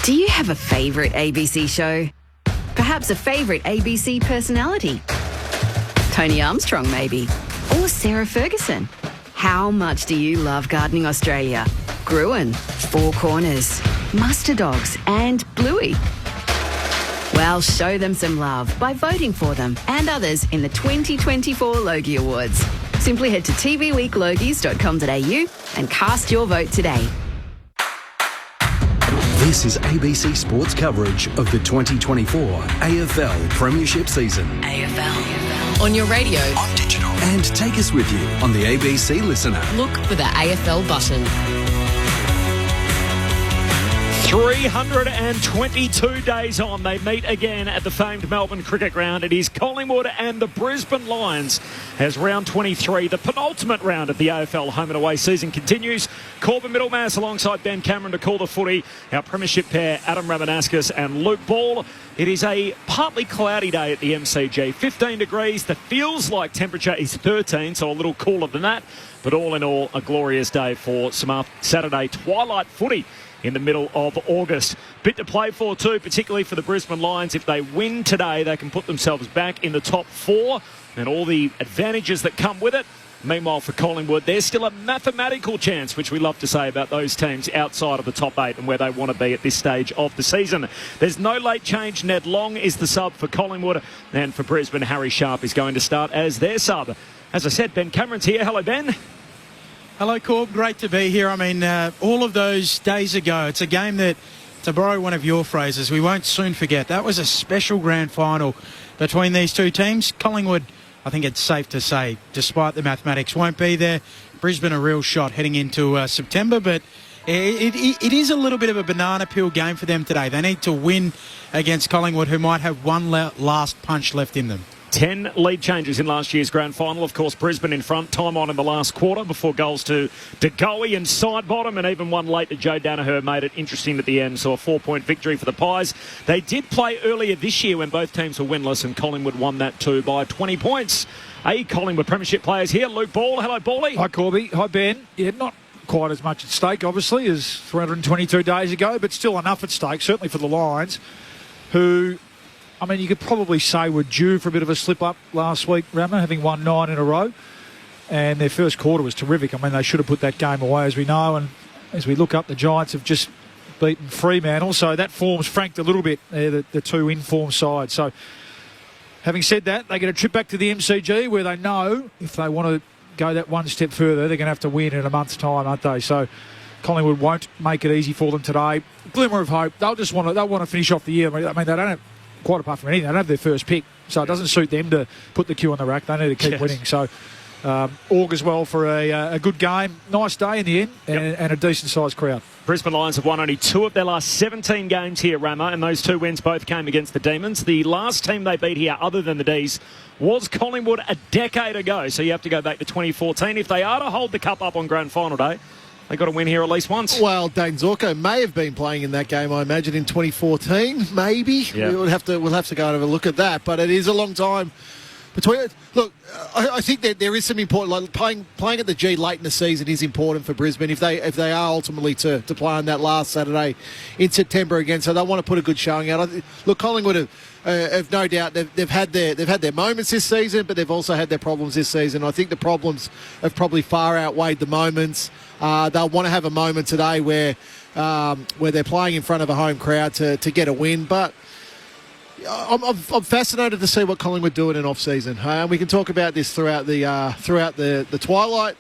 Do you have a favourite ABC show? Perhaps a favourite ABC personality? Tony Armstrong, maybe? Or Sarah Ferguson? How much do you love Gardening Australia? Gruen, Four Corners, Muster Dogs and Bluey? Well, show them some love by voting for them and others in the 2024 Logie Awards. Simply head to tvweeklogies.com.au and cast your vote today. This is ABC Sports coverage of the 2024 AFL Premiership season. AFL. On your radio. On digital. And take us with you on the ABC Listener. Look for the AFL button. 322 days on, they meet again at the famed Melbourne Cricket Ground. It is Collingwood and the Brisbane Lions as round 23, the penultimate round of the AFL home and away season, continues. Corbin Middlemass alongside Ben Cameron to call the footy. Our premiership pair, Adam Ramanauskas and Luke Ball. It is a partly cloudy day at the MCG. 15 degrees. The feels like temperature is 13, so a little cooler than that. But all in all, a glorious day for some Saturday twilight footy in the middle of August. Bit to play for too, particularly for the Brisbane Lions. If they win today, they can put themselves back in the top 4 and all the advantages that come with it. Meanwhile, for Collingwood, there's still a mathematical chance, which we love to say about those teams outside of the top 8 and where they want to be at this stage of the season. There's no late change. Ned Long is the sub for Collingwood, and for Brisbane, Harry Sharp is going to start as their sub. As I said, Ben Cameron's here. Hello, Ben. Hello, Corb. Great to be here. I mean, all of those days ago, it's a game that, to borrow one of your phrases, we won't soon forget. That was a special grand final between these two teams. Collingwood, I think it's safe to say, despite the mathematics, won't be there. Brisbane a real shot heading into September, but it is a little bit of a banana peel game for them today. They need to win against Collingwood, who might have one last punch left in them. 10 lead changes in last year's grand final. Of course, Brisbane in front, time on in the last quarter before goals to Goey and Sidebottom, and even one late to Joe Danaher made it interesting at the end. So a 4-point victory for the Pies. They did play earlier this year when both teams were winless, and Collingwood won that too by 20 points. Collingwood premiership players here. Luke Ball. Hello, Bally. Hi, Corby. Hi, Ben. Yeah, not quite as much at stake, obviously, as 322 days ago, but still enough at stake, certainly for the Lions, who, I mean, you could probably say were due for a bit of a slip-up last week, Rama, having won 9 in a row. And their first quarter was terrific. I mean, they should have put that game away, as we know. And as we look up, the Giants have just beaten Fremantle. So that form's franked a little bit, the two in-form sides. So having said that, they get a trip back to the MCG where they know if they want to go that one step further, they're going to have to win in a month's time, aren't they? So Collingwood won't make it easy for them today. Glimmer of hope. They'll want to finish off the year. I mean, they don't have, quite apart from anything, they don't have their first pick, so it doesn't suit them to put the queue on the rack. They need to keep winning. So augurs well for a good game. Nice day in the end, and a decent-sized crowd. Brisbane Lions have won only 2 of their last 17 games here, Rama, and those 2 wins both came against the Demons. The last team they beat here, other than the D's, was Collingwood a decade ago, so you have to go back to 2014. If they are to hold the cup up on grand final day, they've got to win here at least once. Well, Dane Zorko may have been playing in that game, I imagine, in 2014, maybe. Yeah. We'll have to go and have a look at that, but it is a long time between. Look, I think that there is some important, like playing at the G late in the season is important for Brisbane if they are ultimately to play on that last Saturday in September again. So they want to put a good showing out. Look, Collingwood have no doubt they've had their moments this season, but they've also had their problems this season. I think the problems have probably far outweighed the moments. They'll want to have a moment today where they're playing in front of a home crowd to get a win. But I'm fascinated to see what Collingwood do in an off-season. We can talk about this throughout the twilight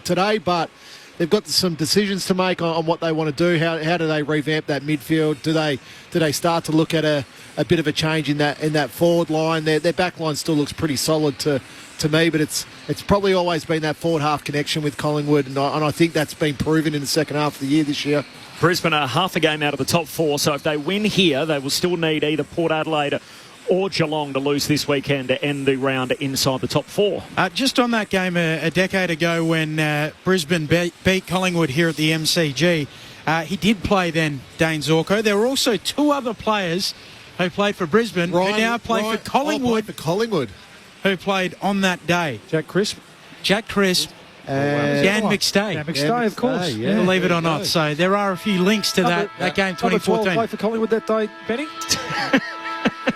today, but they've got some decisions to make on what they want to do. How do they revamp that midfield? Do they start to look at a bit of a change in that forward line? Their back line still looks pretty solid to me, but it's probably always been that forward half connection with Collingwood, and I think that's been proven in the second half of the year this year. Brisbane are half a game out of the top 4, so if they win here, they will still need either Port Adelaide or Geelong to lose this weekend to end the round inside the top 4. Just on that game a decade ago when Brisbane beat Collingwood here at the MCG, he did play then, Dane Zorko. There were also 2 other players who played for Brisbane who now play for Collingwood. Who played on that day. Jack Crisp Dan McStay. Dan McStay, of course. Yeah, Believe it or not. So there are a few links to that game, Number 12 2014. play for Collingwood that day, Benny?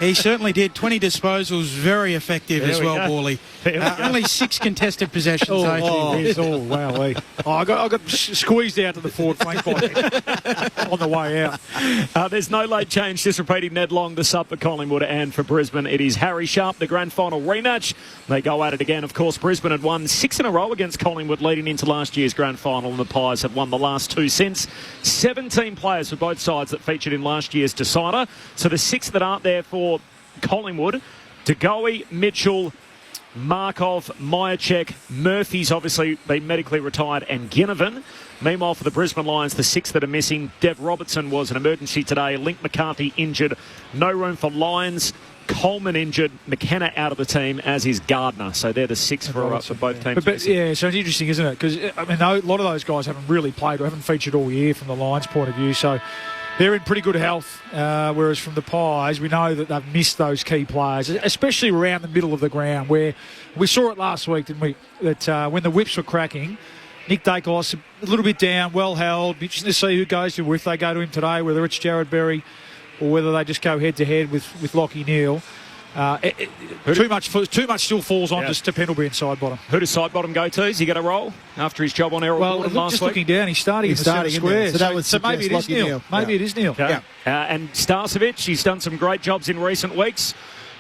He certainly did. 20 disposals, very effective as well, Borley. Only 6 contested possessions. Wow. I got squeezed out to the forward flank by on the way out. There's no late change. Just repeating, Ned Long, the sub for Collingwood and for Brisbane. It is Harry Sharp, the grand final rematch. They go at it again. Of course, Brisbane had won 6 in a row against Collingwood leading into last year's grand final, and the Pies have won the last 2 since. 17 players for both sides that featured in last year's decider. So the 6 that aren't there for Collingwood: Degoe, Mitchell, Markov, Myercheck, Murphy's obviously been medically retired, and Ginnivan. Meanwhile, for the Brisbane Lions, the 6 that are missing: Dev Robertson was an emergency today, Link McCarthy injured, no room for Lyons, Coleman injured, McKenna out of the team, as is Gardner. So they're the 6 for both teams. But yeah, so it's interesting, isn't it? Because I mean, a lot of those guys haven't really played or haven't featured all year from the Lions' point of view. So they're in pretty good health, whereas from the Pies, we know that they've missed those key players, especially around the middle of the ground, where we saw it last week, didn't we, that when the whips were cracking, Nick Dacos a little bit down, well held. Be interesting to see who goes to, if they go to him today, whether it's Jared Berry or whether they just go head-to-head with Lachie Neale. Too much still falls on to Pendlebury and side bottom. Who does side bottom go to? Is he going to roll after his job on Errol Gordon last just week? Looking down, he's starting in the centre square. So that would maybe it is Neale. Maybe it is Neale. Okay. And Starcevic, he's done some great jobs in recent weeks.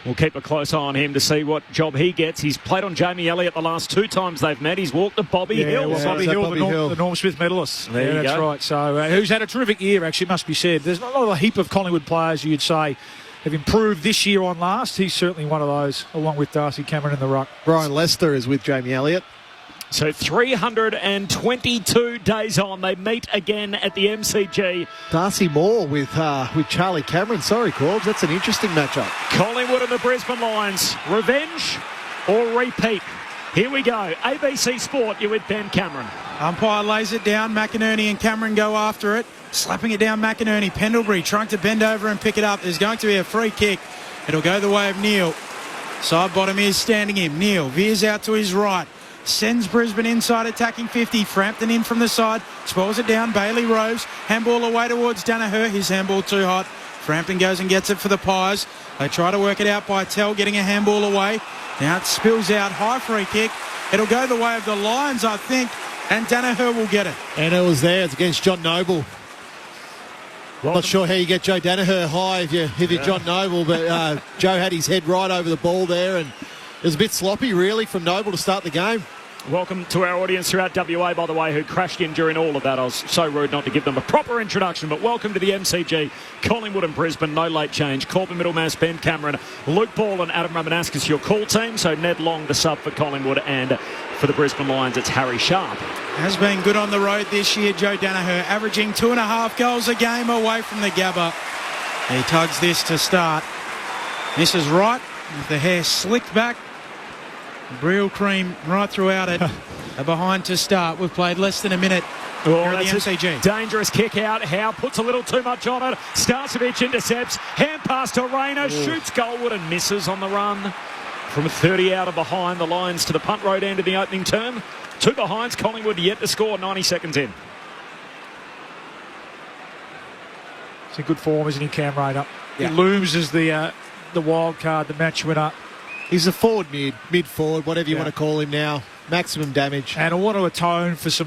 We'll keep a close eye on him to see what job he gets. He's played on Jamie Elliott the last 2 times they've met. He's walked to Bobby Hill. Bobby Hill, the Norm Smith medalist. There you that's go. right. So who's had a terrific year, actually, must be said. There's not a heap of Collingwood players you'd say have improved this year on last. He's certainly one of those, along with Darcy Cameron in the ruck. Brian Lester is with Jamie Elliott. So 322 days on. They meet again at the MCG. Darcy Moore with Charlie Cameron. Sorry, Corbs, that's an interesting matchup. Collingwood and the Brisbane Lions. Revenge or repeat? Here we go. ABC Sport, you're with Ben Cameron. Umpire lays it down. McInerney and Cameron go after it. Slapping it down, McInerney. Pendlebury trying to bend over and pick it up. There's going to be a free kick. It'll go the way of Neale. Side bottom is standing him. Neale veers out to his right. Sends Brisbane inside attacking 50. Frampton in from the side. Spoils it down. Bailey Rose. Handball away towards Danaher. His handball too hot. Frampton goes and gets it for the Pies. They try to work it out by Tell getting a handball away. Now it spills out. High free kick. It'll go the way of the Lions, I think. And Danaher will get it. And it was there. It's against John Noble. Not sure how you get Joe Danaher high if you're John Noble, but Joe had his head right over the ball there, and it was a bit sloppy, really, from Noble to start the game. Welcome to our audience throughout WA, by the way, who crashed in during all of that. I was so rude not to give them a proper introduction, but welcome to the MCG. Collingwood and Brisbane, no late change. Corbin Middlemass, Ben Cameron, Luke Ball and Adam Ramanauskas, your call team. So Ned Long, the sub for Collingwood, and for the Brisbane Lions, it's Harry Sharp. Has been good on the road this year, Joe Danaher, averaging 2.5 goals a game away from the Gabba. He tugs this to start. Misses right, with the hair slicked back. Real cream right throughout it. A behind to start. We've played less than a minute. That's the MCG. A dangerous kick out. Howe puts a little too much on it. Starcevic intercepts. Hand pass to Rayner. Shoots goalward and misses on the run. From 30 out of behind, the Lions to the punt road end of the opening term. 2 behinds. Collingwood yet to score 90 seconds in. It's in good form, isn't he, Cam Rayner? Yeah. He looms as the wild card, the match winner. He's a forward mid forward, whatever you want to call him now. Maximum damage. And I want to atone for some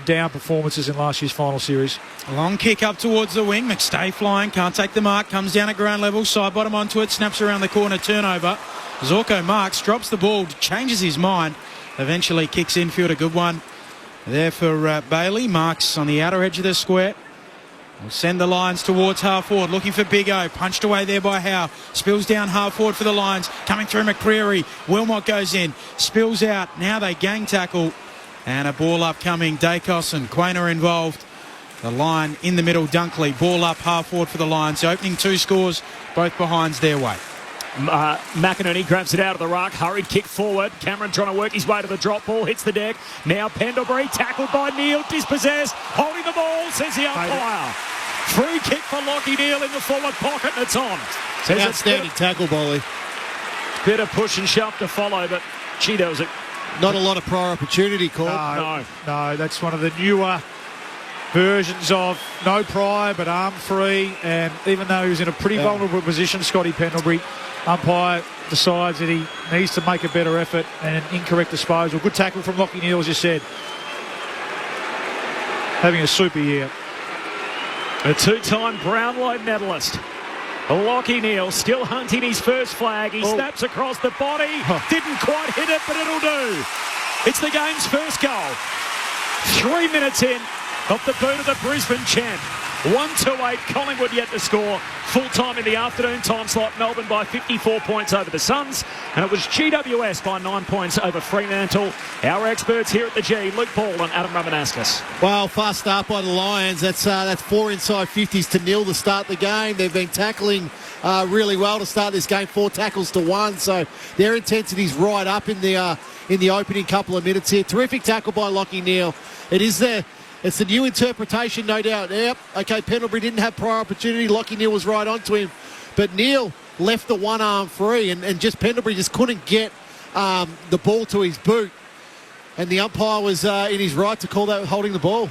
down performances in last year's final series. A long kick up towards the wing. McStay flying, can't take the mark, comes down at ground level, side bottom onto it, snaps around the corner, turnover. Zorko marks, drops the ball, changes his mind, eventually kicks infield, a good one there for Bailey. Marks on the outer edge of the square. We'll send the Lions towards half forward, looking for Big O. Punched away there by Howe. Spills down half forward for the Lions. Coming through McCreary. Wilmot goes in. Spills out. Now they gang tackle. And a ball upcoming. Dacos and Quain are involved. The line in the middle, Dunkley. Ball up half forward for the Lions. The opening 2 scores, both behinds their way. McInerney grabs it out of the ruck. Hurried kick forward. Cameron trying to work his way to the drop ball. Hits the deck. Now Pendlebury tackled by Neale. Dispossessed. Holding the ball, says the umpire. Free kick for Lachie Neale in the forward pocket, and it's on. Outstanding tackle, Bolly. Bit of push and shove to follow, but gee, there was a Not a lot of prior opportunity, Corb. No, that's one of the newer versions of no prior but arm free, and even though he was in a pretty vulnerable position, Scotty Pendlebury, umpire decides that he needs to make a better effort and an incorrect disposal. Good tackle from Lachie Neale, as you said. Having a super year. A two-time Brownlow medalist. Lachie Neale still hunting his first flag. He snaps across the body. Didn't quite hit it, but it'll do. It's the game's first goal. 3 minutes in, off the boot of the Brisbane champ. 1-2-8, Collingwood yet to score. Full time in the afternoon time slot. Melbourne by 54 points over the Suns. And it was GWS by 9 points over Fremantle. Our experts here at the G, Luke Ball and Adam Ramanauskas. Well, fast start by the Lions. That's 4 inside 50s to nil to start the game. They've been tackling really well to start this game. 4 tackles to 1. So their intensity's right up in the opening couple of minutes here. Terrific tackle by Lachie Neale. It's the new interpretation, no doubt. Yep, okay, Pendlebury didn't have prior opportunity. Lachie Neale was right onto him. But Neale left the one arm free, and just Pendlebury just couldn't get the ball to his boot. And the umpire was in his right to call that holding the ball.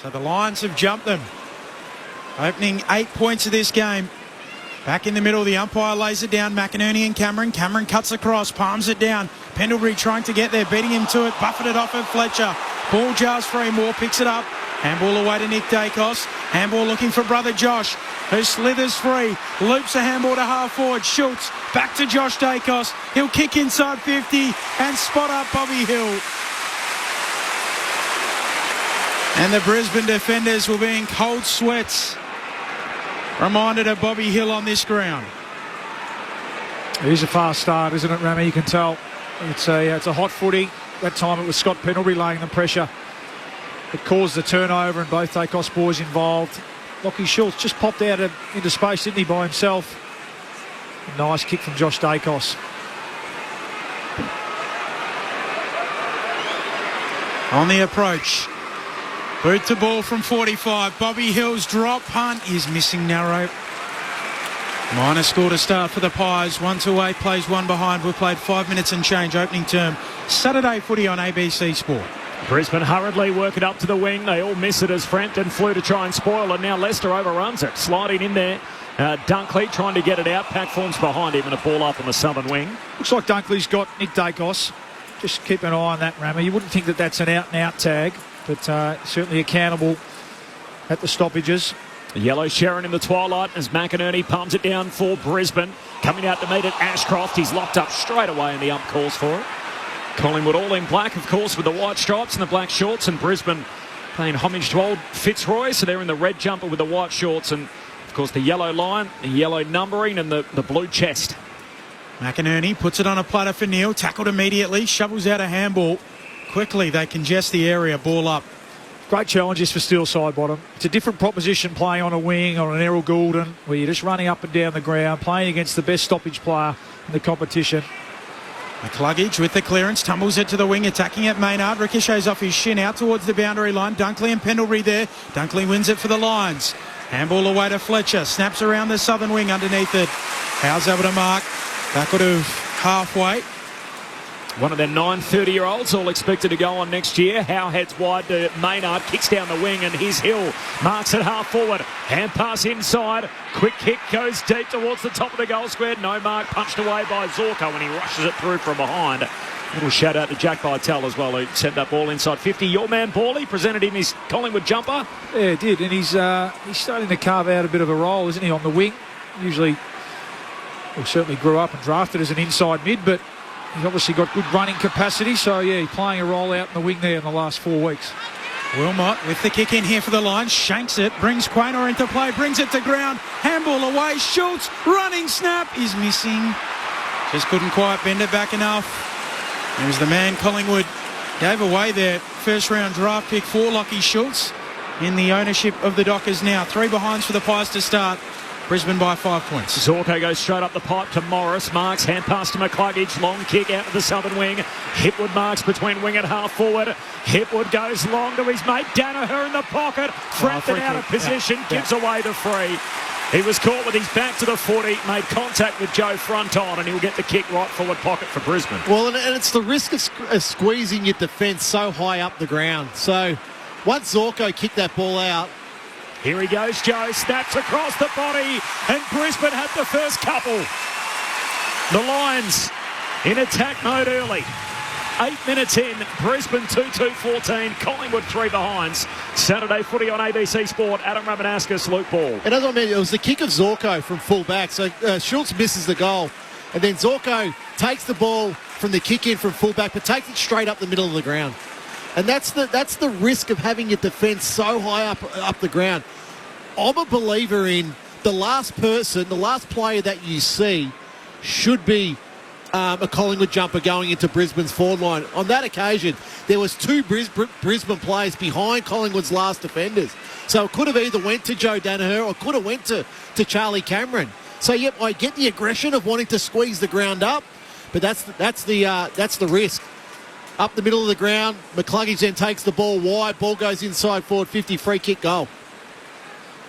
So the Lions have jumped them. Opening 8 points of this game. Back in the middle, the umpire lays it down. McInerney and Cameron. Cameron cuts across, palms it down. Pendlebury trying to get there, beating him to it. Buffeted off of Fletcher. Ball jars free. Moore picks it up. Handball away to Nick Dacos. Handball looking for brother Josh, who slithers free. Loops a handball to half forward. Schultz back to Josh Dacos. He'll kick inside 50 and spot up Bobby Hill. And the Brisbane defenders will be in cold sweats. Reminded of Bobby Hill on this ground. It is a fast start, isn't it, Rami? You can tell it's a hot footy. That time it was Scott Pendlebury laying the pressure. It caused the turnover and both Dacos boys involved. Lachie Schultz just popped out into space, didn't he, by himself? A nice kick from Josh Dacos. On the approach. Boot to ball from 45. Bobby Hill's drop punt is missing narrow. Minor score to start for the Pies. 1-8 plays one behind. We've played 5 minutes and change opening term. Saturday footy on ABC Sport. Brisbane hurriedly work it up to the wing. They all miss it as Frampton flew to try and spoil it. Now Leicester overruns it. Sliding in there. Dunkley trying to get it out. Pack forms behind him and a ball up on the southern wing. Looks like Dunkley's got Nick Dacos. Just keep an eye on that, Rami. You wouldn't think that that's an out-and-out tag, but certainly accountable at the stoppages. Yellow Sharon in the twilight as McInerney palms it down for Brisbane. Coming out to meet it, Ashcroft. He's locked up straight away and the ump calls for it. Collingwood all in black, of course, with the white stripes and the black shorts, and Brisbane paying homage to old Fitzroy, so they're in the red jumper with the white shorts and, of course, the yellow line, the yellow numbering and the blue chest. McInerney puts it on a platter for Neale, tackled immediately, shovels out a handball. Quickly they congest the area, ball up. Great challenges for Steele side bottom. It's a different proposition playing on a wing or an Errol Goulden, where you're just running up and down the ground, playing against the best stoppage player in the competition. McCluggage with the clearance, tumbles it to the wing, attacking at Maynard. Ricochets off his shin out towards the boundary line. Dunkley and Pendlebury there. Dunkley wins it for the Lions. Handball away to Fletcher. Snaps around the southern wing underneath it. How's able to mark. Backward of halfway. One of their 9-30-year-olds all expected to go on next year. Howe heads wide to Maynard, kicks down the wing, and here's Hill. Marks it half forward. Hand pass inside. Quick kick goes deep towards the top of the goal square. No mark, punched away by Zorko when he rushes it through from behind. Little shout out to Jack Vitale as well, who sent that ball inside 50. Your man Bawley presented him his Collingwood jumper. Yeah, it did, and he's starting to carve out a bit of a role, isn't he, on the wing? Usually, well, certainly grew up and drafted as an inside mid, but he's obviously got good running capacity, so yeah, he's playing a role out in the wing there in the last 4 weeks. Wilmot with the kick in here for the Lions, shanks it, brings Quaynor into play, brings it to ground, handball away, Schultz, running snap is missing. Just couldn't quite bend it back enough. It was the man Collingwood gave away their first round draft pick for Lachie Schultz in the ownership of the Dockers now. 3 behinds for the Pies to start. Brisbane by 5 points. Zorko goes straight up the pipe to Morris. Marks, hand pass to McCluggage. Long kick out to the southern wing. Hipwood marks between wing and half forward. Hipwood goes long to his mate Danaher in the pocket. Frampton out of position. Gives away the free. He was caught with his back to the footy, made contact with Joe front on, and he'll get the kick right forward pocket for Brisbane. Well, and it's the risk of squeezing your defence so high up the ground. So once Zorko kicked that ball out. Here he goes, Joe, snaps across the body, and Brisbane had the first couple. The Lions in attack mode early. 8 minutes in, Brisbane 2-2-14, Collingwood 3 behinds. Saturday footy on ABC Sport, Adam Ramanauskas, Luke Ball. And as I mentioned, it was the kick of Zorko from full back. So Schultz misses the goal. And then Zorko takes the ball from the kick in from full back, but takes it straight up the middle of the ground. And that's the risk of having your defence so high up the ground. I'm a believer in the last player that you see should be a Collingwood jumper going into Brisbane's forward line. On that occasion, there was 2 Brisbane players behind Collingwood's last defenders. So it could have either went to Joe Danaher or could have went to Charlie Cameron. So, yep, I get the aggression of wanting to squeeze the ground up, but that's the risk. Up the middle of the ground, McCluggage then takes the ball wide. Ball goes inside forward 50, free kick goal.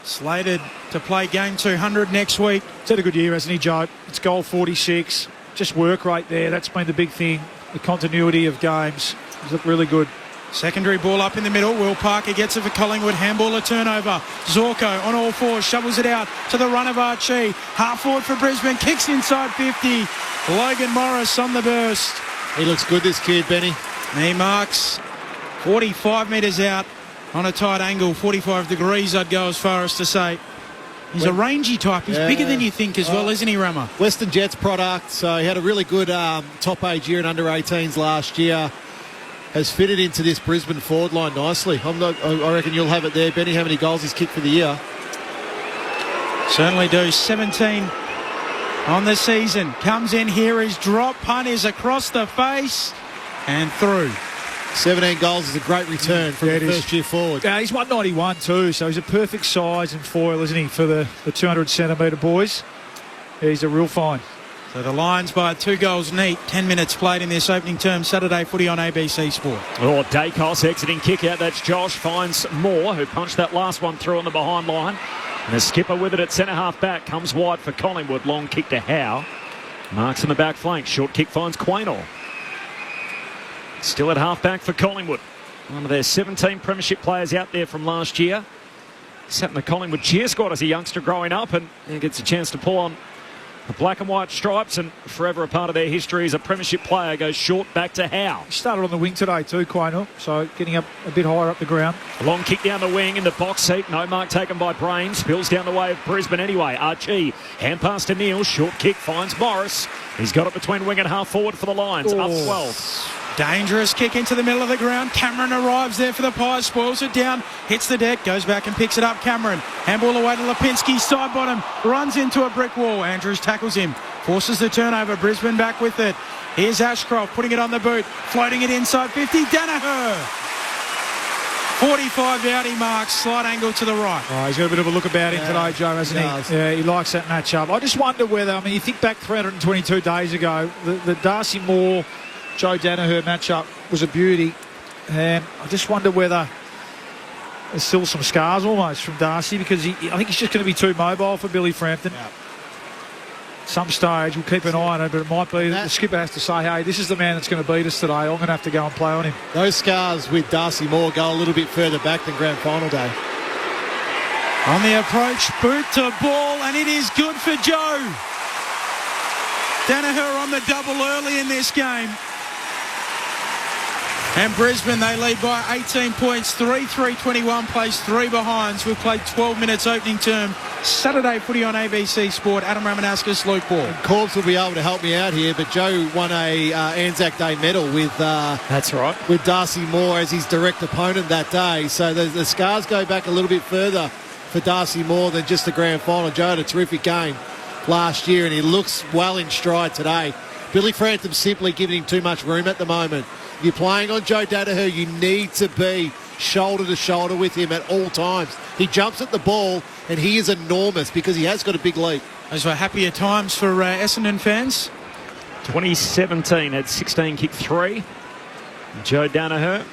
Slated to play game 200 next week. He's had a good year, hasn't he, Joe? It's goal 46. Just work rate there. That's been the big thing. The continuity of games. He's looked really good. Secondary ball up in the middle. Will Parker gets it for Collingwood. Handball a turnover. Zorko on all fours. Shovels it out to the run of Archie. Half forward for Brisbane. Kicks inside 50. Logan Morris on the burst. He looks good, this kid, Benny. He marks 45 metres out on a tight angle. 45 degrees, I'd go as far as to say. He's a rangy type. He's bigger than you think as well, isn't he, Rama? Western Jets product. So he had a really good top age year in under 18s last year. Has fitted into this Brisbane forward line nicely. I reckon you'll have it there, Benny. How many goals he's kicked for the year? Certainly do. 17 on the season. Comes in here. His drop punt is across the face and through. 17 goals is a great return from the first year forward. Yeah, he's 191 too, so he's a perfect size and foil, isn't he, for the 200 centimetre boys. Yeah, he's a real find. So the Lions by 2 goals neat. 10 minutes played in this opening term. Saturday footy on ABC Sport. Oh, Dacos exiting kick out. That's Josh. Finds Moore, who punched that last one through on the behind line. And the skipper with it at centre half back. Comes wide for Collingwood. Long kick to Howe. Marks in the back flank. Short kick finds Quaynor. Still at half-back for Collingwood. One of their 17 premiership players out there from last year. Sat in the Collingwood cheer squad as a youngster growing up and gets a chance to pull on the black and white stripes, and forever a part of their history as a premiership player. Goes short back to Howe. He started on the wing today too, Quaynor, so getting up a bit higher up the ground. A long kick down the wing in the box seat. No mark taken by Brain. Spills down the way of Brisbane anyway. Archie, hand pass to Neal. Short kick finds Morris. He's got it between wing and half forward for the Lions. Up 12. Dangerous kick into the middle of the ground. Cameron arrives there for the Pies, spoils it down, hits the deck, goes back and picks it up. Cameron, handball away to Lipinski, side bottom, runs into a brick wall. Andrews tackles him, forces the turnover. Brisbane back with it. Here's Ashcroft putting it on the boot, floating it inside 50. Danaher, 45 out he marks, slight angle to the right. Oh, he's got a bit of a look about him today, Joe, hasn't he? Yeah, he likes that matchup. I just wonder whether, I mean, you think back 322 days ago, the Darcy Moore Joe Danaher matchup was a beauty, and I just wonder whether there's still some scars almost from Darcy, because I think he's just going to be too mobile for Billy Frampton. Yeah. Some stage we'll keep an eye on it, but it might be that the skipper has to say, hey, this is the man that's going to beat us today. I'm going to have to go and play on him. Those scars with Darcy Moore go a little bit further back than grand final day. On the approach, boot to ball, and it is good for Joe. Danaher on the double early in this game. And Brisbane, they lead by 18 points, 3-3-21, plays 3 behinds. We've played 12 minutes opening term. Saturday footy on ABC Sport. Adam Ramanauskas, Luke Ball. Corbs will be able to help me out here, but Joe won a Anzac Day medal with that's right, with Darcy Moore as his direct opponent that day. So the scars go back a little bit further for Darcy Moore than just the grand final. Joe had a terrific game last year, and he looks well in stride today. Billy Frampton's simply giving him too much room at the moment. You're playing on Joe Danaher, you need to be shoulder to shoulder with him at all times. He jumps at the ball, and he is enormous because he has got a big leap. Those were happier times for Essendon fans. 2017 had 16, kicked 3. Joe Danaher,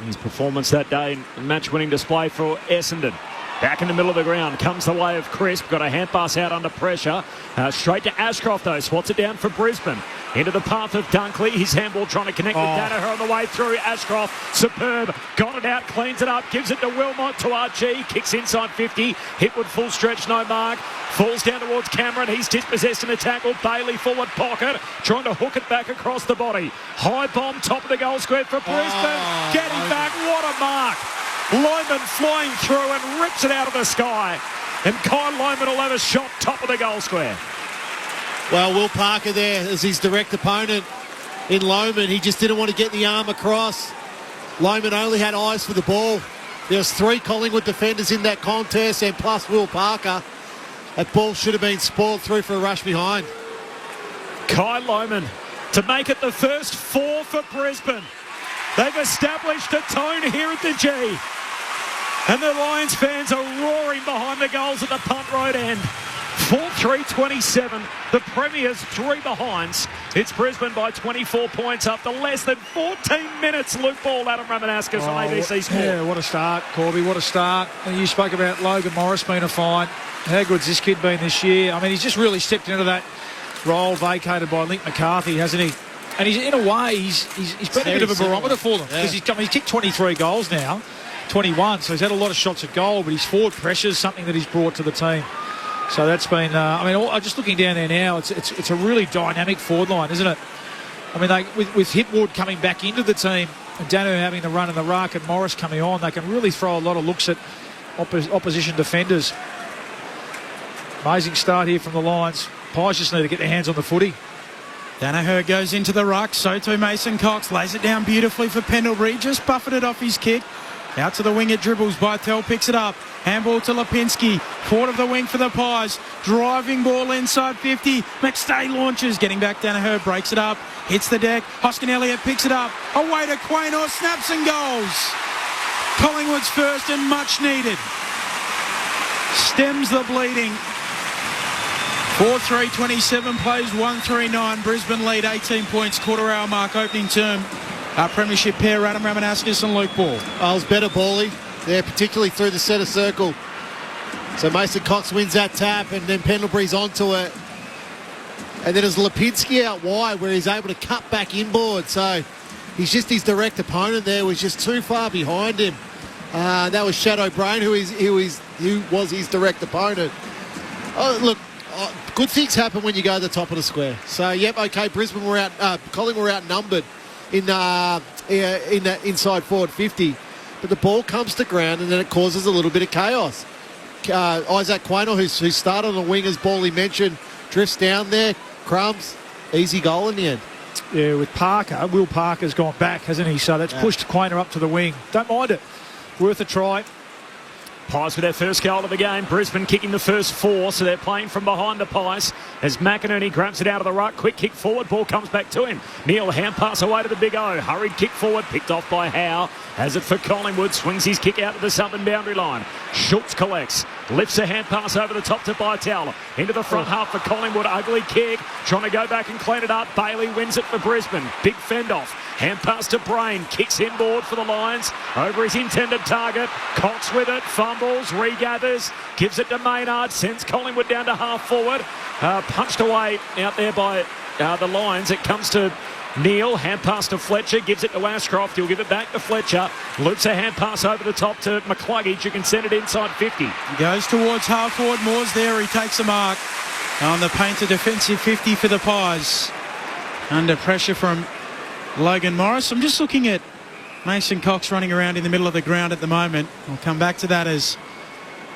his performance that day, match-winning display for Essendon. Back in the middle of the ground comes the way of Crisp. Got a hand pass out under pressure. Straight to Ashcroft, though. Swats it down for Brisbane. Into the path of Dunkley. His handball trying to connect with Danaher on the way through. Ashcroft, superb. Got it out, cleans it up. Gives it to Wilmot, to RG. Kicks inside 50. Hit with full stretch, no mark. Falls down towards Cameron. He's dispossessed in a tackle. Bailey forward pocket. Trying to hook it back across the body. High bomb, top of the goal square for Brisbane. Getting back. What a mark. Lyman flying through and rips it out of the sky. And Kyle Lyman will have a shot top of the goal square. Well, Will Parker there as his direct opponent in Lyman. He just didn't want to get the arm across. Lyman only had eyes for the ball. There was 3 Collingwood defenders in that contest and plus Will Parker. That ball should have been spoiled through for a rush behind. Kyle Lyman to make it the first 4 for Brisbane. They've established a tone here at the G. And the Lions fans are roaring behind the goals at the punt road end. 4-3-27. The Premiers 3 behinds. It's Brisbane by 24 points after less than 14 minutes. Luke Ball, Adam Ramanauskas on ABC Sport. Yeah, what a start, Corby, what a start. And you spoke about Logan Morris being a find. How good's this kid been this year? I mean, he's just really stepped into that role vacated by Link McCarthy, hasn't he? And he's, in a way, he's been a bit of a barometer for them. Because he's kicked 23 goals now, 21, so he's had a lot of shots at goal, but his forward pressure is something that he's brought to the team. So that's been, just looking down there now, it's a really dynamic forward line, isn't it? I mean, with Hipwood coming back into the team, and Danu having the run in the ruck and Morris coming on, they can really throw a lot of looks at opposition defenders. Amazing start here from the Lions. Pies just need to get their hands on the footy. Danaher goes into the ruck, so too Mason Cox lays it down beautifully for Pendlebury, just buffeted off his kick. Out to the wing it dribbles, Bytel picks it up, handball to Lipinski, forward of the wing for the Pies, driving ball inside 50, McStay launches, getting back Danaher, breaks it up, hits the deck, Hoskin Elliott picks it up, away to Quaynor, snaps and goals. Collingwood's first and much needed. Stems the bleeding. 4-3-27 plays 1-3-9. Brisbane lead 18 points, quarter hour mark, opening term. Our premiership pair, Adam Ramanauskas and Luke Ball. Oh, it was better bally there, particularly through the centre circle. So Mason Cox wins that tap and then Pendlebury's onto it. And then there's Lipinski out wide where he's able to cut back inboard. So he's just his direct opponent there was just too far behind him. That was Shadow Brain who was his direct opponent. Oh, look. Good things happen when you go to the top of the square. So, yep, okay, Brisbane were Collingwood were outnumbered in that inside forward 50. But the ball comes to ground and then it causes a little bit of chaos. Isaac Quaynor, who started on the wing, as Bally mentioned, drifts down there, crumbs, easy goal in the end. Yeah, with Parker, Will Parker's gone back, hasn't he? So that's pushed Quaynor up to the wing. Don't mind it. Worth a try. Pies with their first goal of the game. Brisbane kicking the first 4, so they're playing from behind the Pies as McInerney grabs it out of the ruck. Quick kick forward, ball comes back to him. Neil, hand pass away to the Big O. Hurried kick forward, picked off by Howe. Has it for Collingwood, swings his kick out to the southern boundary line. Schultz collects, lifts a hand pass over the top to Bytel. Into the front half for Collingwood, ugly kick. Trying to go back and clean it up. Bailey wins it for Brisbane. Big fend off. Hand pass to Brain, kicks inboard for the Lions, over his intended target. Cox with it, fumbles, regathers, gives it to Maynard, sends Collingwood down to half forward. Punched away out there by the Lions. It comes to Neil, hand pass to Fletcher, gives it to Ashcroft. He'll give it back to Fletcher. Loops a hand pass over the top to McCluggage, who can send it inside 50. He goes towards half forward. Moore's there. He takes a mark on the painted defensive 50 for the Pies. Under pressure from Logan Morris. I'm just looking at Mason Cox running around in the middle of the ground at the moment. I'll come back to that as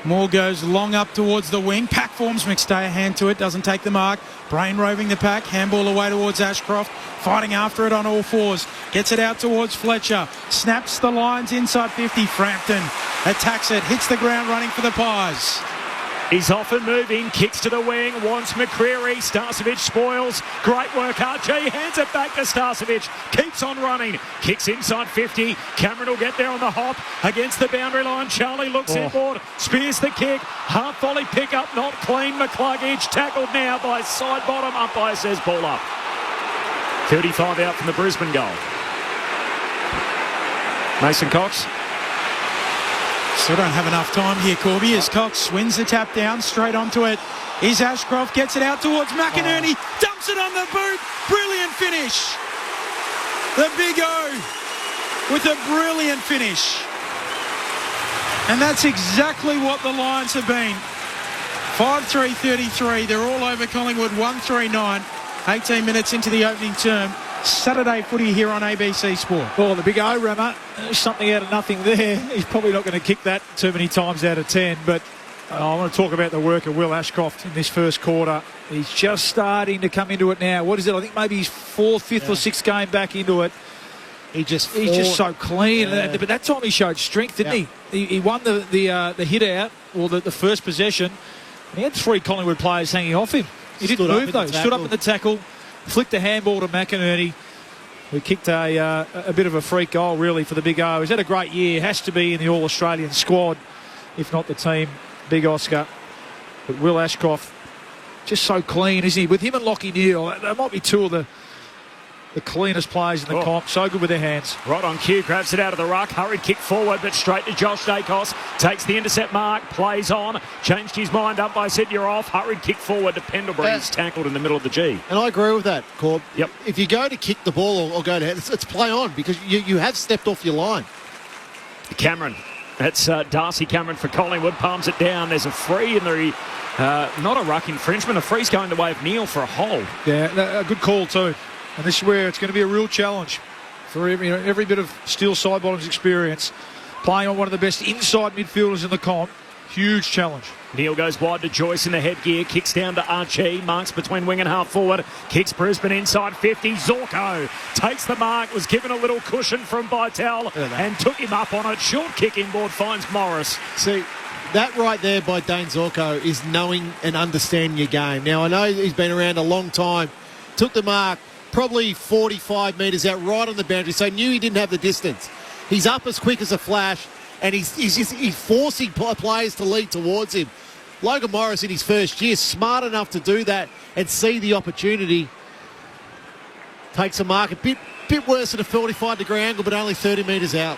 Moore goes long up towards the wing. Pack forms, McStay a hand to it, doesn't take the mark. Brain roving the pack, handball away towards Ashcroft, fighting after it on all fours. Gets it out towards Fletcher, snaps the Lions inside 50. Frampton attacks it, hits the ground running for the Pies. He's off and moving, kicks to the wing, wants McCreary, Starcevic spoils, great work Archie, hands it back to Starcevic, keeps on running, kicks inside 50, Cameron will get there on the hop, against the boundary line, Charlie looks inboard, spears the kick, half volley pick up, not clean, McCluggage, tackled now by side bottom, umpire says ball up. 35 out from the Brisbane goal. Mason Cox. Still don't have enough time here, Corby, as Cox wins the tap down, straight onto it. Is Ashcroft, gets it out towards McInerney, dumps it on the boot. Brilliant finish. The Big O with a brilliant finish. And that's exactly what the Lions have been. 5-3-33. They're all over Collingwood. 1-3-9. 18 minutes into the opening term. Saturday footy here on ABC Sport. Oh, the Big O, Rammer. There's something out of nothing there. He's probably not going to kick that too many times out of 10. But I want to talk about the work of Will Ashcroft in this first quarter. He's just starting to come into it now. What is it? I think maybe he's fourth, fifth or sixth game back into it. He's just so clean. Yeah. But that time he showed strength, didn't he? He won the hit out, or the first possession. And he had 3 Collingwood players hanging off him. He didn't move, though. Stood up in the tackle, flicked a handball to McInerney, who kicked a bit of a freak goal, really, for the Big O. He's had a great year. Has to be in the All-Australian squad, if not the team. Big Oscar. But Will Ashcroft, just so clean, isn't he? With him and Lockie Neal, they might be two of the cleanest players in the comp. So good with their hands. Right on cue, grabs it out of the ruck. Hurried kick forward, but straight to Josh Dacos. Takes the intercept mark, plays on. Changed his mind up by said you're off. Hurried kick forward to Pendlebury. He's tackled in the middle of the G. And I agree with that, Corb. Yep. If you go to kick the ball or go to head, it's play on, because you have stepped off your line. Cameron. That's Darcy Cameron for Collingwood. Palms it down. There's a free in the... not a ruck infringement. A free's going the way of Neal for a hold. Yeah, a good call too. And this is where it's going to be a real challenge for every bit of Steel Sidebottom's experience. Playing on one of the best inside midfielders in the comp. Huge challenge. Neal goes wide to Joyce in the headgear. Kicks down to Archie. Marks between wing and half forward. Kicks Brisbane inside 50. Zorko takes the mark. Was given a little cushion from Vital and took him up on it. Short kick inboard, finds Morris. See, that right there by Dane Zorko is knowing and understanding your game. Now, I know he's been around a long time. Took the mark probably 45 metres out, right on the boundary, so knew he didn't have the distance. He's up as quick as a flash, and he's forcing players to lead towards him. Logan Morris in his first year, smart enough to do that and see the opportunity. Takes a mark, a bit worse than a 45-degree angle, but only 30 metres out.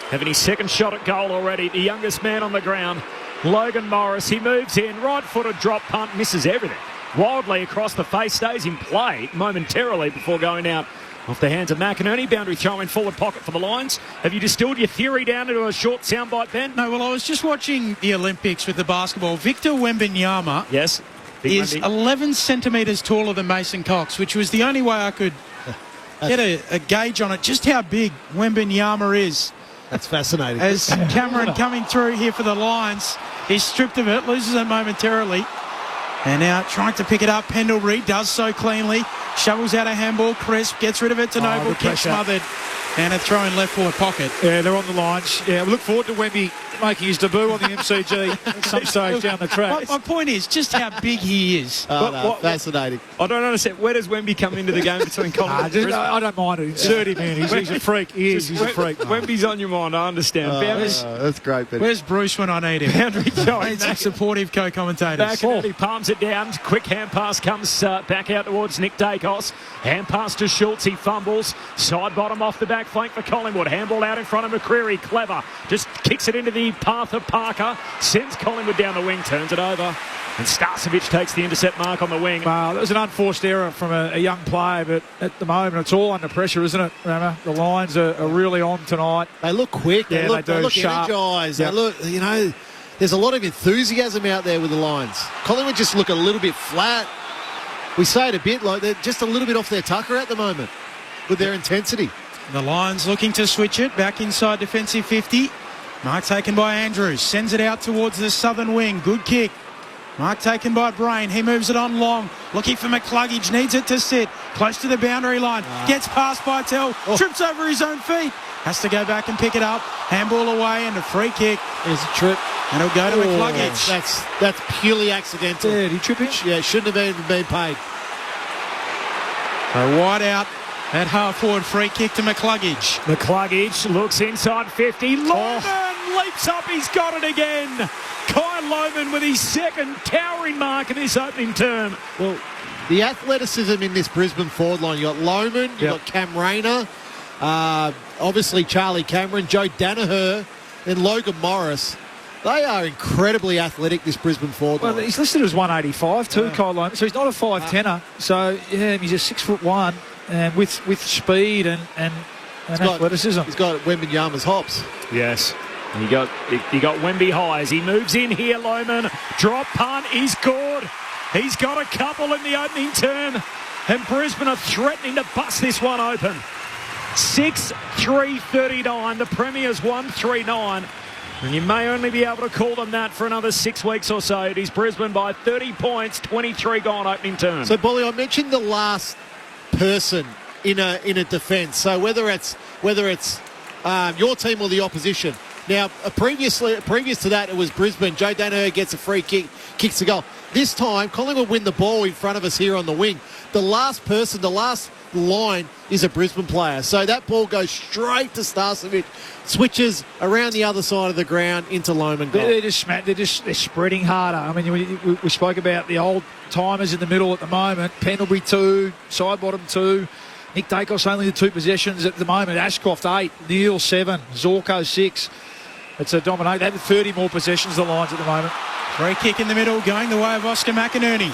Having his second shot at goal already, the youngest man on the ground, Logan Morris. He moves in, right-footed drop punt, misses everything. Wildly across the face, stays in play momentarily before going out off the hands of McInerney. Boundary throw in forward pocket for the Lions. Have you distilled your theory down into a short soundbite, Ben? No, well, I was just watching the Olympics with the basketball. Victor Wembanyama is 11 centimetres taller than Mason Cox, which was the only way I could get a gauge on it, just how big Wembanyama is. That's fascinating. As Cameron coming through here for the Lions, he's stripped of it, loses it momentarily. And now trying to pick it up. Pendlebury does so cleanly. Shovels out a handball. Crisp gets rid of it to Noble. Kick smothered. And a throw in left forward pocket. Yeah, they're on the lines. Yeah, we look forward to Wemby making his debut on the MCG at some stage down the track. My point is just how big he is. Fascinating. I don't understand. Where does Wemby come into the game between Collingwood and I don't mind it. Insert him in. He's a freak. He's a freak. Wemby's on your mind, I understand. That's great. Benny. Where's Bruce when I need him? Boundary throwing. Needs some supportive co-commentators. Back and he palms it down. Quick hand pass comes back out towards Nick Dacos. Hand pass to Schultz. He fumbles. Side bottom off the back flank for Collingwood. Handball out in front of McCreary. Clever. Just kicks it into the path of Parker. Sends Collingwood down the wing. Turns it over. And Starcevic takes the intercept mark on the wing. Well, that was an unforced error from a young player, but at the moment it's all under pressure, isn't it, Rammer? The Lions are really on tonight. They look quick. They look sharp. Energised. Yep. They look, there's a lot of enthusiasm out there with the Lions. Collingwood just look a little bit flat. We say it a bit, like they're just a little bit off their tucker at the moment with their intensity. The Lions looking to switch it back inside defensive 50. Mark taken by Andrews. Sends it out towards the southern wing. Good kick. Mark taken by Brain. He moves it on long. Looking for McCluggage. Needs it to sit. Close to the boundary line. Gets past by Tell. Trips over his own feet. Has to go back and pick it up. Handball away and a free kick. There's a trip. And it'll go to McCluggage. That's purely accidental. Yeah, did he trip it? Yeah, shouldn't have even been paid. So wide out. That half-forward free kick to McCluggage. McCluggage looks inside 50. Lohman leaps up. He's got it again. Kai Lohman with his second towering mark in this opening term. Well, the athleticism in this Brisbane forward line. You got Lohman, you got Cam Rayner, obviously Charlie Cameron, Joe Danaher, then Logan Morris. They are incredibly athletic, this Brisbane forward line. Well, he's listed as 185 too, Kyle Loman. So he's not a 5'10"er. So, yeah, he's a 6'1", and with speed and athleticism. He's got Wembanyama's hops. Yes. He got Wemby high as he moves in here, Loman. Drop punt, he's good. He's got a couple in the opening term. And Brisbane are threatening to bust this one open. 6-3-39. The Premiers 1-3-9. And you may only be able to call them that for another 6 weeks or so. It is Brisbane by 30 points, 23 gone opening term. So, Bolly, I mentioned the last person in a defence. So whether it's your team or the opposition. Now, previous to that, it was Brisbane. Joe Danaher gets a free kick, kicks the goal. This time, Collingwood win the ball in front of us here on the wing. The last person, the last line is a Brisbane player. So that ball goes straight to Starcevic, switches around the other side of the ground into Loman goal. They're spreading harder. I mean, we spoke about the old timers in the middle at the moment. Pendlebury 2, Sidebottom 2. Nick Dacos only the 2 possessions at the moment. Ashcroft 8, Neil 7, Zorko 6. It's a dominate. They have 30 more possessions, the Lions at the moment. Free kick in the middle, going the way of Oscar McInerney.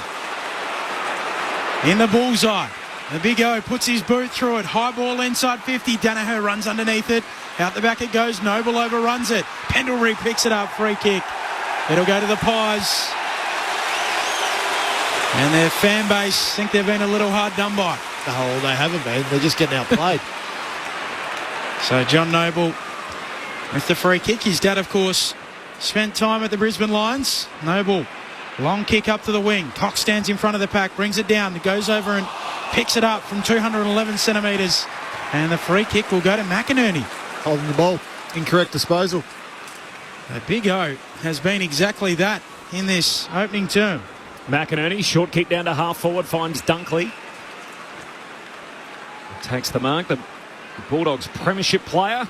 In the bullseye. The Big O puts his boot through it. High ball inside 50. Danaher runs underneath it. Out the back it goes. Noble overruns it. Pendlebury picks it up. Free kick. It'll go to the Pies. And their fan base think they've been a little hard done by. Oh, they haven't been. They're just getting outplayed. So John Noble with the free kick. His dad, of course, spent time at the Brisbane Lions. Noble, long kick up to the wing. Cox stands in front of the pack, brings it down, goes over and picks it up from 211 centimetres. And the free kick will go to McInerney. Holding the ball. Incorrect disposal. The Big O has been exactly that in this opening term. McInerney, short kick down to half forward, finds Dunkley. Takes the mark, the Bulldogs premiership player,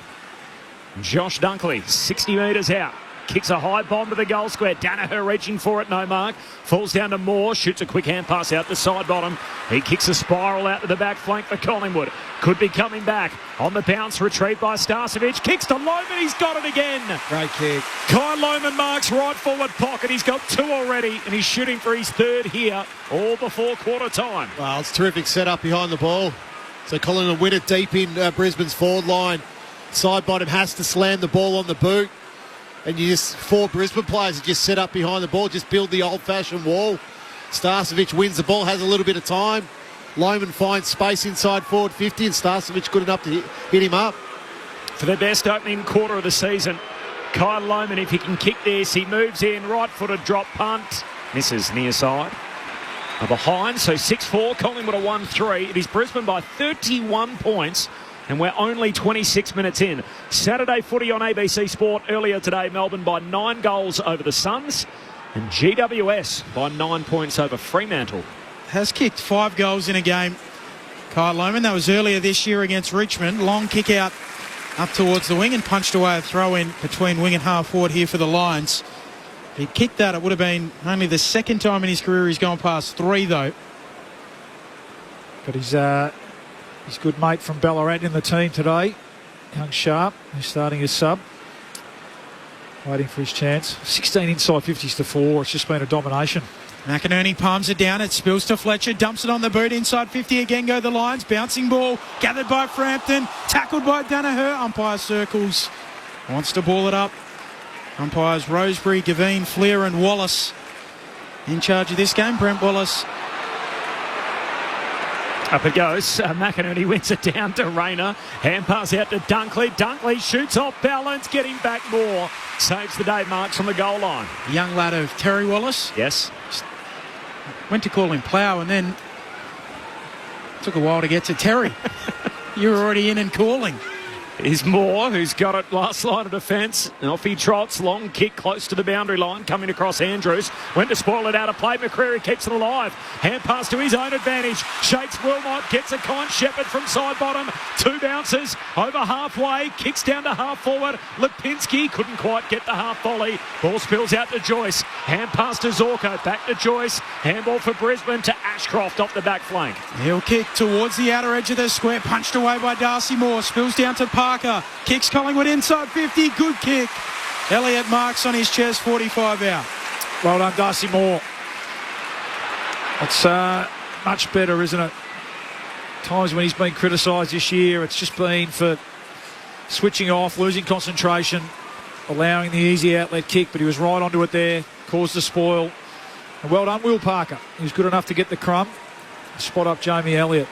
Josh Dunkley, 60 metres out. Kicks a high bomb to the goal square. Danaher reaching for it, no mark. Falls down to Moore, shoots a quick hand pass out the side bottom. He kicks a spiral out to the back flank for Collingwood. Could be coming back. On the bounce, retrieved by Starcevic. Kicks to Loman, he's got it again. Great kick. Kyle Loman marks right forward pocket. He's got 2 already, and he's shooting for his 3rd here, all before quarter time. Well, it's terrific setup behind the ball. So Collingwood win it deep in Brisbane's forward line. Side bottom has to slam the ball on the boot. And you just, 4 Brisbane players just set up behind the ball, just build the old-fashioned wall. Starcevic wins the ball, has a little bit of time. Loman finds space inside forward 50, and Starcevic good enough to hit him up. For the best opening quarter of the season, Kyle Loman, if he can kick this, he moves in, right-footed drop punt. Misses near side. Behind, so 6-4, Collingwood are 1-3. It is Brisbane by 31 points. And we're only 26 minutes in. Saturday footy on ABC Sport earlier today. Melbourne by 9 goals over the Suns. And GWS by 9 points over Fremantle. Has kicked 5 goals in a game. Kyle Loman, that was earlier this year against Richmond. Long kick out up towards the wing and punched away a throw in between wing and half forward here for the Lions. If he kicked that, it would have been only the 2nd time in his career he's gone past 3, though. But his good mate from Ballarat in the team today, young Sharp, who's starting his sub. Waiting for his chance. 16 inside 50s to 4. It's just been a domination. McInerney palms it down. It spills to Fletcher. Dumps it on the boot. Inside 50 again go the Lions. Bouncing ball. Gathered by Frampton. Tackled by Danaher. Umpire circles. Wants to ball it up. Umpires Rosebery, Gavin, Fleer and Wallace in charge of this game. Brent Wallace. Up it goes. McInerney wins it down to Rayner. Hand pass out to Dunkley. Dunkley shoots off balance. Getting back more. Saves the day. Marks on the goal line. Young lad of Terry Wallace. Yes. Went to call him Plough and then took a while to get to Terry. You were already in and calling. Is Moore, who's got it last line of defence. And off he trots. Long kick close to the boundary line. Coming across Andrews. Went to spoil it out of play. McCreary keeps it alive. Hand pass to his own advantage. Shakes Wilmot. Gets a kind Shepherd from side bottom. 2 bounces. Over halfway. Kicks down to half forward. Lipinski couldn't quite get the half volley. Ball spills out to Joyce. Hand pass to Zorko. Back to Joyce. Handball for Brisbane to Ashcroft off the back flank. Heel kick towards the outer edge of the square. Punched away by Darcy Moore. Spills down to Parker. Kicks Collingwood inside 50. Good kick. Elliott marks on his chest, 45 out. Well done, Darcy Moore. It's much better, isn't it? Times when he's been criticised this year, it's just been for switching off, losing concentration, allowing the easy outlet kick, but he was right onto it there, caused the spoil. And well done, Will Parker. He was good enough to get the crumb, spot up Jamie Elliott.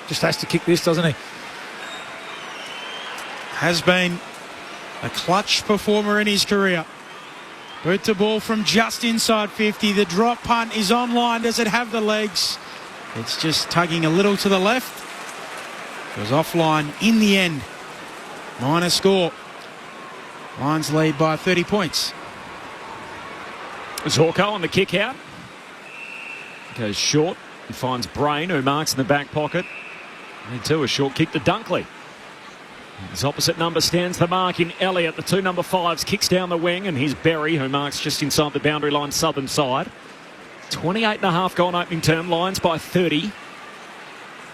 Just has to kick this, doesn't he? Has been a clutch performer in his career. Boot the ball from just inside 50. The drop punt is online. Does it have the legs? It's just tugging a little to the left. It was offline in the end. Minor score. Lions lead by 30 points. Zorko on the kick out. Goes short and finds Brain, who marks in the back pocket. And two, a short kick to Dunkley. His opposite number stands the mark in Elliott. The two number 5s kicks down the wing, and here's Berry, who marks just inside the boundary line southern side. 28.5 gone opening term. Lions by 30.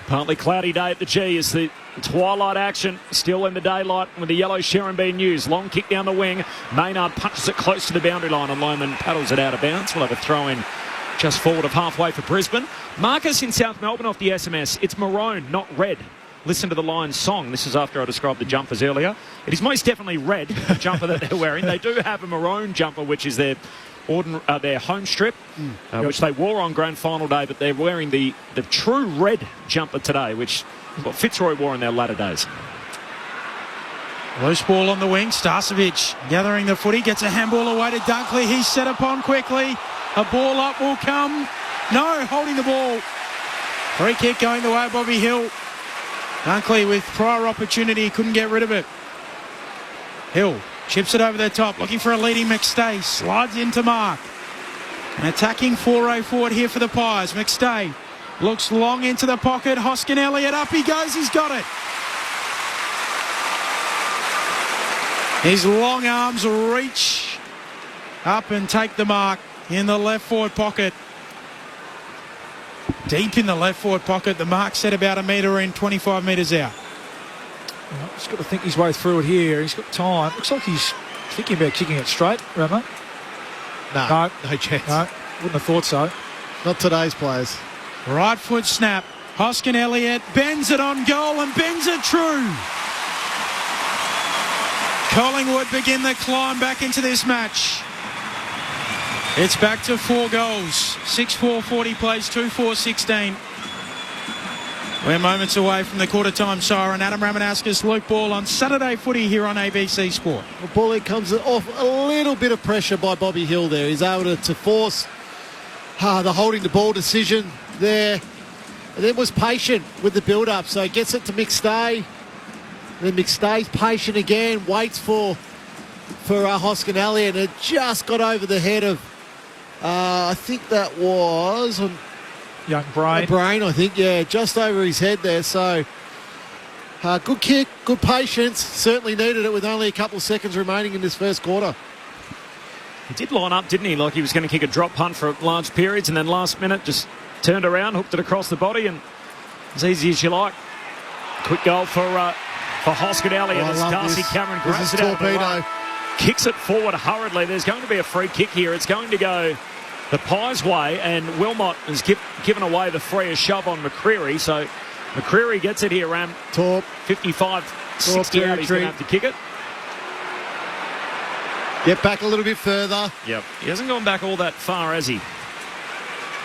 Partly cloudy day at the G as the twilight action still in the daylight with the yellow Sharon being used. Long kick down the wing. Maynard punches it close to the boundary line, and Lohmann paddles it out of bounds. We'll have a throw in just forward of halfway for Brisbane. Marcus in South Melbourne off the SMS. It's maroon, not red. Listen to the Lions song. This is after I described the jumpers earlier. It is most definitely red, the jumper that they're wearing. They do have a maroon jumper, which is their home strip, which they wore on grand final day, but they're wearing the true red jumper today, which is what Fitzroy wore in their latter days. Loose ball on the wing. Starcevic gathering the footy, gets a handball away to Dunkley. He's set upon quickly. A ball up will come. No, holding the ball. Free kick going the way of Bobby Hill. Dunkley with prior opportunity, couldn't get rid of it. Hill chips it over the top, looking for a leading McStay. Slides into mark. An attacking 4-0 forward here for the Pies. McStay looks long into the pocket. Hoskin Elliott, up he goes, he's got it. His long arms reach up and take the mark in the left forward pocket. Deep in the left forward pocket. The mark set about a metre in, 25 metres out. Well, he's got to think his way through it here. He's got time. Looks like he's thinking about kicking it straight, Ramo. No chance. No, wouldn't have thought so. Not today's players. Right foot snap. Hoskin Elliott bends it on goal and bends it true. Collingwood begin the climb back into this match. It's back to 4 goals. 6-4 40 plays, 2-4 16. We're moments away from the quarter-time siren. Adam Ramanauskas, Luke Ball on Saturday footy here on ABC Sport. Well, Bully comes off a little bit of pressure by Bobby Hill there. He's able to force the holding the ball decision there. And then was patient with the build-up. So he gets it to McStay. Then McStay's patient again, waits for Hoskin Elliott. And it just got over the head of, I think that was on Young Brain. Brain, I think, yeah, just over his head there. So, good kick, good patience. Certainly needed it with only a couple of seconds remaining in this first quarter. He did line up, didn't he? Like he was going to kick a drop punt for large periods, and then last minute just turned around, hooked it across the body, and as easy as you like. Quick goal for Hoskin Elliott as Darcy Cameron grabs it out of the right, kicks it forward hurriedly. There's going to be a free kick here. It's going to go the Pies' way, and Wilmot has given away the freer shove on McCreery. So McCreery gets it here around 55-60 out. He's going to have to kick it. Get back a little bit further. Yep. He hasn't gone back all that far, has he?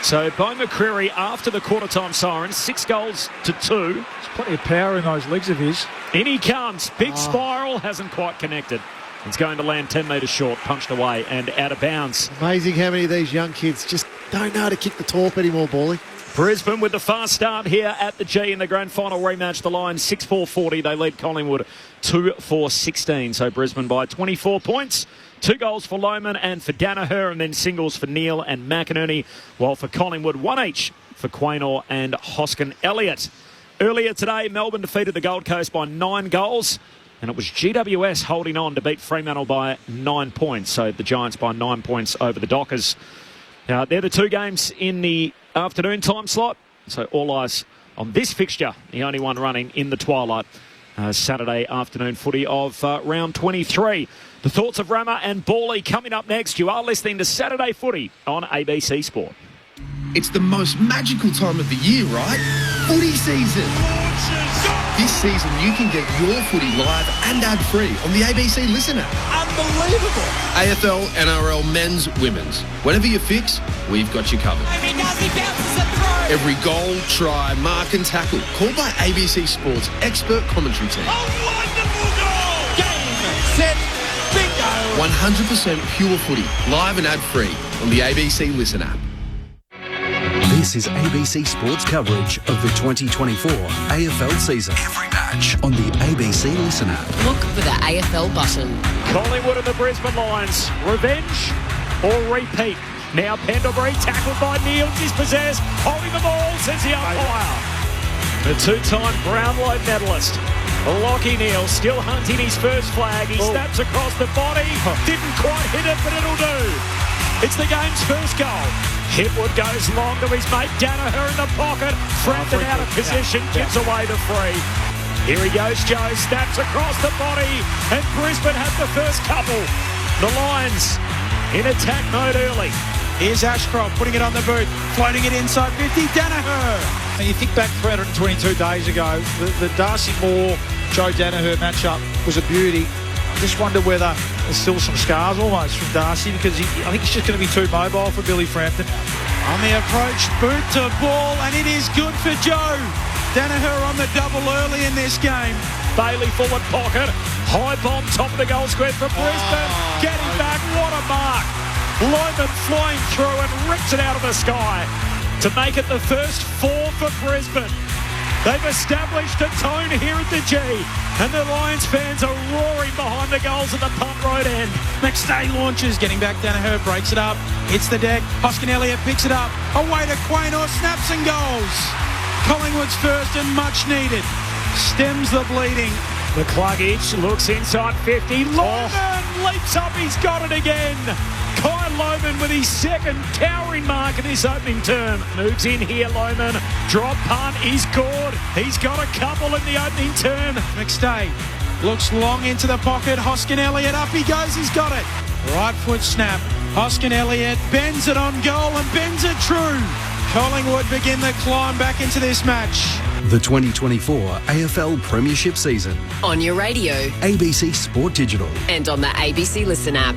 So by McCreery after the quarter-time siren, 6 goals to 2. There's plenty of power in those legs of his. In he comes. Big spiral, hasn't quite connected. It's going to land 10 metres short, punched away and out of bounds. Amazing how many of these young kids just don't know how to kick the torp anymore, Bally. Brisbane with the fast start here at the G in the grand final rematch. The Lions 6-4 40. They lead Collingwood 2-4 16. So Brisbane by 24 points. 2 goals for Lohmann and for Danaher, and then singles for Neal and McInerney, while for Collingwood 1 each for Quaynor and Hoskin Elliott. Earlier today, Melbourne defeated the Gold Coast by 9 goals. And it was GWS holding on to beat Fremantle by 9 points. So the Giants by 9 points over the Dockers. Now, they're the 2 games in the afternoon time slot. So all eyes on this fixture, the only one running in the twilight. Saturday afternoon footy of round 23. The thoughts of Rama and Bawley coming up next. You are listening to Saturday Footy on ABC Sport. It's the most magical time of the year, right? Footy season. This season, you can get your footy live and ad-free on the ABC Listen app. Unbelievable. AFL, NRL, men's, women's. Whatever you fix, we've got you covered. Every goal, try, mark and tackle, called by ABC Sport's expert commentary team. A wonderful goal! Game, set, bingo! 100% pure footy, live and ad-free on the ABC Listen app. This is ABC Sports coverage of the 2024 AFL season. Every match on the ABC Listen app. Look for the AFL button. Collingwood and the Brisbane Lions. Revenge or repeat? Now Pendlebury tackled by Neal, dispossessed, holding the ball, says the umpire. The two-time Brownlow medalist, Lockie Neal, still hunting his first flag. He snaps across the body, didn't quite hit it, but it'll do. It's the game's first goal. Hipwood goes long to his mate Danaher in the pocket. Frampton out of position, gives away the free. Here he goes, Joe, snaps across the body, and Brisbane have the first couple. The Lions in attack mode early. Here's Ashcroft putting it on the boot, floating it inside 50, Danaher. And you think back 322 days ago, the Darcy Moore-Joe Danaher matchup was a beauty. I just wonder whether there's still some scars almost from Darcy, because I think he's just going to be too mobile for Billy Frampton. On the approach, boot to ball, and it is good for Joe. Danaher on the double early in this game. Bailey forward pocket, high bomb, top of the goal square for Brisbane. Getting back, what a mark. Lyman flying through and rips it out of the sky to make it the first 4 for Brisbane. They've established a tone here at the G, and the Lions fans are roaring behind the goals at the punt road end. McStay launches, getting back. Danaher breaks it up, hits the deck. Hoskin Elliott picks it up. Away to Quaynor, snaps and goals. Collingwood's first and much needed. Stems the bleeding. The Cluggage looks inside 50. Loman leaps up, he's got it again. Kai Loman with his second towering mark in this opening term. Moves in here, Loman. Drop punt, he's good. He's got a couple in the opening term. McStay looks long into the pocket. Hoskin Elliott, up he goes, he's got it. Right foot snap. Hoskin Elliott bends it on goal and bends it true. Collingwood begin the climb back into this match. The 2024 AFL Premiership season. On your radio ABC Sport Digital. and on the ABC Listen app.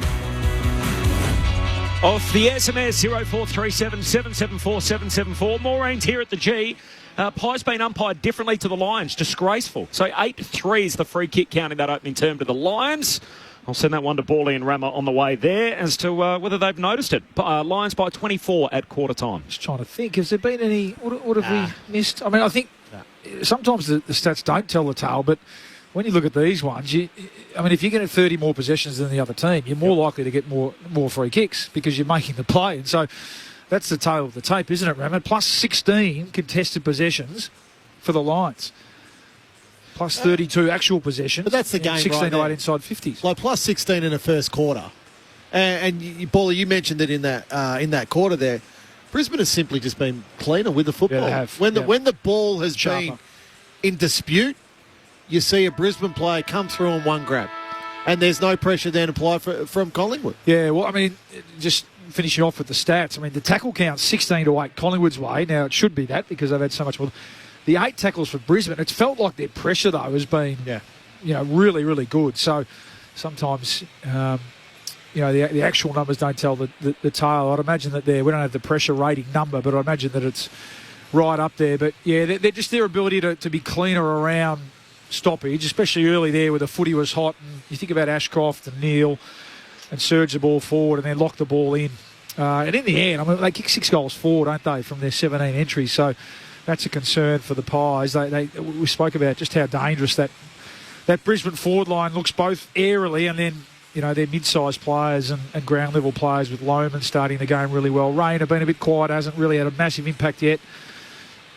Off the SMS 0437 774 774. Maureen's here at the G. Pie's been umpired differently to the Lions. Disgraceful. So 8-3 is the free kick count in that opening term to the Lions. I'll send that one to Bawley and Rama on the way there as to whether they've noticed it. Lions by 24 at quarter time. Just trying to think, has there been any, what have we missed? I mean, I think sometimes the stats don't tell the tale, but when you look at these ones, if you get 30 more possessions than the other team, you're more likely to get more free kicks because you're making the play. And so that's the tale of the tape, isn't it, Raman? Plus 16 contested possessions for the Lions. Plus 32 actual possessions. But that's the game, 16 right to there. 8 inside 50s. Like plus 16 in the first quarter. And Bawley, you mentioned it in that quarter there. Brisbane has simply just been cleaner with the football. Yeah, they have. When the ball has Sharper. been in dispute, you see a Brisbane player come through on one grab. And there's no pressure then applied from Collingwood. Yeah, well, I mean, just finishing off with the stats. I mean, the tackle count 16 to 8 Collingwood's way. Now, it should be that because they've had so much more. The 8 tackles for Brisbane, it's felt like their pressure, though, has been really, really good. So sometimes, the actual numbers don't tell the tale. I'd imagine that we don't have the pressure rating number, but I imagine that it's right up there. But, yeah, they're just their ability to be cleaner around stoppage, especially early there where the footy was hot. And you think about Ashcroft and Neal and surge the ball forward and then lock the ball in. And in the end, I mean, they kick 6 goals forward, don't they, from their 17 entries. So that's a concern for the Pies. We spoke about just how dangerous that Brisbane forward line looks, both aerially and then, their mid-sized players and ground-level players with Loman starting the game really well. Rain have been a bit quiet, hasn't really had a massive impact yet.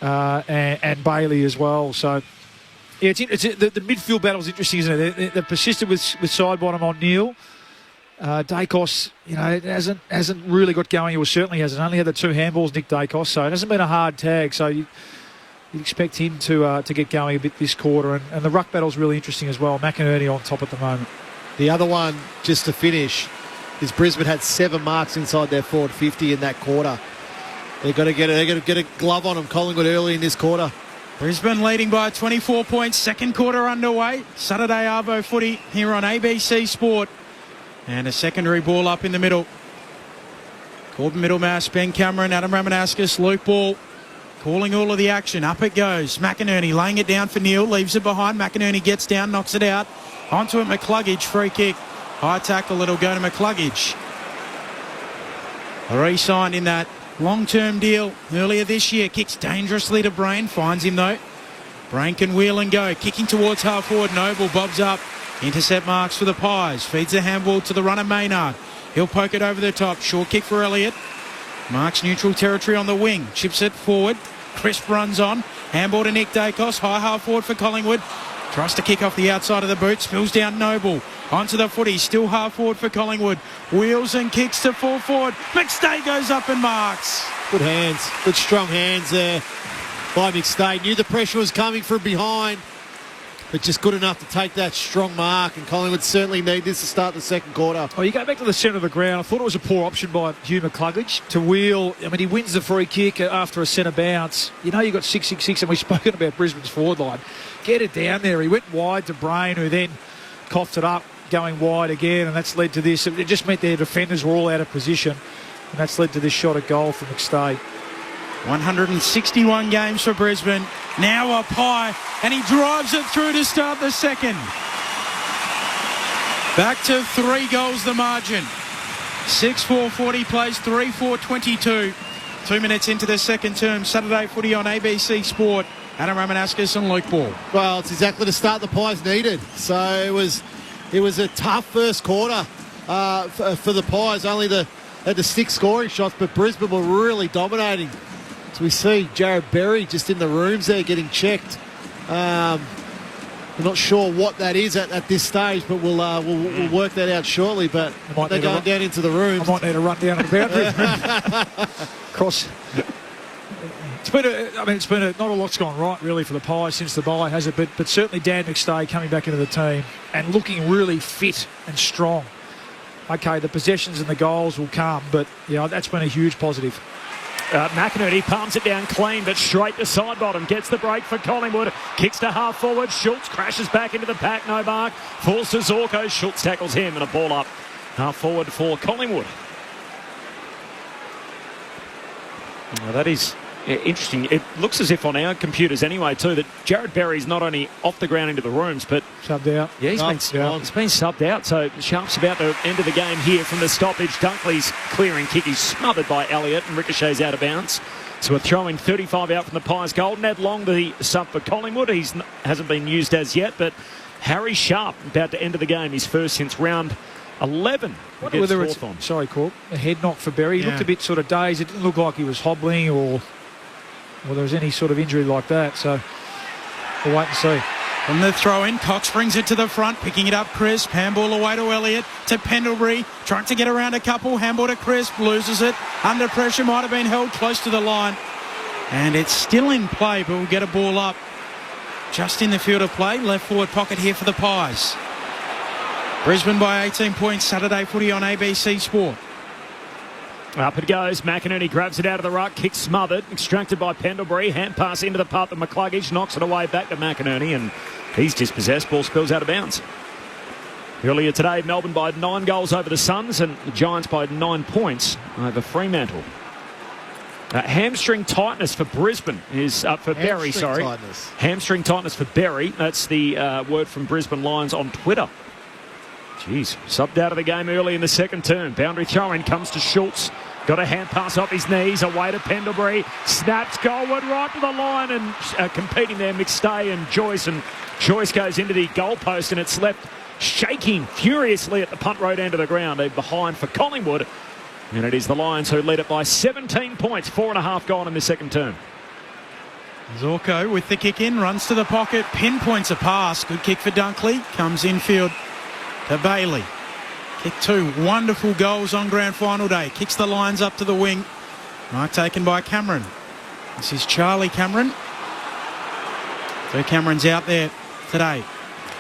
And Bailey as well. So, yeah, the midfield battle is interesting, isn't it? They've persisted with side bottom on Neal. Dacos, hasn't really got going. He certainly hasn't. Only had the 2 handballs, Nick Dacos, so it hasn't been a hard tag. So you'd expect him to get going a bit this quarter. And the ruck battle's really interesting as well. McInerney on top at the moment. The other one, just to finish, is Brisbane had 7 marks inside their forward 50 in that quarter. They've got to get a glove on them, Collingwood, early in this quarter. Brisbane leading by 24 points. Second quarter underway. Saturday Arvo footy here on ABC Sport. And a secondary ball up in the middle. Corbin Middlemass, Ben Cameron, Adam Ramanaskas, Luke Ball calling all of the action. Up it goes. McInerney laying it down for Neal. Leaves it behind. McInerney gets down, knocks it out. Onto it, McCluggage. Free kick. High tackle. It'll go to McCluggage. Re-signed in that long-term deal earlier this year. Kicks dangerously to Brain. Finds him though. Brain can wheel and go. Kicking towards half forward. Noble bobs up. Intercept marks for the Pies. Feeds the handball to the runner Maynard. He'll poke it over the top. Short kick for Elliott. Marks neutral territory on the wing. Chips it forward. Crisp runs on. Handball to Nick Dacos. High half forward for Collingwood. Tries to kick off the outside of the boot. Spills down Noble. Onto the footy. Still half forward for Collingwood. Wheels and kicks to full forward. McStay goes up and marks. Good hands. Good strong hands there by McStay. Knew the pressure was coming from behind, but just good enough to take that strong mark, and Collingwood certainly need this to start the second quarter. Oh, you go back to the centre of the ground. I thought it was a poor option by Hugh McCluggage to wheel. I mean, he wins the free kick after a centre bounce. You know you've got 6-6-6, and we've spoken about Brisbane's forward line. Get it down there. He went wide to Brain, who then coughed it up, going wide again, and that's led to this. It just meant their defenders were all out of position, and that's led to this shot at goal from McStay. 161 games for Brisbane. Now up high, and he drives it through to start the second. Back to 3 goals the margin. 6-4-40 plays 3-4-22. 2 minutes into the second term. Saturday footy on ABC Sport. Adam Ramanaskas and Luke Ball. Well, it's exactly the start the Pies needed. So it was a tough first quarter for the Pies. Only had the 6 scoring shots, but Brisbane were really dominating. So we see Jared Berry just in the rooms there getting checked. We're not sure what that is at this stage, but we'll work that out shortly. But they're going down into the rooms. I might need to run down to the boundary. Cross. It's been not a lot's gone right really for the Pies since the bye, has it? But certainly Dan McStay coming back into the team and looking really fit and strong. Okay, the possessions and the goals will come, but that's been a huge positive. McInerney palms it down clean, but straight to side bottom. Gets the break for Collingwood. Kicks to half forward. Schultz crashes back into the pack. No mark. Falls to Zorko. Schultz tackles him, and a ball up half forward for Collingwood. Now that is interesting. It looks as if on our computers anyway too that Jared Berry's not only off the ground into the rooms but subbed out. Yeah, he's been subbed out. So Sharp's about to end of the game here from the stoppage. Dunkley's clearing kick is smothered by Elliott and ricochets out of bounds. So a throw in 35 out from the Pies goal. Ned Long, the sub for Collingwood. He hasn't been used as yet, but Harry Sharp about to end of the game. His first since round 11. Whether it's Corp, a head knock for Berry. He looked a bit sort of dazed. It didn't look like he was hobbling or there was any sort of injury like that. So we'll wait and see. From the throw-in, Cox brings it to the front, picking it up crisp. Handball away to Elliott, to Pendlebury, trying to get around a couple. Handball to Crisp, loses it. Under pressure, might have been held close to the line. And it's still in play, but we'll get a ball up just in the field of play. Left forward pocket here for the Pies. Brisbane by 18 points. Saturday footy on ABC Sport. Up it goes. McInerney grabs it out of the ruck. Kick smothered. Extracted by Pendlebury. Hand pass into the path of McCluggage. Knocks it away back to McInerney. And he's dispossessed. Ball spills out of bounds. Earlier today, Melbourne by 9 goals over the Suns. And the Giants by 9 points over Fremantle. Hamstring tightness for Brisbane is for Berry. Sorry. Hamstring tightness for Berry. That's the word from Brisbane Lions on Twitter. Jeez, subbed out of the game early in the second term. Boundary throw-in comes to Schultz. Got a hand pass off his knees. Away to Pendlebury. Snaps goalward right to the line. And competing there, McStay and Joyce. And Joyce goes into the goalpost and it's left shaking furiously at the punt road end of the ground. They're behind for Collingwood. And it is the Lions who lead it by 17 points. 4.5 gone in the second term. Zorko with the kick in. Runs to the pocket. Pinpoints a pass. Good kick for Dunkley. Comes infield to Bailey. Kick 2. Wonderful goals on grand final day. Kicks the Lions up to the wing. Mark taken by Cameron. This is Charlie Cameron. So Cameron's out there today.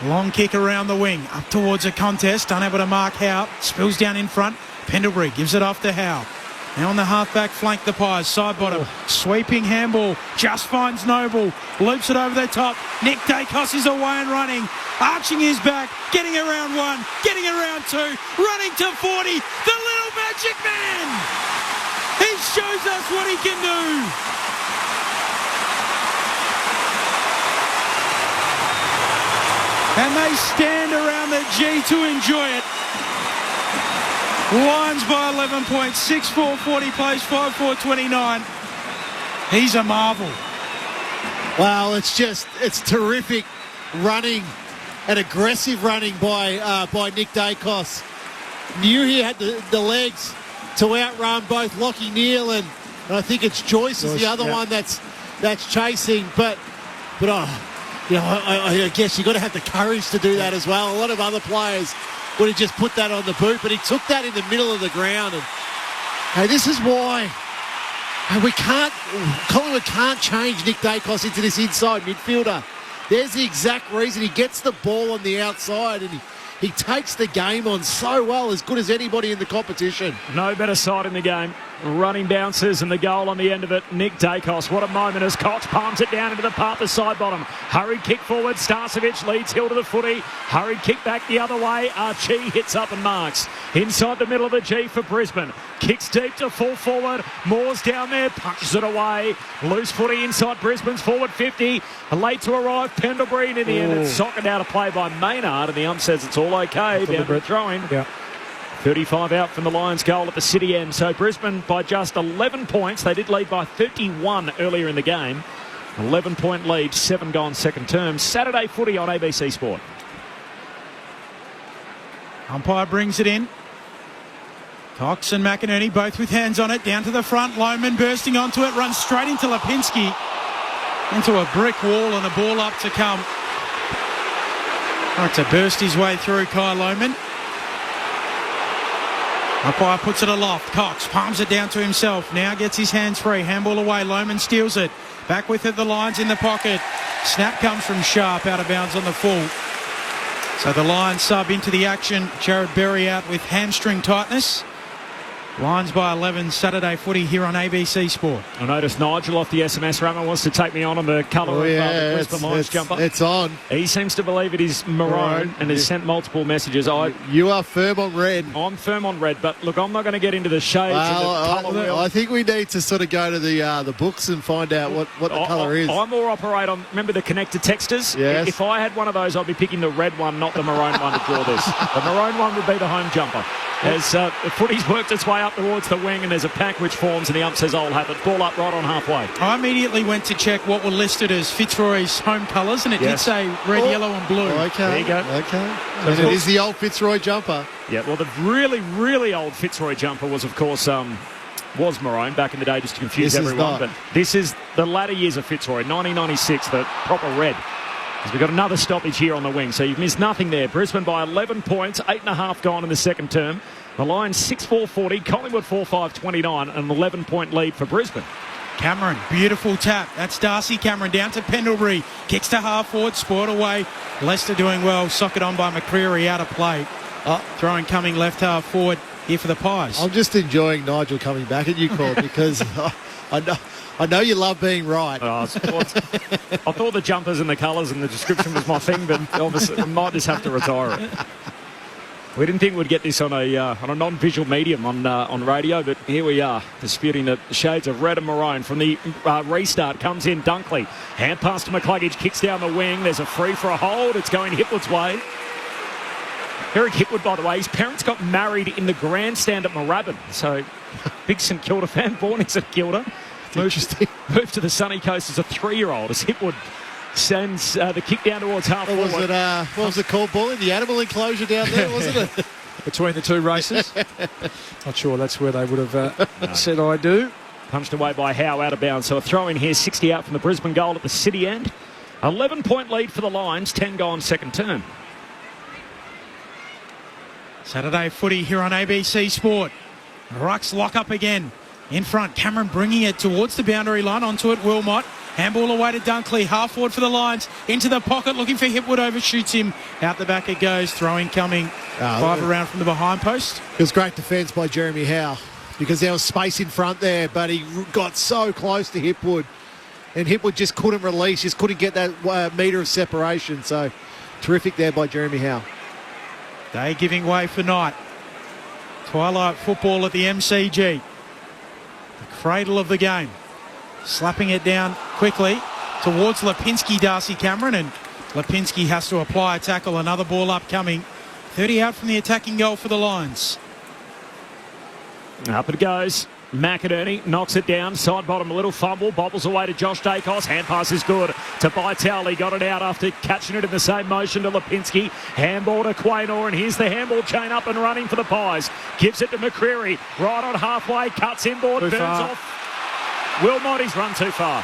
Long kick around the wing, up towards a contest, unable to mark Howe. Spills down in front. Pendlebury gives it off to Howe. Now on the half-back flank, the Pies, side bottom, sweeping handball, just finds Noble, loops it over the top. Nick Dacos is away and running, arching his back, getting around one, getting around two, running to 40, the little magic man! He shows us what he can do! And they stand around the G to enjoy it. Lions by 11 points, 6-4-40 plays, 5-4-29. He's a marvel. Wow, it's terrific running and aggressive running by Nick Dacos. Knew he had the legs to outrun both Lockie Neal and I think it's Joyce is the other one that's chasing. But I guess you've got to have the courage to do that as well. A lot of other players would have just put that on the boot, but he took that in the middle of the ground. And hey, this is why Collingwood can't change Nick Dacos into this inside midfielder. There's the exact reason. He gets the ball on the outside and he takes the game on so well, as good as anybody in the competition. No better side in the game. Running bounces and the goal on the end of it. Nick Dacos, what a moment as Cox palms it down into the part, the side bottom. Hurried kick forward, Starcevic leads Hill to the footy. Hurried kick back the other way. Archie hits up and marks. Inside the middle of the G for Brisbane. Kicks deep to full forward. Moore's down there, punches it away. Loose footy inside Brisbane's forward 50. Late to arrive, Pendlebury, and in the end it's socketed out of play by Maynard, and the ump says it's all okay. Down to the throw-in. Yeah. 35 out from the Lions' goal at the City end. So Brisbane by just 11 points. They did lead by 31 earlier in the game. 11-point lead, 7 gone second term. Saturday footy on ABC Sport. Umpire brings it in. Cox and McInerney both with hands on it. Down to the front. Lohman bursting onto it. Runs straight into Lipinski. Into a brick wall and a ball up to come. Right to burst his way through, Kai Lohman. Umpire puts it aloft. Cox palms it down to himself. Now gets his hands free. Handball away. Lohman steals it. Back with it, the Lions in the pocket. Snap comes from Sharp, out of bounds on the full. So the Lions sub into the action. Jared Berry out with hamstring tightness. Lions by 11, Saturday footy here on ABC Sport. I noticed Nigel off the SMS runner wants to take me on the colour of the Brisbane Lions jumper. It's on. He seems to believe it is maroon and has sent multiple messages. You are firm on red. I'm firm on red, but look, I'm not going to get into the shades and the colour wheel. I think we need to sort of go to the books and find out what the colour is. I more operate on, remember the connector texters? Yes. If I had one of those, I'd be picking the red one, not the maroon one to draw this. The maroon one would be the home jumper. As the footy's worked its way up towards the wing and there's a pack which forms and the ump says I'll have it. Ball up right on halfway. I immediately went to check what were listed as Fitzroy's home colours and it did say red, yellow and blue. Okay. There you go. Okay. And it is the old Fitzroy jumper. Yeah, well the really, really old Fitzroy jumper was of course was maroon back in the day, just to confuse everyone. But this is the latter years of Fitzroy, 1996, the proper red. We've got another stoppage here on the wing, so you've missed nothing there. Brisbane by 11 points, 8.5 gone in the second term. The Lions 6-4-40, Collingwood 4-5-29, an 11-point lead for Brisbane. Cameron, beautiful tap. That's Darcy Cameron down to Pendlebury. Kicks to half forward, spoiled away. Leicester doing well, socket on by McCreary, out of play. Throwing coming left half forward here for the Pies. I'm just enjoying Nigel coming back at you, Corb, because I know you love being right. I thought the jumpers and the colours and the description was my thing, but obviously I might just have to retire it. We didn't think we'd get this on a non-visual medium on radio, but here we are, disputing the shades of red and maroon. From the restart comes in Dunkley. Hand pass to McCluggage, kicks down the wing. There's a free for a hold. It's going Hipwood's way. Eric Hipwood, by the way, his parents got married in the grandstand at Moorabbin. So, big St Kilda fan, born in St Kilda. Moved to the sunny coast as a 3-year-old as Hipwood sends the kick down towards half forward. What was it called, Bully? The animal enclosure down there, wasn't it? Between the two races. Not sure that's where they would have said I do. Punched away by Howe out of bounds. So a throw in here, 60 out from the Brisbane goal at the City end. 11-point lead for the Lions, 10 gone second term. Saturday footy here on ABC Sport. Rucks lock up again. In front, Cameron bringing it towards the boundary line. Onto it, Wilmot. Handball away to Dunkley. Half forward for the Lions. Into the pocket, looking for Hipwood. Overshoots him. Out the back it goes. Throwing coming. 5 around from the behind post. It was great defence by Jeremy Howe because there was space in front there, but he got so close to Hipwood. And Hipwood just couldn't release, just couldn't get that metre of separation. So terrific there by Jeremy Howe. Day giving way for night. Twilight football at the MCG. The cradle of the game. Slapping it down quickly towards Lipinski, Darcy Cameron, and Lipinski has to apply a tackle. Another ball upcoming. 30 out from the attacking goal for the Lions. Up it goes. McInerney knocks it down, side bottom, a little fumble, bobbles away to Josh Dacos. Hand pass is good to Vitale. He got it out after catching it in the same motion to Lipinski. Handball to Quaynor, and here's the handball chain up and running for the Pies. Gives it to McCreary, right on halfway, cuts inboard, burns off. Wilmot, he's run too far.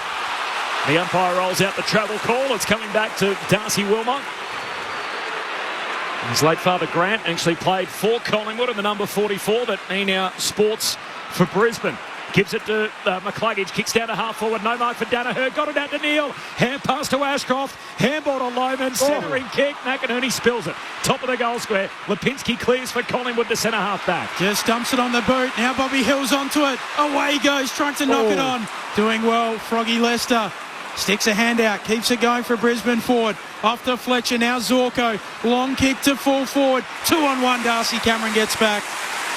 The umpire rolls out the travel call. It's coming back to Darcy Wilmot. His late father Grant actually played for Collingwood in the number 44 that he now sports for Brisbane. Gives it to McCluggage, kicks down to half forward, no mark for Danaher, got it out to Neal, hand pass to Ashcroft, handball to Loman, centering kick, McInerney spills it, top of the goal square, Lipinski clears for Collingwood, the centre half back. Just dumps it on the boot, now Bobby Hill's onto it, away he goes, trying to knock it on, doing well, Froggy Lester. Sticks a hand out, keeps it going for Brisbane forward. Off to Fletcher, now Zorko. Long kick to full forward. 2-on-1, Darcy Cameron gets back.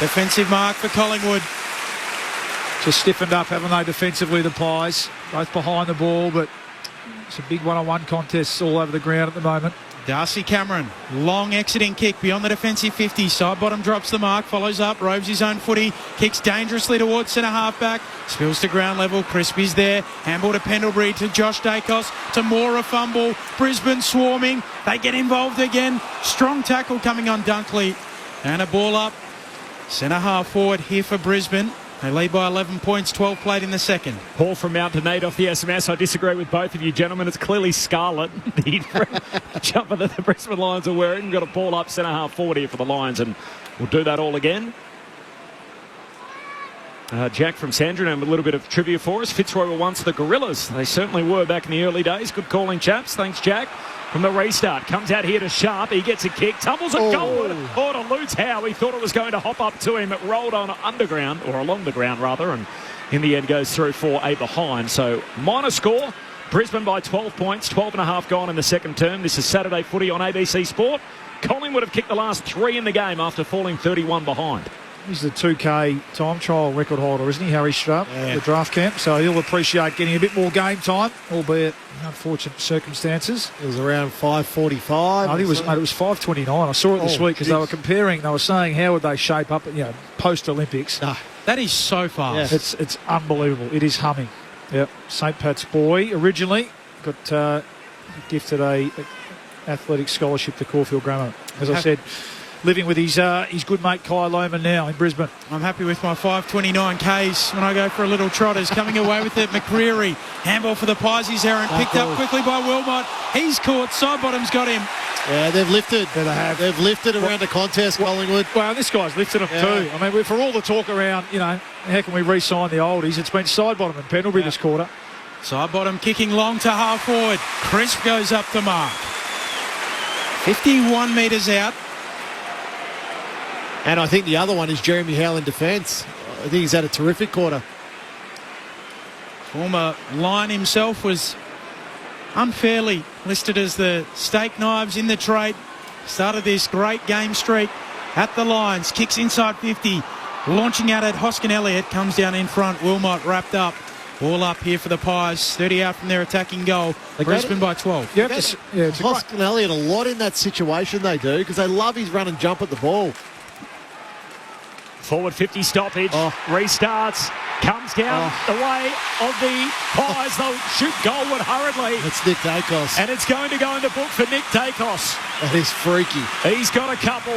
Defensive mark for Collingwood. Just stiffened up, haven't they, defensively, the Pies. Both behind the ball, but it's a big one-on-one contest all over the ground at the moment. Darcy Cameron, long exiting kick beyond the defensive 50. Side bottom drops the mark, follows up, roves his own footy, kicks dangerously towards centre half back, spills to ground level. Crispy's there. Handball to Pendlebury, to Josh Dacos, to Moore, fumble. Brisbane swarming. They get involved again. Strong tackle coming on Dunkley. And a ball up. Centre half forward here for Brisbane. They lead by 11 points, 12 played in the second. Paul from Mount Nate off the SMS. I disagree with both of you gentlemen. It's clearly scarlet, the jumper that the Brisbane Lions are wearing. Got a ball up centre half forward here for the Lions, and we'll do that all again. Jack from Sandringham, a little bit of trivia for us. Fitzroy were once the Gorillas. They certainly were back in the early days. Good calling, chaps. Thanks, Jack. From the restart, comes out here to Sharp. He gets a kick, tumbles a goal. To Lutz Howe. He thought it was going to hop up to him. It rolled on underground, or along the ground rather, and in the end goes through for a behind. So minor score. Brisbane by 12 points, 12 and a half gone in the second term. This is Saturday footy on ABC Sport. Collingwood have kicked the last 3 in the game after falling 31 behind. He's the 2K time trial record holder, isn't he, Harry Sharp, the draft camp? So he'll appreciate getting a bit more game time, albeit in unfortunate circumstances. It was around 5:45. I think it was 5:29. I saw it this week because they were comparing. They were saying how would they shape up, post Olympics. That is so fast. Yeah. It's unbelievable. It is humming. Yep. St. Pat's boy originally got gifted a athletic scholarship to Caulfield Grammar. As I said, living with his good mate Kai Lohman now in Brisbane. I'm happy with my 5:29 Ks when I go for a little trot. Is coming away with it. McCreary. Handball for the Pies. Aaron picked up quickly by Wilmot. He's caught. Side bottom's got him. Yeah, they've lifted. Yeah, they have. They've lifted around the contest, Collingwood. Well, this guy's lifted them too. I mean, for all the talk around, how can we re-sign the oldies? It's been side bottom and Pendlebury this quarter. Side bottom kicking long to half forward. Crisp goes up the mark. 51 metres out. And I think the other one is Jeremy Howe in defence. I think he's had a terrific quarter. Former Lion himself was unfairly listed as the steak knives in the trade. Started this great game streak at the Lions. Kicks inside 50. Launching out at Hoskin Elliott. Comes down in front. Wilmot wrapped up. Ball up here for the Pies. 30 out from their attacking goal. Brisbane by 12. Hoskin Elliott a lot in that situation they do because they love his run and jump at the ball. Forward 50 stoppage, restarts, comes down the way of the Pies. They'll shoot goalward hurriedly. It's Nick Dacos. And it's going to go in the book for Nick Dacos. That is freaky. He's got a couple.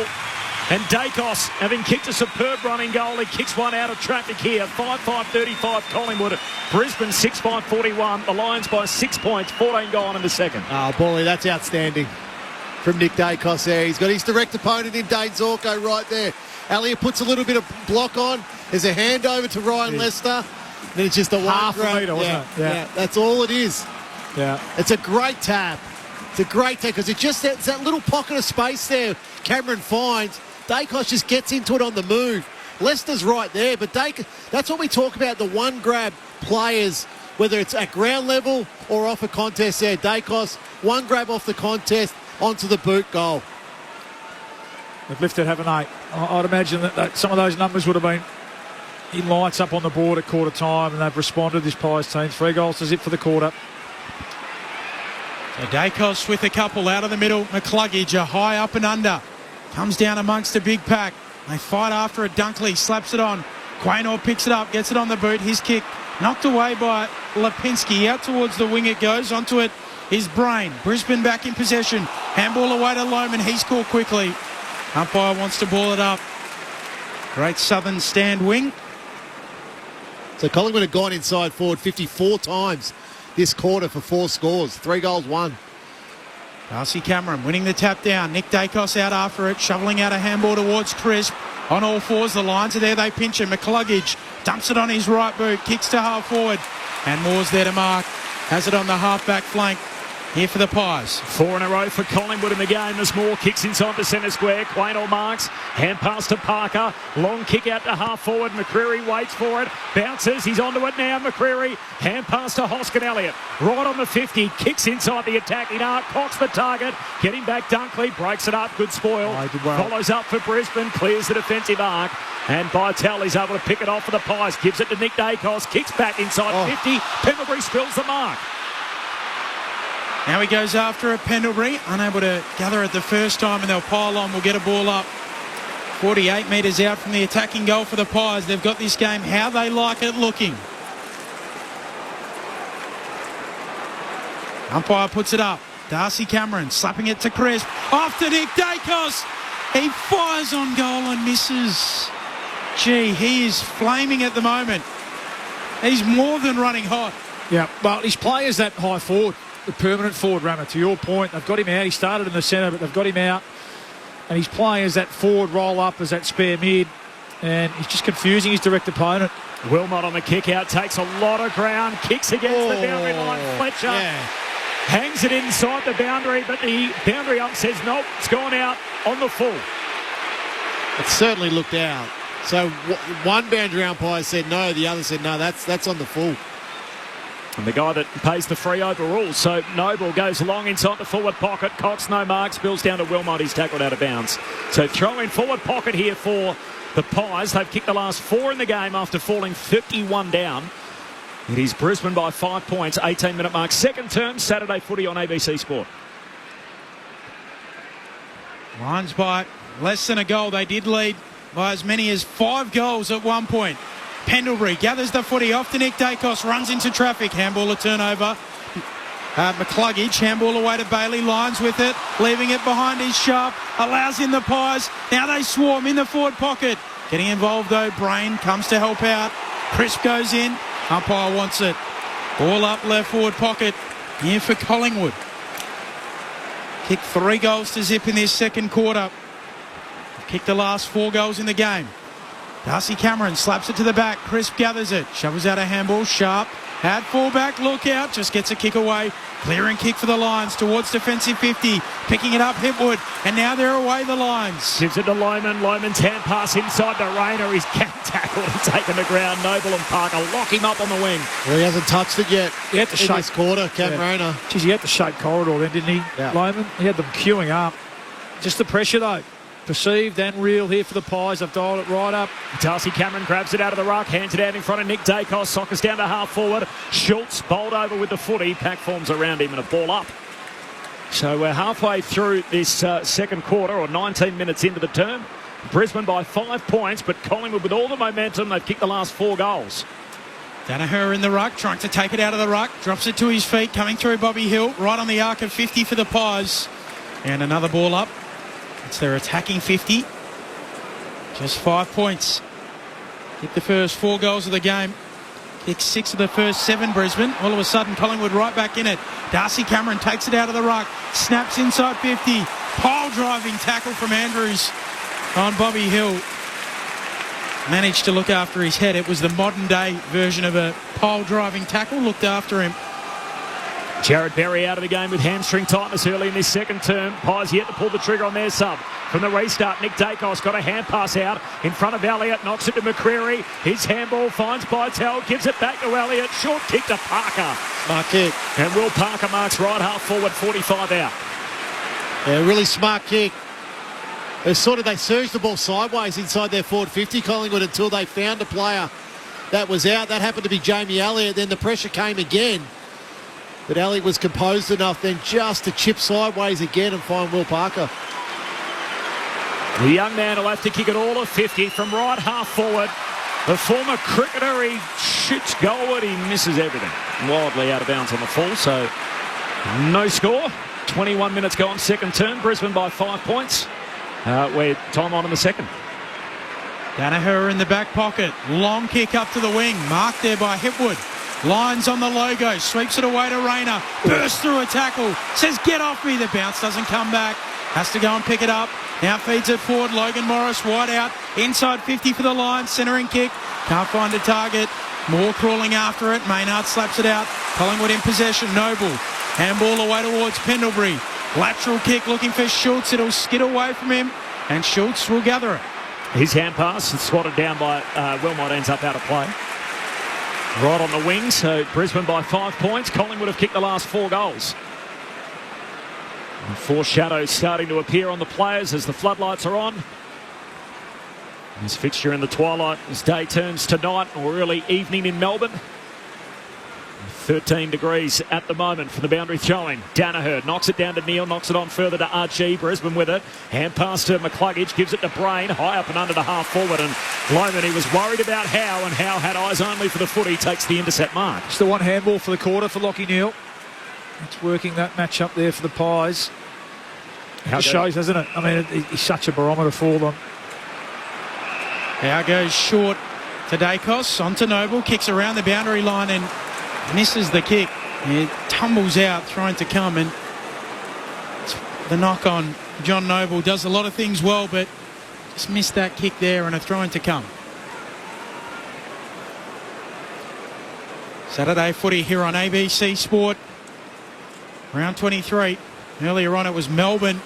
And Dacos, having kicked a superb running goal, he kicks one out of traffic here. 5-5-35 Collingwood. Brisbane 6-5-41. The Lions by 6 points, 14 gone in the second. Bolly, that's outstanding from Nick Dacos there. He's got his direct opponent in Dane Zorko right there. Elliott puts a little bit of block on. There's a handover to Ryan Lester. Then it's just a half one a metre, wasn't it? Yeah, that's all it is. Yeah. It's a great tap. It's a great tap because it's that little pocket of space there Cameron finds. Dacos just gets into it on the move. Leicester's right there, but that's what we talk about, the one grab players, whether it's at ground level or off a contest there. Dacos, one grab off the contest onto the boot goal. They've lifted, haven't they? I'd imagine that some of those numbers would have been in lights up on the board at quarter time, and they've responded, this Pies team. 3 goals to zip for the quarter. So Dacos with a couple out of the middle. McCluggage, a high up and under. Comes down amongst a big pack. They fight after it. Dunkley slaps it on. Quaynor picks it up, gets it on the boot. His kick knocked away by Lipinski. Out towards the wing it goes. Onto it is Brain. Brisbane back in possession. Handball away to Lohman. He scored quickly. Umpire wants to ball it up. Great Southern stand wing. So Collingwood have gone inside forward 54 times this quarter for 4 scores. 3 goals, 1. Darcy Cameron winning the tap down. Nick Dacos out after it, shoveling out a handball towards Crisp. On all fours, the lines are there, they pinch him. McCluggage dumps it on his right boot, kicks to half forward. And Moore's there to mark. Has it on the half-back flank. Here for the Pies. 4 in a row for Collingwood in the game as Moore kicks inside the centre square. Quaynor marks. Hand pass to Parker. Long kick out to half forward. McCreary waits for it. Bounces. He's onto it now. McCreary. Hand pass to Hoskin Elliott. Right on the 50. Kicks inside the attacking arc. Cocks the target. Getting back Dunkley. Breaks it up. Good spoil. Oh, he did well. Follows up for Brisbane. Clears the defensive arc. And Bytel is able to pick it off for the Pies. Gives it to Nick Dacos. Kicks back inside 50. Pendlebury spills the mark. Now he goes after it. Pendlebury unable to gather it the first time, and they'll pile on. We'll get a ball up. 48 metres out from the attacking goal for the Pies. They've got this game how they like it looking. Umpire puts it up. Darcy Cameron slapping it to Crisp. Off to Nick Dacos. He fires on goal and misses. Gee, he is flaming at the moment. He's more than running hot. Yeah, well, his play is that high forward. The permanent forward runner, to your point. They've got him out. He started in the centre, but they've got him out. And he's playing as that forward roll-up, as that spare mid. And he's just confusing his direct opponent. Wilmot on the kick-out, takes a lot of ground, kicks against the boundary line. Fletcher hangs it inside the boundary, but the boundary ump says, nope, it's gone out on the full. It certainly looked out. So one boundary umpire said no, the other said no, that's on the full. And the guy that pays the free overall. So Noble goes long inside the forward pocket. Cox, no mark, spills down to Wilmot. He's tackled out of bounds. So throw in forward pocket here for the Pies. They've kicked the last 4 in the game after falling 51 down. It is Brisbane by 5 points. 18-minute mark. Second term, Saturday footy on ABC Sport. Lions by less than a goal. They did lead by as many as 5 goals at one point. Pendlebury gathers the footy off to Nick Dacos, runs into traffic. Handball a turnover. McCluggage, handball away to Bailey, lines with it, leaving it behind his Sharp, allows in the Pies. Now they swarm in the forward pocket. Getting involved though, Brain comes to help out. Crisp goes in, umpire wants it. Ball up left forward pocket, here for Collingwood. Kicked 3 goals to zip in this second quarter. Kicked the last 4 goals in the game. Darcy Cameron slaps it to the back. Crisp gathers it. Shovels out a handball. Sharp. At fullback. Look out. Just gets a kick away. Clearing kick for the Lions towards defensive 50. Picking it up Hipwood. And now they're away the Lions. Gives it to Lohman. Lohman's hand pass inside to Rayner. He's tackled and taken the ground. Noble and Parker lock him up on the wing. Well, he hasn't touched it yet. He had to in this quarter, Cam Rayner. Geez, he had to shape corridor then, didn't he, Lohman? He had them queuing up. Just the pressure, though. Perceived and real here for the Pies. They've dialed it right up. Darcy Cameron grabs it out of the ruck, hands it out in front of Nick Dacos. Sockers down to half forward. Schultz bowled over with the footy. Pack forms around him and a ball up. So we're halfway through this second quarter, or 19 minutes into the term. Brisbane by 5 points, but Collingwood with all the momentum. They've kicked the last 4 goals. Danaher in the ruck, trying to take it out of the ruck. Drops it to his feet, coming through Bobby Hill. Right on the arc of 50 for the Pies. And another ball up. It's their attacking 50. Just 5 points. Hit the first 4 goals of the game. Kicked 6 of the first 7, Brisbane. All of a sudden, Collingwood right back in it. Darcy Cameron takes it out of the ruck. Snaps inside 50. Pile driving tackle from Andrews on Bobby Hill. managed to look after his head. It was the modern day version of a pole driving tackle, looked after him. Jared Berry out of the game with hamstring tightness early in this second term. Pies yet to pull the trigger on their sub. From the restart, Nick Dacos got a hand pass out in front of Elliott, knocks it to McCreary. His handball finds Bytel, gives it back to Elliott. Short kick to Parker. Smart kick. And Will Parker marks right half forward, 45 out. Yeah, really smart kick. They surged the ball sideways inside their forward 50, Collingwood, until they found a player that was out. That happened to be Jamie Elliott. Then the pressure came again. But Elliott was composed enough then just to chip sideways again and find Will Parker. The young man will have to kick it all of 50 from right half forward. The former cricketer, he shoots goalward, he misses everything. Wildly out of bounds on the full, so no score. 21 minutes gone, second term. Brisbane by 5 points. We're time on in the second. Danaher in the back pocket. Long kick up to the wing. Marked there by Hipwood. Lines on the logo. Sweeps it away to Rayner. Bursts through a tackle. Says, get off me. The bounce doesn't come back. Has to go and pick it up. Now feeds it forward. Logan Morris wide out. Inside 50 for the Lions. Centering kick. Can't find a target. Moore crawling after it. Maynard slaps it out. Collingwood in possession. Noble. Handball away towards Pendlebury. Lateral kick looking for Schultz. It'll skid away from him. And Schultz will gather it. His hand pass is swatted down by Wilmot, ends up out of play. Right on the wing, so Brisbane by 5 points. Collingwood have kicked the last 4 goals. And foreshadows starting to appear on the players as the floodlights are on. This fixture in the twilight as day turns to night or early evening in Melbourne. 13 degrees at the moment from the boundary throwing. Danaher knocks it down to Neal, knocks it on further to Archie. Brisbane with it. Hand pass to McCluggage, gives it to Brain, high up and under the half forward. And Loman, he was worried about Howe, and Howe had eyes only for the footy, takes the intercept mark. Still one handball for the quarter for Lachie Neal. It's working that match up there for the Pies. It shows, doesn't it? I mean, he's such a barometer for them. Howe goes short to Dacos, onto Noble, kicks around the boundary line and misses the kick. It tumbles out, trying to come, and the knock on John Noble. Does a lot of things well, but just missed that kick there and a throwing to come. Saturday footy here on ABC Sport. Round 23. Earlier on it was Melbourne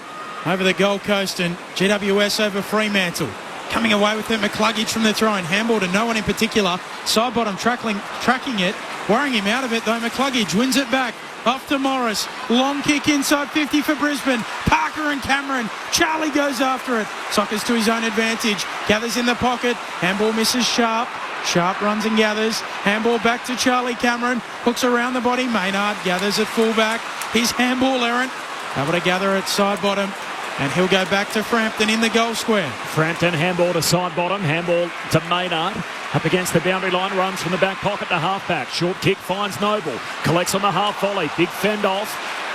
over the Gold Coast and GWS over Fremantle. Coming away with it, McCluggage from the throw-in. Handball to no one in particular. Side bottom tracking it. Worrying him out of it though. McCluggage wins it back. Off to Morris. Long kick inside 50 for Brisbane. Parker and Cameron. Charlie goes after it. Sockers to his own advantage. Gathers in the pocket. Handball misses Sharp. Sharp runs and gathers. Handball back to Charlie Cameron. Hooks around the body. Maynard gathers at fullback. His handball errant. Able to gather at side bottom. And he'll go back to Frampton in the goal square. Frampton, handball to side bottom, handball to Maynard. Up against the boundary line, runs from the back pocket to half-back. Short kick finds Noble. Collects on the half volley. Big fend off.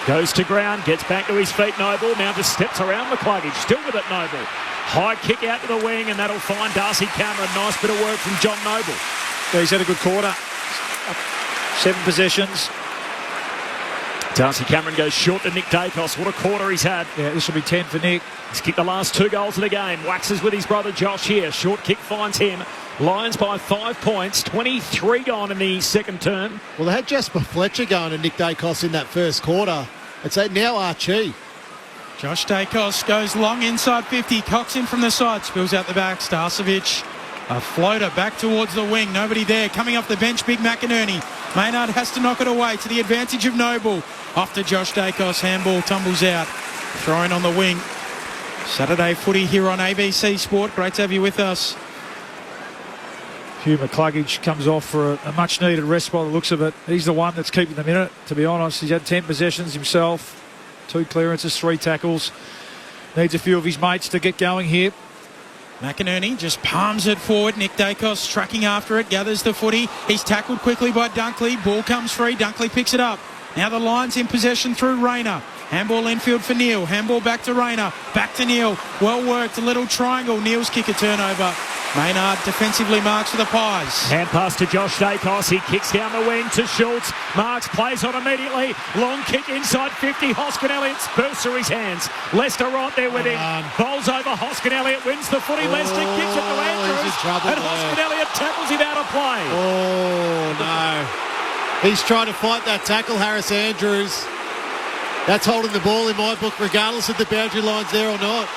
Goes to ground, gets back to his feet, Noble. Now just steps around McCluggage. Still with it, Noble. High kick out to the wing, and that'll find Darcy Cameron. Nice bit of work from John Noble. Yeah, he's had a good quarter. 7 possessions. Darcy Cameron goes short to Nick Dacos. What a quarter he's had. Yeah, this will be 10 for Nick. He's kicked the last 2 goals of the game. Waxes with his brother Josh here. Short kick finds him. Lions by 5 points. 23 gone in the second term. Well, they had Jasper Fletcher going to Nick Dacos in that first quarter. It's now Archie. Josh Dacos goes long inside 50. Cocks in from the side. Spills out the back. Starcevic. A floater back towards the wing. Nobody there. Coming off the bench, Big McInerney. Maynard has to knock it away to the advantage of Noble. Off to Josh Dacos. Handball tumbles out. Throwing on the wing. Saturday footy here on ABC Sport. Great to have you with us. Hugh McCluggage comes off for a much-needed rest by the looks of it. He's the one that's keeping them in it, to be honest. He's had 10 possessions himself. 2 clearances, 3 tackles. Needs a few of his mates to get going here. McInerney just palms it forward. Nick Dacos tracking after it, gathers the footy. He's tackled quickly by Dunkley. Ball comes free. Dunkley picks it up. Now the Lions in possession through Rayner. Handball infield for Neal. Handball back to Rayner. Back to Neal. Well worked. A little triangle. Neal's kick a turnover. Maynard defensively marks for the Pies. Hand pass to Josh Dacos. He kicks down the wing to Schultz. Marks plays on immediately. Long kick inside 50. Hoskin Elliott bursts through his hands. Leicester right there with him. Bowls over Hoskin Elliott. Wins the footy. Leicester kicks it to Andrews. And Hoskin Elliott tackles him out of play. Oh, no. He's trying to fight that tackle, Harris Andrews. That's holding the ball in my book, regardless of the boundary lines there or not.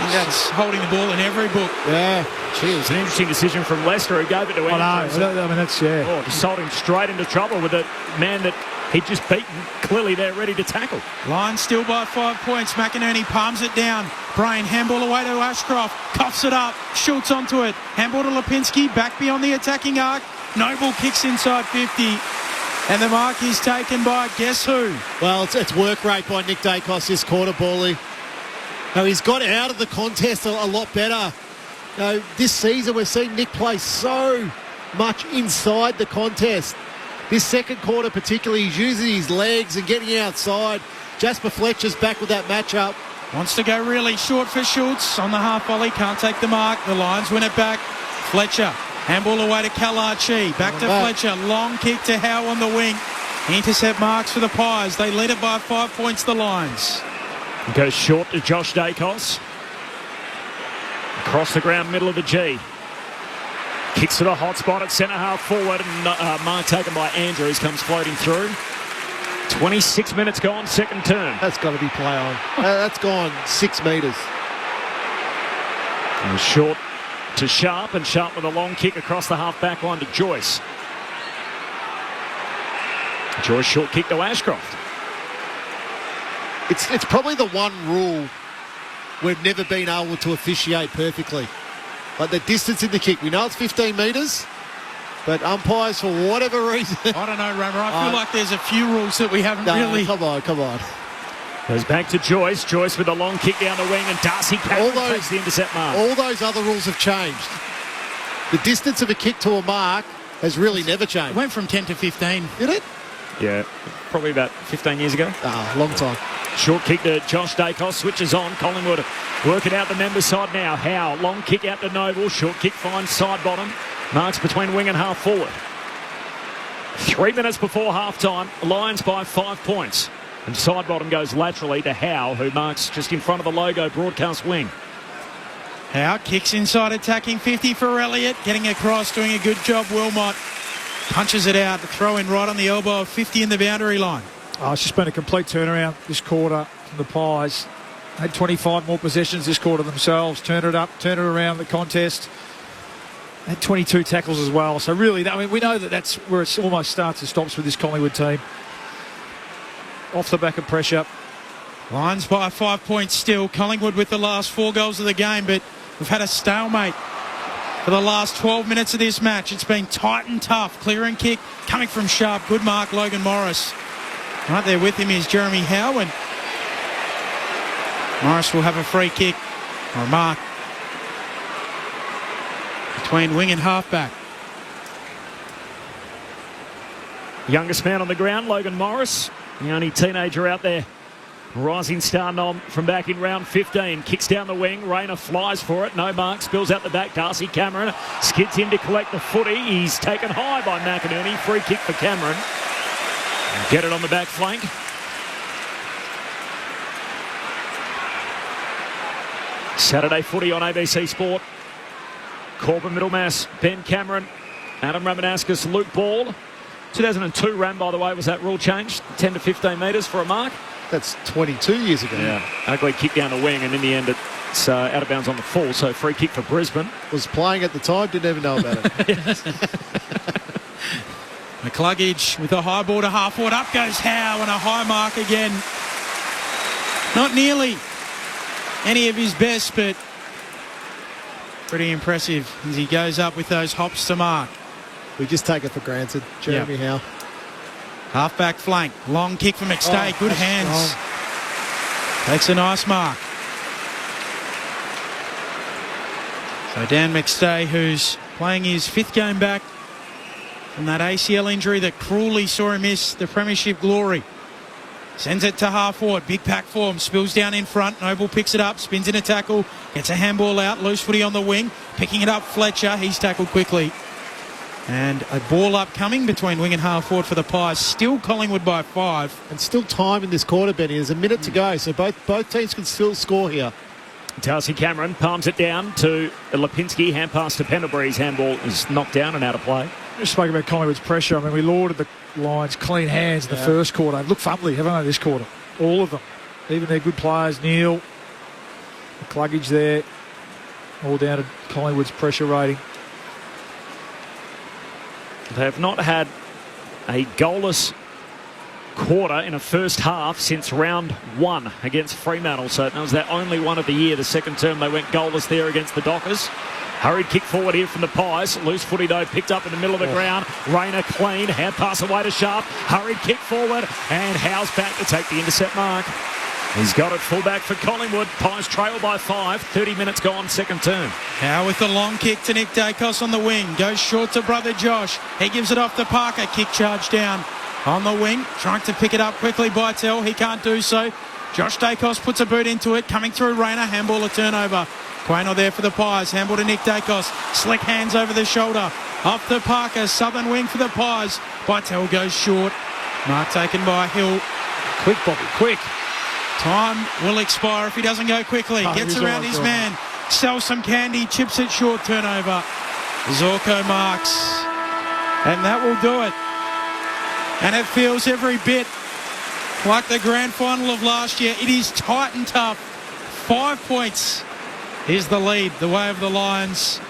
That's holding the ball in every book. Yeah. It's an interesting decision from Leicester, who gave it to Andrews. I mean, that's, yeah. Oh, just sold him straight into trouble with a man that he'd just beaten. Clearly they're ready to tackle. Lions still by 5 points. McInerney palms it down. Brain, handball away to Ashcroft. Cuffs it up. Schultz onto it. Handball to Lipinski. Back beyond the attacking arc. Noble kicks inside 50. And the mark is taken by guess who? Well, it's work rate by Nick Dacos this quarter, Bally. Now, he's got out of the contest a lot better. This season we're seeing Nick play so much inside the contest. This second quarter particularly, he's using his legs and getting outside. Jasper Fletcher's back with that matchup. Wants to go really short for Schultz on the half volley. Can't take the mark. The Lions win it back. Fletcher. Handball away to Kalachi. Back to Fletcher. Long kick to Howe on the wing. Intercept marks for the Pies. They lead it by 5 points, the Lions. Goes short to Josh Dacos. Across the ground, middle of the G. Kicks to the hot spot at centre half forward. And mark taken by Andrews comes floating through. 26 minutes gone, second turn. That's got to be play on. That's gone 6 metres. And short to Sharp, and Sharp with a long kick across the half-back line to Joyce. Joyce short kick to Ashcroft. It's probably the one rule we've never been able to officiate perfectly. Like the distance in the kick. We know it's 15 metres, but umpires, for whatever reason... I don't know, Rammer. I feel like there's a few rules that we haven't really... Come on. Goes back to Joyce. Joyce with a long kick down the wing, and Darcy Cameron takes the intercept mark. All those other rules have changed. The distance of a kick to a mark has really never changed. It went from 10 to 15. Did it? Yeah, probably about 15 years ago. Long time. Short kick to Josh Dacos, switches on. Collingwood working out the members' side now. Howe, long kick out to Noble. Short kick finds side bottom. Marks between wing and half forward. 3 minutes before half-time. Lions by 5 points. And side bottom goes laterally to Howe, who marks just in front of the logo broadcast wing. Howe kicks inside attacking 50 for Elliott. Getting across, doing a good job. Wilmot punches it out. The throw in right on the elbow of 50 in the boundary line. It's just been a complete turnaround this quarter from the Pies. Had 25 more possessions this quarter themselves. Turned it up, turned it around the contest. Had 22 tackles as well. So really, we know that's where it almost starts and stops with this Collingwood team. Off the back of pressure. Lions by 5 points still. Collingwood with the last 4 goals of the game, but we've had a stalemate for the last 12 minutes of this match. It's been tight and tough. Clear and kick coming from Sharp. Good mark, Logan Morris. Right there with him is Jeremy Howe, and Morris will have a free kick or a mark between wing and halfback. Youngest man on the ground, Logan Morris. The only teenager out there. Rising star nom from back in round 15. Kicks down the wing. Rayner flies for it. No mark. Spills out the back. Darcy Cameron skids in to collect the footy. He's taken high by McInerney. Free kick for Cameron. Get it on the back flank. Saturday footy on ABC Sport. Corbin Middlemass, Ben Cameron, Adam Ramanauskas, Luke Ball. 2002 Ram, by the way, was that rule changed? 10 to 15 metres for a mark. That's 22 years ago. Yeah. Ugly kick down the wing, and in the end it's out of bounds on the full. So free kick for Brisbane. Was playing at the time, didn't even know about it. McCluggage with a high ball to half forward. Up goes Howe and a high mark again. Not nearly any of his best, but pretty impressive as he goes up with those hops to mark. We just take it for granted. Jeremy Howe. Half-back flank. Long kick for McStay. Good hands. Strong. Takes a nice mark. So Dan McStay, who's playing his 5th game back from that ACL injury that cruelly saw him miss the premiership glory. Sends it to half forward. Big pack form. Spills down in front. Noble picks it up. Spins in a tackle. Gets a handball out. Loose footy on the wing. Picking it up, Fletcher. He's tackled quickly. And a ball up coming between wing and half forward for the Pies. Still Collingwood by 5. And still time in this quarter, Benny. There's a minute to go, so both teams can still score here. Darcy Cameron palms it down to Lipinski. Hand pass to Pendlebury's handball is knocked down and out of play. Just spoke about Collingwood's pressure. I mean, we lauded the Lions clean hands in the first quarter. They've looked fumbly, haven't they, this quarter? All of them. Even their good players, Neil, the cluggage there, all down to Collingwood's pressure rating. They have not had a goalless quarter in a first half since round 1 against Fremantle. So that was their only one of the year. The second term they went goalless there against the Dockers. Hurried kick forward here from the Pies. Loose footy though, picked up in the middle of the ground. Rayner clean, hand pass away to Sharp. Hurried kick forward and Howe's back to take the intercept mark. He's got it fullback for Collingwood. Pies trail by 5. 30 minutes gone, second term. Now with the long kick to Nick Dacos on the wing. Goes short to brother Josh. He gives it off to Parker. Kick charge down on the wing. Trying to pick it up quickly by Tell. He can't do so. Josh Dacos puts a boot into it. Coming through Rayner. Handball a turnover. Quaynor there for the Pies. Handball to Nick Dacos. Slick hands over the shoulder. Off to Parker. Southern wing for the Pies. Bytel goes short. Mark taken by Hill. Quick, Bobby, quick. Time will expire if he doesn't go quickly. Gets around his man. Sells some candy. Chips it short. Turnover. Zorko marks. And that will do it. And it feels every bit like the grand final of last year. It is tight and tough. 5 points is the lead, the way of the Lions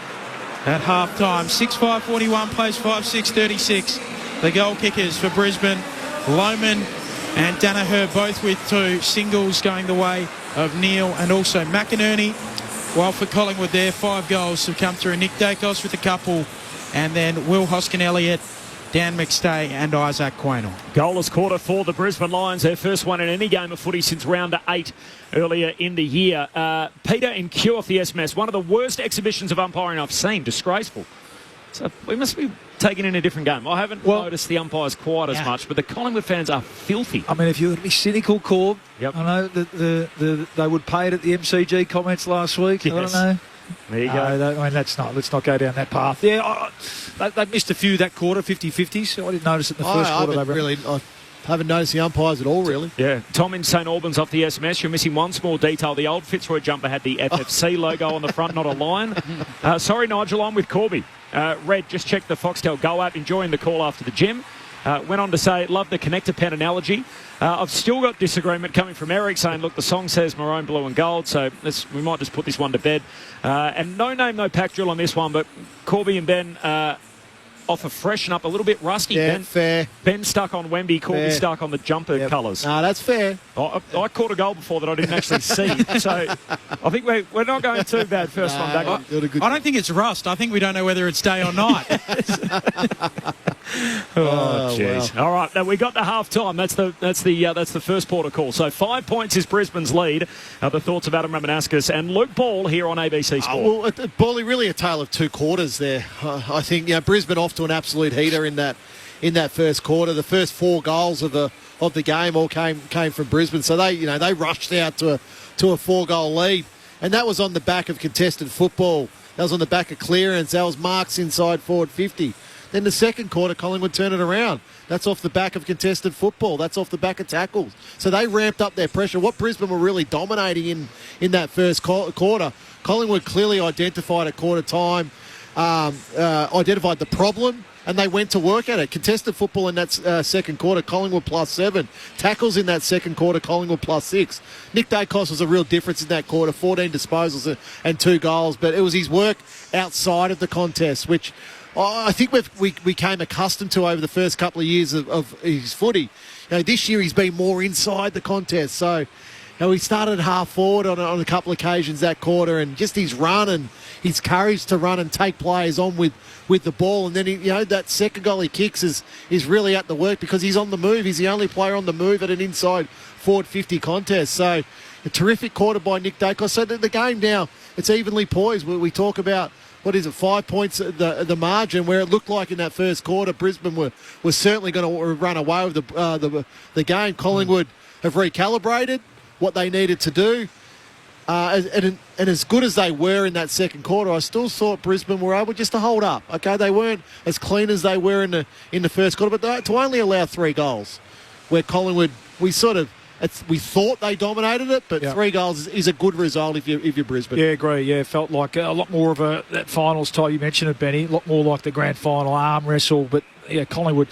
at half-time. 6-5-41 plays 5-6-36. The goal kickers for Brisbane, Lohman and Danaher, both with 2 singles going the way of Neil and also McInerney. While for Collingwood there, 5 goals have come through. Nick Dacos with a couple, and then Will Hoskin-Elliott, Dan McStay and Isaac Quaynor. Goalless quarter for the Brisbane Lions. Their first one in any game of footy since round 8 earlier in the year. Peter in Kew off the SMS. One of the worst exhibitions of umpiring I've seen. Disgraceful. So we must be taking in a different game. I haven't noticed the umpires quite as much, but the Collingwood fans are filthy. I mean, if you were to be cynical, Corb, I know that they would pay it at the MCG comments last week. Yes. I don't know. There you go. I mean, let's not go down that path. Yeah, they missed a few that quarter, 50-50, so I didn't notice it in the first quarter. I haven't noticed the umpires at all, really. Yeah. Tom in St Albans off the SMS. You're missing one small detail. The old Fitzroy jumper had the FFC logo on the front, not a lion. Sorry, Nigel, I'm with Corby. Red, just checked the Foxtel Go app, enjoying the call after the gym. Went on to say, love the connector pen analogy. I've still got disagreement coming from Eric saying, look, the song says maroon, blue and gold, so we might just put this one to bed. And no name, no pack drill on this one, but Corby and Ben offer freshen up a little bit rusty. Yeah, Ben, fair. Ben stuck on Wemby, Corby stuck on the jumper colours. No, that's fair. I caught a goal before that I didn't actually see. So I think we're not going too bad first one back. I don't think it's rust. I think we don't know whether it's day or night. Oh, jeez. Wow. All right, now we got to half time. That's the first port of call. So 5 points is Brisbane's lead. The thoughts of Adam Ramanauskas and Luke Ball here on ABC Sport. Well, Bally, really a tale of 2 quarters there. I think Brisbane off to an absolute heater in that first quarter. The first 4 goals of the game all came from Brisbane. So they rushed out to a 4-goal lead, and that was on the back of contested football. That was on the back of clearance. That was marks inside forward 50. Then the second quarter, Collingwood turned it around. That's off the back of contested football. That's off the back of tackles. So they ramped up their pressure. What Brisbane were really dominating in that first quarter, Collingwood clearly identified at quarter time, identified the problem, and they went to work at it. Contested football in that second quarter, Collingwood +7. Tackles in that second quarter, Collingwood +6. Nick Dacos was a real difference in that quarter, 14 disposals and 2 goals, but it was his work outside of the contest, which I think we became accustomed to over the first couple of years of his footy. This year he's been more inside the contest. So he started half forward on a couple of occasions that quarter, and just his run and his courage to run and take players on with the ball. And then that second goal he kicks is really at the work because he's on the move. He's the only player on the move at an inside forward 50 contest. So a terrific quarter by Nick Dacos. So the game now, it's evenly poised. We talk about, 5 points at the margin, where it looked like in that first quarter Brisbane were certainly going to run away with the game. Collingwood have recalibrated what they needed to do. And as good as they were in that second quarter, I still thought Brisbane were able just to hold up. Okay, they weren't as clean as they were in the first quarter, but to only allow 3 goals, where Collingwood, we thought they dominated it, but 3 goals is a good result if you're Brisbane. Yeah, agree. Yeah, felt like a lot more of that finals type. You mentioned it, Benny. A lot more like the grand final arm wrestle. But yeah, Collingwood,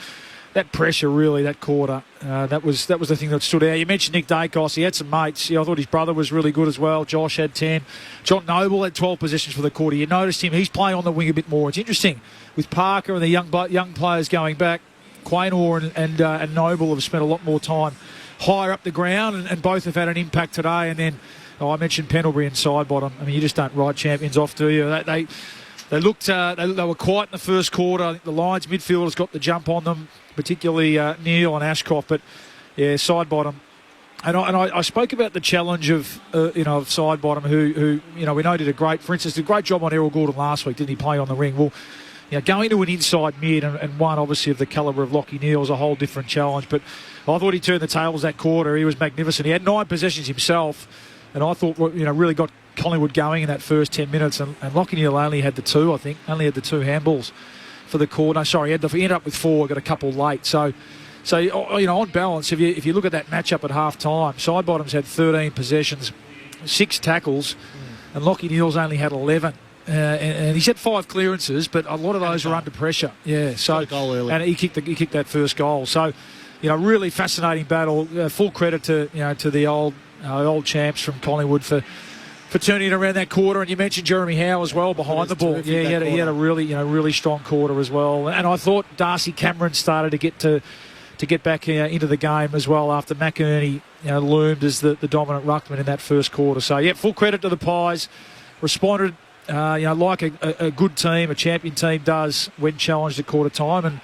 that pressure really, that quarter, that was the thing that stood out. You mentioned Nick Dacos. He had some mates. Yeah, I thought his brother was really good as well. Josh had 10. John Noble had 12 possessions for the quarter. You noticed him. He's playing on the wing a bit more. It's interesting with Parker and the young players going back. Quaynor and Noble have spent a lot more time higher up the ground, and both have had an impact today. And then I mentioned Pendlebury and Sidebottom. I mean, you just don't write champions off, do you? They looked they were quiet in the first quarter. I think the Lions midfielders got the jump on them, particularly Neal and Ashcroft. But yeah, Sidebottom. And I spoke about the challenge of Sidebottom, who we know did a great job on Errol Gordon last week, didn't he? Play on the ring. Well, going to an inside mid and one obviously of the calibre of Lachie Neale is a whole different challenge. But I thought he turned the tables that quarter. He was magnificent. He had 9 possessions himself, and I thought really got Collingwood going in that first 10 minutes. And Lachie Neale only had the 2, I think, only had the 2 handballs for the quarter. No, sorry, he ended up with 4, got a couple late. So on balance, if you look at that matchup at half time, Sidebottom's had 13 possessions, 6 tackles, and Lachie Neale's only had 11. And he's had 5 clearances, but a lot of those are under pressure. Yeah, so goal early. And he kicked that first goal. So, really fascinating battle. Full credit to the old champs from Collingwood for turning it around that quarter. And you mentioned Jeremy Howe as well behind the ball. Yeah, he had a really strong quarter as well. And I thought Darcy Cameron started to get back into the game as well after McInerney loomed as the dominant ruckman in that first quarter. So yeah, full credit to the Pies. Responded. Like a good team, a champion team does when challenged at quarter time. And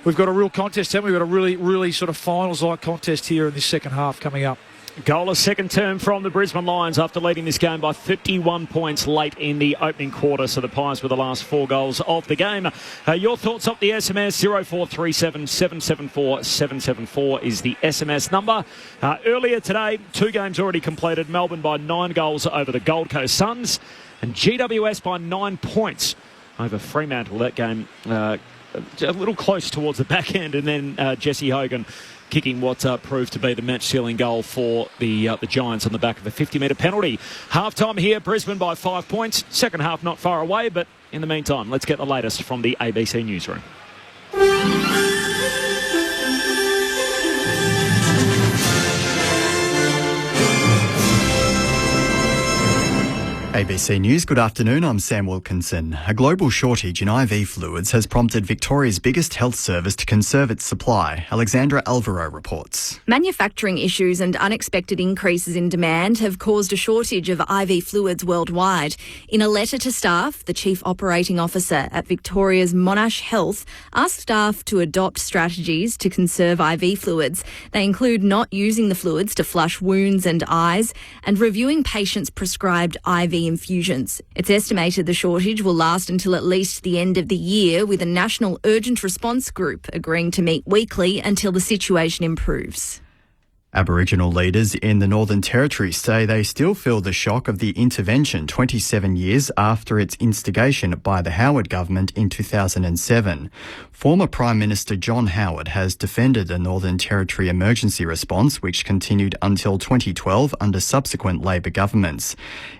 we've got a real contest, haven't we? We've got a really, really sort of finals-like contest here in this second half coming up. Goalless second term from the Brisbane Lions after leading this game by 51 points late in the opening quarter. So the Pies were the last 4 goals of the game. Your thoughts up the SMS 0437 774 774 is the SMS number. Earlier today, 2 games already completed. Melbourne by 9 goals over the Gold Coast Suns, and GWS by 9 points over Fremantle. That game a little close towards the back end, and then Jesse Hogan kicking what proved to be the match-sealing goal for the Giants on the back of a 50-metre penalty. Half-time here, Brisbane by 5 points. Second half not far away, but in the meantime, let's get the latest from the ABC newsroom. ABC News, good afternoon, I'm Sam Wilkinson. A global shortage in IV fluids has prompted Victoria's biggest health service to conserve its supply. Alexandra Alvaro reports. Manufacturing issues and unexpected increases in demand have caused a shortage of IV fluids worldwide. In a letter to staff, the Chief Operating Officer at Victoria's Monash Health asked staff to adopt strategies to conserve IV fluids. They include not using the fluids to flush wounds and eyes and reviewing patients' prescribed IV infusions. It's estimated the shortage will last until at least the end of the year, with a national urgent response group agreeing to meet weekly until the situation improves. Aboriginal leaders in the Northern Territory say they still feel the shock of the intervention 27 years after its instigation by the Howard government in 2007. Former Prime Minister John Howard has defended the Northern Territory emergency response, which continued until 2012 under subsequent Labor governments.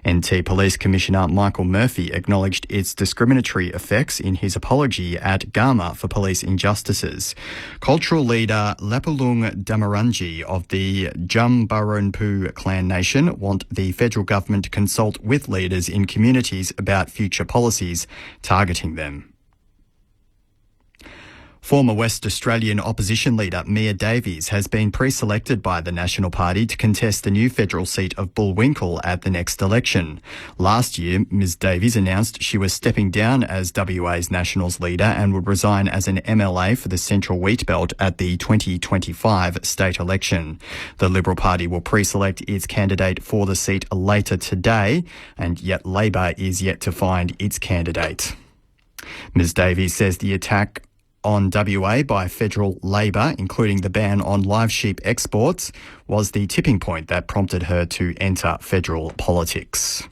NT Police Commissioner Michael Murphy acknowledged its discriminatory effects in his apology at Gama for police injustices. Cultural leader Lepulung Damarangi of the Djambarrnpu Clan Nation want the federal government to consult with leaders in communities about future policies targeting them. Former West Australian opposition leader Mia Davies has been pre-selected by the National Party to contest the new federal seat of Bullwinkle at the next election. Last year, Ms Davies announced she was stepping down as WA's Nationals leader and would resign as an MLA for the Central Wheatbelt at the 2025 state election. The Liberal Party will pre-select its candidate for the seat later today, and yet Labor is yet to find its candidate. Ms Davies says the attack on WA by federal Labor, including the ban on live sheep exports, was the tipping point that prompted her to enter federal politics.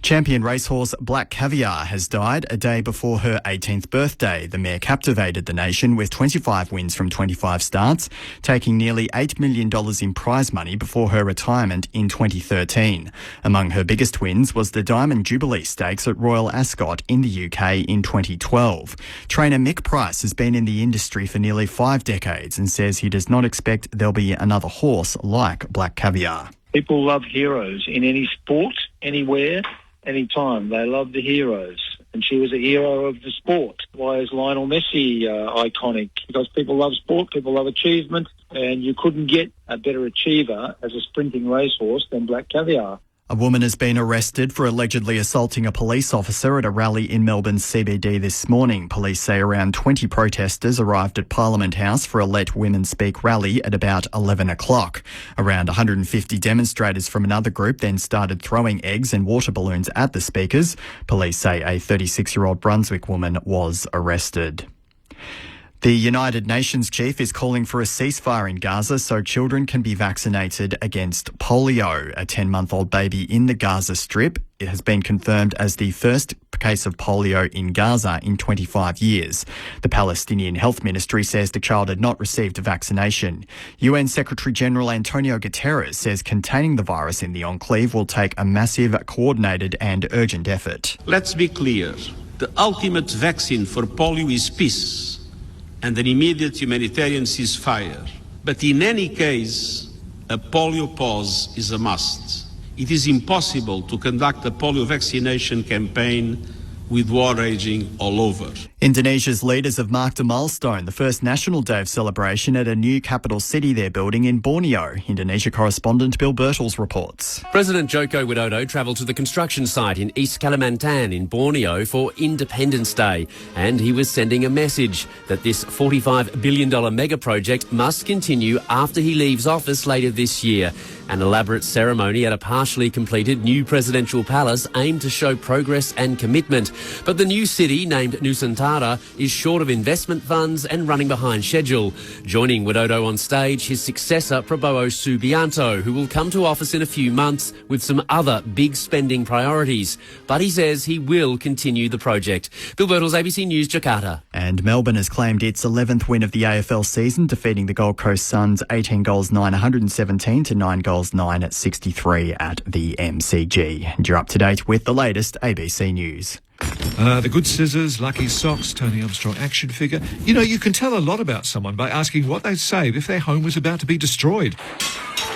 Champion racehorse Black Caviar has died a day before her 18th birthday. The mare captivated the nation with 25 wins from 25 starts, taking nearly $8 million in prize money before her retirement in 2013. Among her biggest wins was the Diamond Jubilee Stakes at Royal Ascot in the UK in 2012. Trainer Mick Price has been in the industry for nearly 5 decades and says he does not expect there'll be another horse like Black Caviar. People love heroes in any sport, anywhere, anytime. They love the heroes. And she was a hero of the sport. Why is Lionel Messi iconic? Because people love sport, people love achievement, and you couldn't get a better achiever as a sprinting racehorse than Black Caviar. A woman has been arrested for allegedly assaulting a police officer at a rally in Melbourne's CBD this morning. Police say around 20 protesters arrived at Parliament House for a Let Women Speak rally at about 11 o'clock. Around 150 demonstrators from another group then started throwing eggs and water balloons at the speakers. Police say a 36-year-old Brunswick woman was arrested. The United Nations chief is calling for a ceasefire in Gaza so children can be vaccinated against polio. A 10-month-old baby in the Gaza Strip has been confirmed as the first case of polio in Gaza in 25 years. The Palestinian Health Ministry says the child had not received a vaccination. UN Secretary-General Antonio Guterres says containing the virus in the enclave will take a massive, coordinated and urgent effort. Let's be clear. The ultimate vaccine for polio is peace and an immediate humanitarian ceasefire. But in any case, a polio pause is a must. It is impossible to conduct a polio vaccination campaign with war raging all over. Indonesia's leaders have marked a milestone, the first National Day of celebration at a new capital city they're building in Borneo. Indonesia correspondent Bill Birtles reports. President Joko Widodo travelled to the construction site in East Kalimantan in Borneo for Independence Day, and he was sending a message that this $45 billion mega project must continue after he leaves office later this year. An elaborate ceremony at a partially completed new presidential palace aimed to show progress and commitment. But the new city, named Nusantara, is short of investment funds and running behind schedule. Joining Widodo on stage, his successor, Prabowo Subianto, who will come to office in a few months with some other big spending priorities. But he says he will continue the project. Bill Birtles, ABC News, Jakarta. And Melbourne has claimed its 11th win of the AFL season, defeating the Gold Coast Suns 18 goals 9 117 to 9 goals 9 at 63 at the MCG. And you're up to date with the latest ABC News. The good scissors, lucky socks, Tony Armstrong action figure. You know, you can tell a lot about someone by asking what they'd save if their home was about to be destroyed.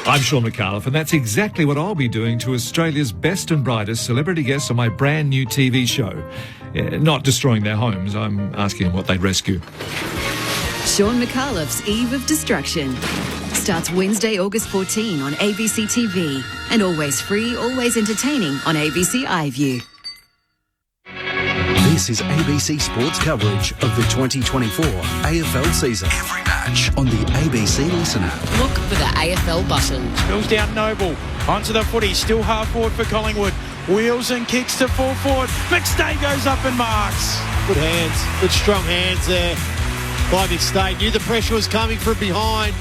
I'm Sean McAuliffe, and that's exactly what I'll be doing to Australia's best and brightest celebrity guests on my brand new TV show. Not destroying their homes, I'm asking what they'd rescue. Sean McAuliffe's Eve of Destruction starts Wednesday, August 14 on ABC TV, and always free, always entertaining on ABC iView. This is ABC Sports coverage of the 2024 AFL season. Every match on the ABC Listen app. Look for the AFL button. Spills down Noble. Onto the footy. Still half forward for Collingwood. Wheels and kicks to full forward. McStay goes up and marks. Good hands. Good strong hands there by McStay. Knew the pressure was coming from behind.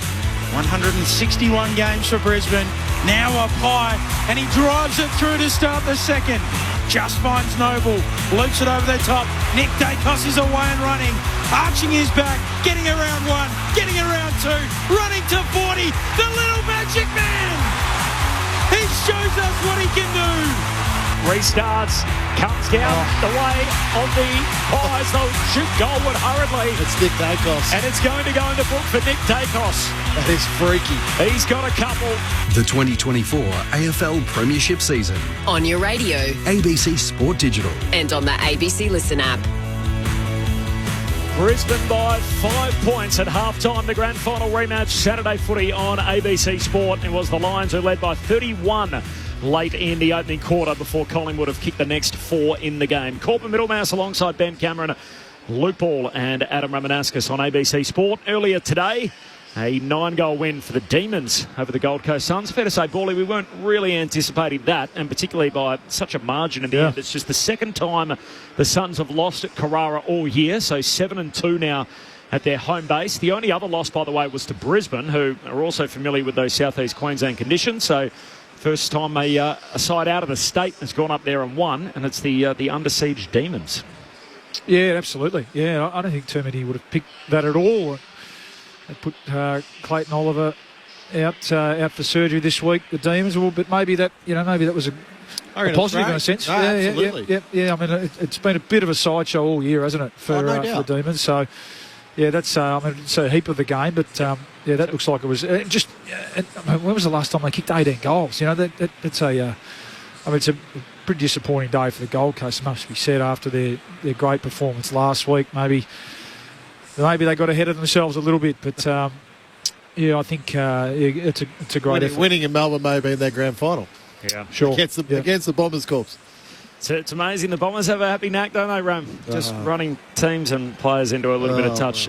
161 games for Brisbane. Now up high. And he drives it through to start the second. Just finds Noble, loops it over the top. Nick Dacos is away and running, arching his back, getting around one, getting around two, running to 40. The little magic man. He shows us what he can do. Restarts, comes down the way of the Pies. They'll shoot goalward hurriedly. It's Nick Dacos. And it's going to go in the book for Nick Dacos. That is freaky. He's got a couple. The 2024 AFL Premiership season. On your radio. ABC Sport Digital. And on the ABC Listen app. Brisbane by 5 points at half-time. The grand final rematch Saturday footy on ABC Sport. It was the Lions who led by 31 late in the opening quarter before Collingwood have kicked the next 4 in the game. Corbin Middlemass alongside Ben Cameron, Luke Ball and Adam Ramanauskas on ABC Sport. Earlier today, A 9-goal win for the Demons over the Gold Coast Suns. Fair to say, Bawley, we weren't really anticipating that, and particularly by such a margin in the end. It's just the second time the Suns have lost at Carrara all year, so 7-2 now at their home base. The only other loss, by the way, was to Brisbane, who are also familiar with those southeast Queensland conditions. So first time a side out of the state has gone up there and won, and it's the under siege Demons. Yeah, absolutely. Yeah, I don't think too many would have picked that at all. They put Clayton Oliver out for surgery this week, the Demons. But maybe that was a positive in a sense. No, absolutely. Yeah. I mean, it's been a bit of a sideshow all year, hasn't it, for the Demons? So, yeah, that's it's a heap of the game. But that looks like it was just. When was the last time they kicked 18 goals? It's a pretty disappointing day for the Gold Coast, must be said, after their great performance last week. Maybe they got ahead of themselves a little bit, but I think it's a great effort. Winning in Melbourne may have been their grand final. Yeah, sure. Against the Bombers Corps. So it's amazing. The Bombers have a happy knack, don't they, Ram? Just running teams and players into a little bit of touch.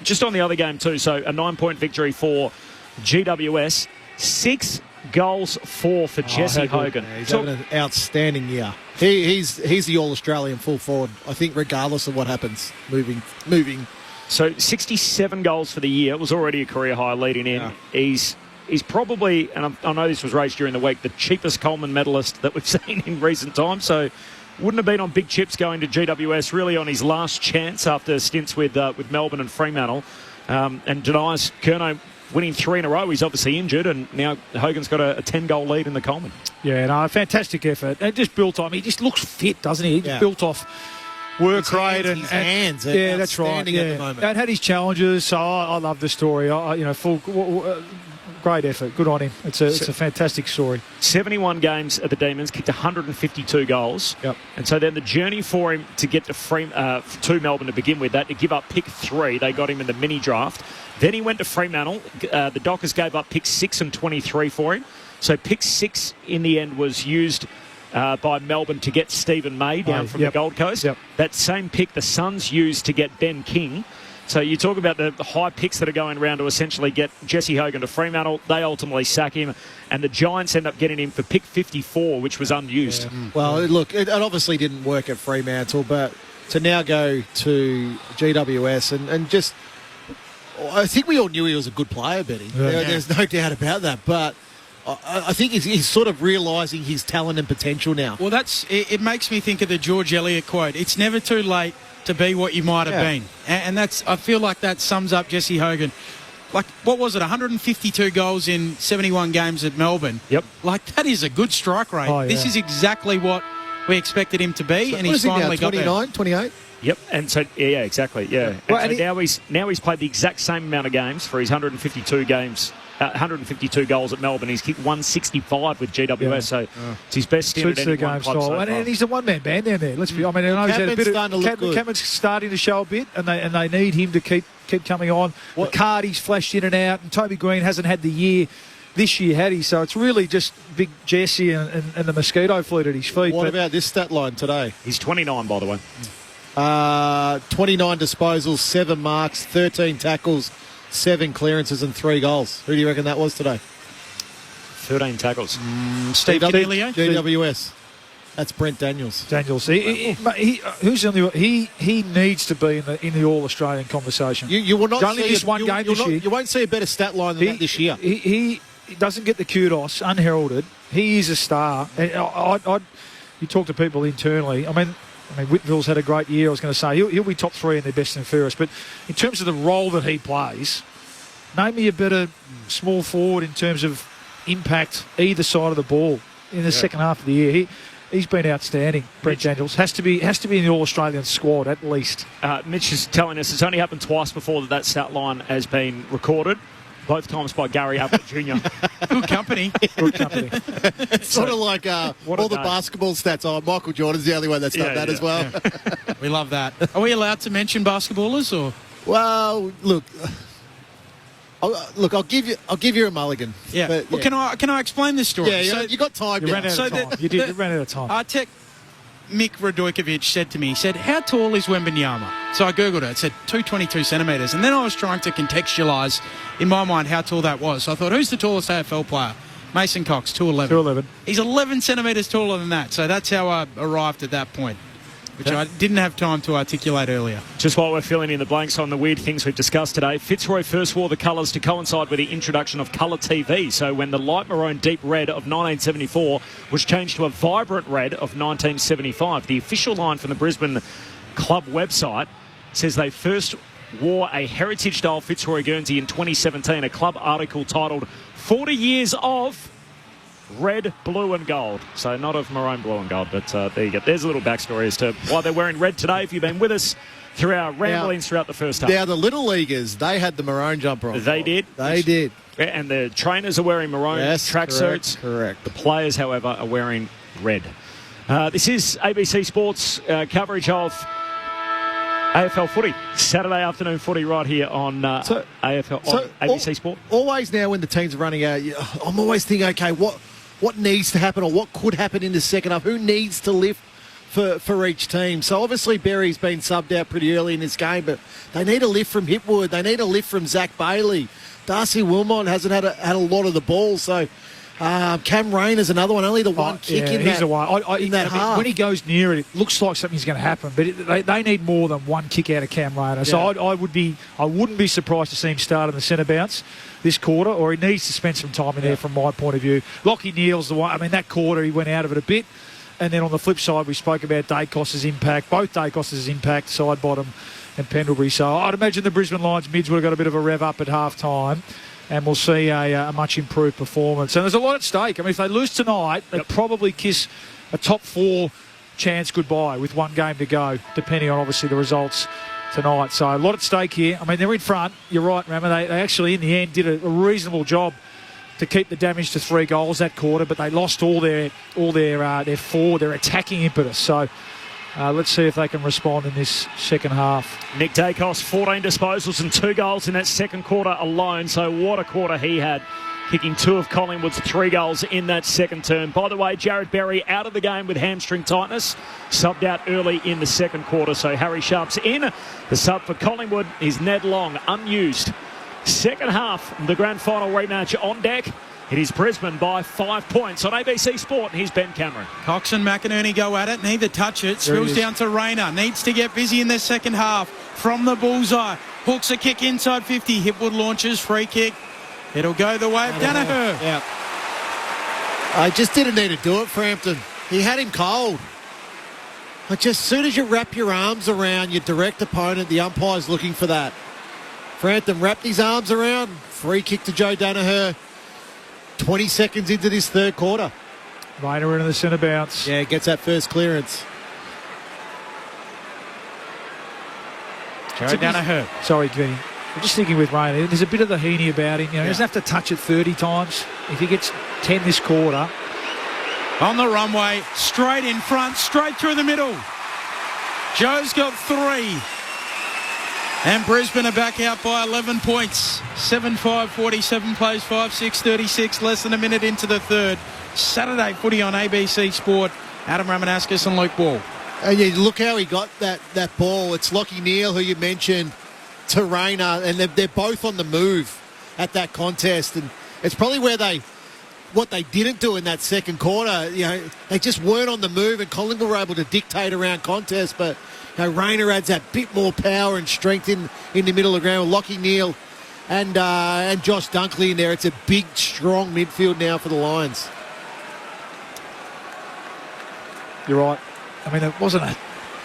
Just on the other game too, so a 9-point victory for GWS. 6 goals for Jesse Hogan. Yeah, he's having an outstanding year. He's the All-Australian full forward, I think, regardless of what happens moving. So 67 goals for the year. It was already a career high leading in. Yeah. He's probably, and I know this was raised during the week, the cheapest Coleman medalist that we've seen in recent times. So wouldn't have been on big chips going to GWS, really on his last chance after stints with Melbourne and Fremantle. And denies Curnow winning 3 in a row. He's obviously injured, and now Hogan's got a 10-goal lead in the Coleman. Yeah, no, fantastic effort. And just built on. He just looks fit, doesn't he? He just built off work rate and hands. Yeah, that's right. Yeah, at the moment. And had his challenges. So I love the story. Great effort. Good on him. It's a fantastic story. 71 games at the Demons, kicked 152 goals. Yep. And so then the journey for him to get to Melbourne to begin with, that to give up pick 3, they got him in the mini draft. Then he went to Fremantle. The Dockers gave up pick 6 and 23 for him. So pick 6 in the end was used by Melbourne to get Stephen May down from the Gold Coast. Yep. That same pick the Suns used to get Ben King. So you talk about the high picks that are going around to essentially get Jesse Hogan to Fremantle. They ultimately sack him, and the Giants end up getting him for pick 54, which was unused. Yeah. Well, look, it obviously didn't work at Fremantle, but to now go to GWS and just... I think we all knew he was a good player, Benny. Yeah. There's no doubt about that, but... I think he's sort of realising his talent and potential now. Well, it makes me think of the George Eliot quote. It's never too late to be what you might have been. And I feel like that sums up Jesse Hogan. Like, what was it, 152 goals in 71 games at Melbourne? Yep. Like, that is a good strike rate. Oh, yeah. This is exactly what we expected him to be, and he's finally got there. 29, 28? Yep, and so, yeah, exactly, yeah. Well, and so now he's played the exact same amount of games for his 152 games. 152 goals at Melbourne. He's kicked 165 with GWS, so it's his best stint at any one club so far. And he's a one-man band down there. Let's be. I mean, I know he's had a bit of. Cameron's starting to show a bit, and they need him to keep coming on. McCarty's flashed in and out, and Toby Green hasn't had the year this year, had he? So it's really just big Jesse and the Mosquito fleet at his feet. What about this stat line today? He's 29, by the way. 29 disposals, 7 marks, 13 tackles, 7 clearances and 3 goals. Who do you reckon that was today? 13 tackles. Steve Canelio? GWS. That's Brent Daniels. He needs to be in the All-Australian conversation. You will not only see just one game this year. You won't see a better stat line than that this year. He doesn't get the kudos unheralded. He is a star. And you talk to people internally. I mean, Whitfield's had a great year. I was going to say he'll be top 3 in their best and fairest. But in terms of the role that he plays, name me a better small forward in terms of impact either side of the ball in the second half of the year. He's been outstanding. Brent Daniels has to be in the All-Australian squad at least. Mitch is telling us it's only happened twice before that stat line has been recorded. Both times by Gary Ablett Jr. Good company. Good company. It's sort of like all the basketball stats. Oh, Michael Jordan's the only one that's done that as well. Yeah. We love that. Are we allowed to mention basketballers or? Well, look. I'll give you a mulligan. Yeah. But, well, can I explain this story? Yeah, you got time. You ran out of time. You ran out of time. Mick Radojkovic said to me, he said, how tall is Wembanyama? So I Googled it. It said 222 centimetres. And then I was trying to contextualise in my mind how tall that was. So I thought, who's the tallest AFL player? Mason Cox, 2'11". 2'11". He's 11 centimetres taller than that. So that's how I arrived at that point, which I didn't have time to articulate earlier. Just while we're filling in the blanks on the weird things we've discussed today, Fitzroy first wore the colours to coincide with the introduction of colour TV. So when the light maroon deep red of 1974 was changed to a vibrant red of 1975, the official line from the Brisbane club website says they first wore a heritage-style Fitzroy Guernsey in 2017, a club article titled 40 Years of Red, Blue and Gold. So not of maroon, blue and gold, but there you go. There's a little backstory as to why they're wearing red today. If you've been with us through our ramblings throughout the first half. Now, the Little Leaguers, they had the maroon jumper on. They did. They did. And the trainers are wearing maroon tracksuits. Correct. The players, however, are wearing red. This is ABC Sports coverage of AFL footy. Saturday afternoon footy right here on ABC Sport. Always now when the teams are running out, I'm always thinking, okay, what needs to happen or what could happen in the second half? Who needs to lift for each team? So obviously Berry's been subbed out pretty early in this game, but they need a lift from Hipwood. They need a lift from Zach Bailey. Darcy Wilmot hasn't had a lot of the ball, so Cam Rayner's another one. Only the one kick in he's that, the one. in that half. When he goes near it, it looks like something's going to happen, but they need more than one kick out of Cam Rayner. So I wouldn't be surprised to see him start in the centre bounce this quarter, or he needs to spend some time in there from my point of view. Lachie Neale's the one. I mean, that quarter he went out of it a bit. And then on the flip side, we spoke about Dacos's impact, both Dacos's impact, side bottom and Pendlebury. So I'd imagine the Brisbane Lions mids would have got a bit of a rev up at half-time, and we'll see a much improved performance. And there's a lot at stake. I mean, if they lose tonight, they'll probably kiss a top 4 chance goodbye with one game to go, depending on, obviously, the results tonight. So a lot at stake here. I mean, they're in front. You're right, Rammer. They actually, in the end, did a reasonable job to keep the damage to 3 goals that quarter, but they lost all their attacking impetus. So let's see if they can respond in this second half. Nick Dacos, 14 disposals and 2 goals in that second quarter alone. So what a quarter he had, kicking 2 of Collingwood's 3 goals in that second term. By the way, Jared Berry out of the game with hamstring tightness, subbed out early in the second quarter. So Harry Sharp's in. The sub for Collingwood is Ned Long, unused. Second half, the grand final rematch on deck. It is Brisbane by 5 points on ABC Sport. Here's Ben Cameron. Cox and McInerney go at it. Neither touch it. Spills down to Rayner. Needs to get busy in the second half. From the bullseye. Hooks a kick inside 50. Hipwood launches. Free kick. It'll go the way of Danaher. Yeah. I just didn't need to do it, Frampton. He had him cold. But just as soon as you wrap your arms around your direct opponent, the umpire's looking for that. Frampton wrapped his arms around. Free kick to Joe Danaher. 20 seconds into this third quarter. Rayner into the centre bounce. Yeah, gets that first clearance. Joe Danaher. Sorry, Vinny. I'm just thinking with Rayner, there's a bit of the Heaney about him. He doesn't have to touch it 30 times. If he gets 10 this quarter. On the runway, straight in front, straight through the middle. Joe's got 3. And Brisbane are back out by 11 points. 7-5-47 plays 5-6-36, less than a minute into the third. Saturday footy on ABC Sport. Adam Ramanauskas and Luke Ball. And you look how he got that ball. It's Lachie Neale, who you mentioned, to Rayner, and they're both on the move at that contest. And it's probably what they didn't do in that second quarter. They just weren't on the move, and Collingwood were able to dictate around contest, but Rayner adds that bit more power and strength in the middle of the ground. Lachie Neale and Josh Dunkley in there. It's a big, strong midfield now for the Lions. You're right. I mean, it wasn't a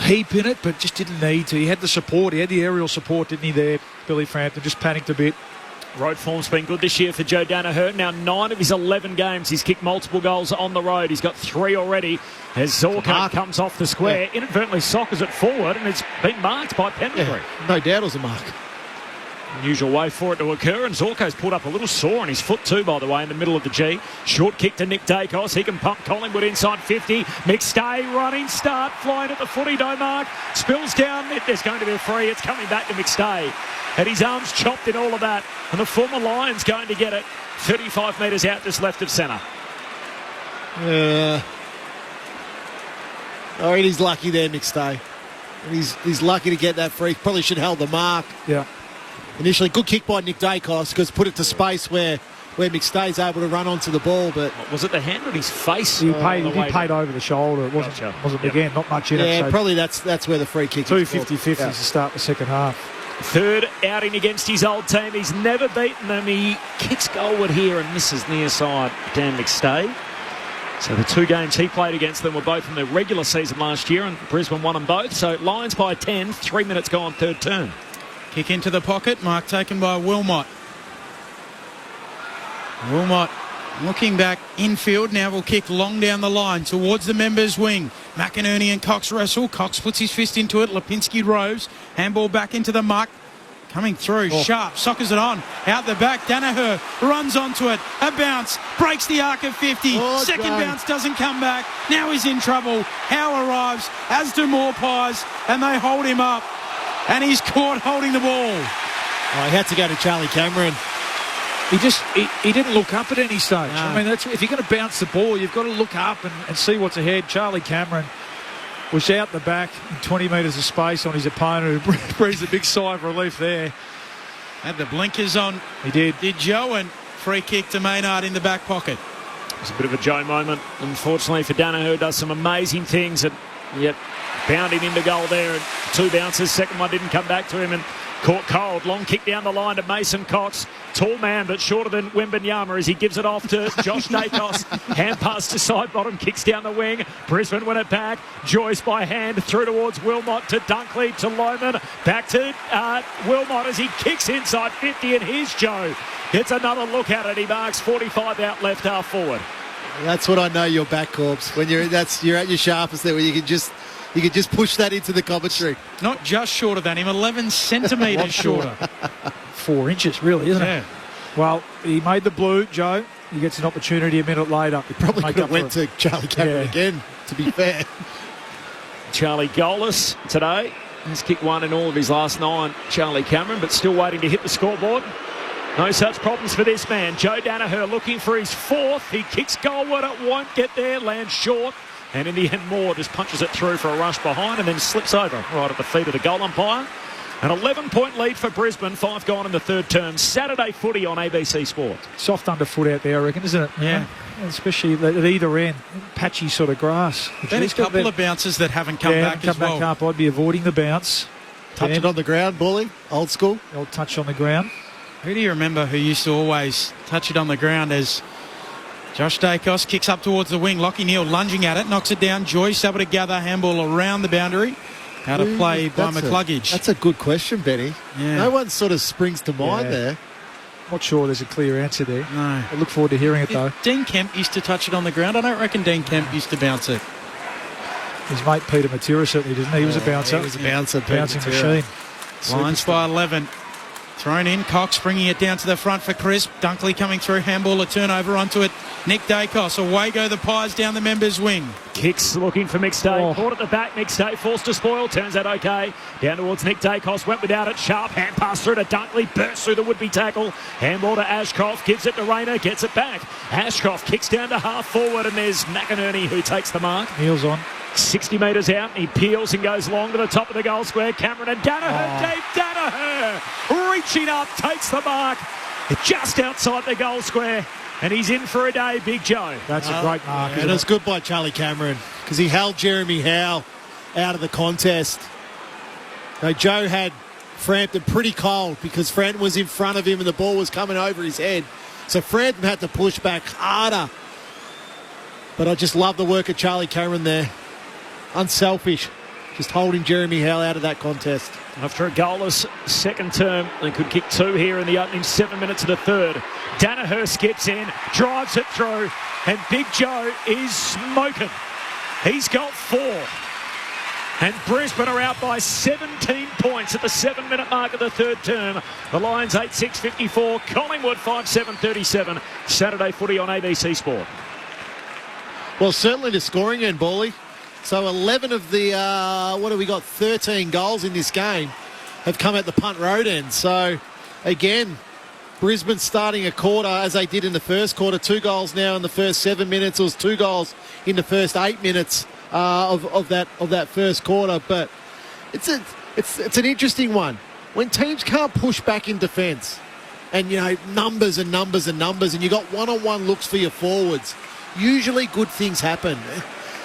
heap in it, but just didn't need to. He had the support. He had the aerial support, didn't he, there, Billy Frampton? Just panicked a bit. Road form's been good this year for Joe Danaher. Now 9 of his 11 games, he's kicked multiple goals on the road. He's got 3 already as Zorko comes off the square, inadvertently soccers it forward, and it's been marked by Pendlebury. Yeah, no doubt it was a mark. Unusual way for it to occur, and Zorko's pulled up a little sore on his foot too, by the way, in the middle of the G. Short kick to Nick Dacos. He can pump Collingwood inside 50. McStay running start, flying at the footy, no mark. Spills down. There's going to be a free. It's coming back to McStay. Had his arms chopped in all of that, and the former Lions going to get it 35 metres out, just left of centre. Oh, and he's lucky there, McStay. And he's lucky to get that free. Probably should have held the mark. Yeah. Initially, good kick by Nick Dacos because put it to space where McStay's able to run onto the ball. But was it the hand on his face? He paid over the shoulder. It wasn't again, not much in it. Yeah, so probably that's where the free kick is. 250-50 to start the second half. Third outing against his old team. He's never beaten them. He kicks goalward here and misses near side Dan McStay. So the 2 games he played against them were both in the regular season last year, and Brisbane won them both. So Lions by 10, 3 minutes gone, third term. Kick into the pocket, mark taken by Wilmot. Wilmot looking back infield, now will kick long down the line towards the members' wing. McInerney and Cox wrestle. Cox puts his fist into it. Lipinski roves. Handball back into the muck. Coming through, Sharp, sockers it on. Out the back, Danaher runs onto it. A bounce, breaks the arc of 50. Second bounce doesn't come back. Now he's in trouble. Howe arrives, as do Morpies, and they hold him up. And he's caught holding the ball. Oh, he had to go to Charlie Cameron. He didn't look up at any stage. No. I mean, if you're going to bounce the ball, you've got to look up and see what's ahead. Charlie Cameron was out the back in 20 metres of space on his opponent, who breathes a big sigh of relief there. Had the blinkers on. He did. Did Joe, and free kick to Maynard in the back pocket. It was a bit of a Joe moment, unfortunately, for Danaher. Does some amazing things, and yet bound him into goal there. And 2 bounces. Second one didn't come back to him, and caught cold. Long kick down the line to Mason Cox. Tall man, but shorter than Wembanyama as he gives it off to Josh Dacos. Hand pass to side bottom, kicks down the wing. Brisbane win it back. Joyce by hand through towards Wilmot to Dunkley to Lohman. Back to Wilmot as he kicks inside 50, and here's Joe. Gets another look at it. He marks 45 out left half forward. That's what I know you're back, Corps. When you're at your sharpest there, where you can just push that into the commentary. Not just shorter than him, 11 centimetres shorter. 4 inches, really, isn't it? Well, he made the blue, Joe. He gets an opportunity a minute later. He probably could have went to Charlie Cameron again, to be fair. Charlie goalless today. He's kicked 1 in all of his last 9, Charlie Cameron, but still waiting to hit the scoreboard. No such problems for this man. Joe Danaher looking for his 4th. He kicks goalward. It won't get there. Lands short. And in the end, Moore just punches it through for a rush behind and then slips over right at the feet of the goal umpire. An 11-point lead for Brisbane, 5 gone in the third term. Saturday footy on ABC Sport. Soft underfoot out there, I reckon, isn't it? Yeah. Especially at either end. Patchy sort of grass. There's a couple of bounces that haven't come back as well. Up. I'd be avoiding the bounce. Touch it on the ground, Bully. Old school. Old touch on the ground. Who do you remember who used to always touch it on the ground as Josh Dacos kicks up towards the wing. Lockie Neal lunging at it, knocks it down. Joyce able to gather handball around the boundary. Out of play by McCluggage. That's a good question, Benny. Yeah. No one sort of springs to mind there. Not sure there's a clear answer there. No. I look forward to hearing it, though. Dean Kemp used to touch it on the ground. I don't reckon Dean Kemp used to bounce it. His mate Peter Matera certainly didn't. He was a bouncer. He was a bouncer. Bouncing machine. Lions by 11. Thrown in, Cox bringing it down to the front for Crisp. Dunkley coming through, handball, a turnover onto it. Nick Dacos, away go the Pies down the members' wing. Kicks looking for McStay. Caught at the back, McStay forced to spoil, turns out okay. Down towards Nick Dacos, went without it. Sharp hand pass through to Dunkley, bursts through the would-be tackle. Handball to Ashcroft, gives it to Rayner, gets it back. Ashcroft kicks down to half forward, and there's McInerney who takes the mark. Heels on. 60 metres out, he peels and goes long to the top of the goal square. Cameron and Danaher, Dave Danaher, reaching up, takes the mark just outside the goal square, and he's in for a day, Big Joe. That's a great mark. And it's good by Charlie Cameron because he held Jeremy Howe out of the contest. Now, Joe had Frampton pretty cold because Frampton was in front of him and the ball was coming over his head. So Frampton had to push back harder. But I just love the work of Charlie Cameron there. Unselfish, just holding Jeremy Howe out of that contest. After a goalless second term, they could kick 2 here in the opening 7 minutes of the third. Danaher skips in, drives it through, and Big Joe is smoking. He's got 4. And Brisbane are out by 17 points at the 7-minute mark of the third term. The Lions 8-6-54, Collingwood 5-7-37. Saturday footy on ABC Sport. Well, certainly the scoring end, Bally. So 11 of the, 13 goals in this game have come at the punt road end. So, again, Brisbane starting a quarter as they did in the first quarter. 2 goals now in the first 7 minutes. It was 2 goals in the first 8 minutes of that first quarter. But it's an interesting one. When teams can't push back in defence and, numbers and numbers and numbers, and you got one-on-one looks for your forwards, usually good things happen.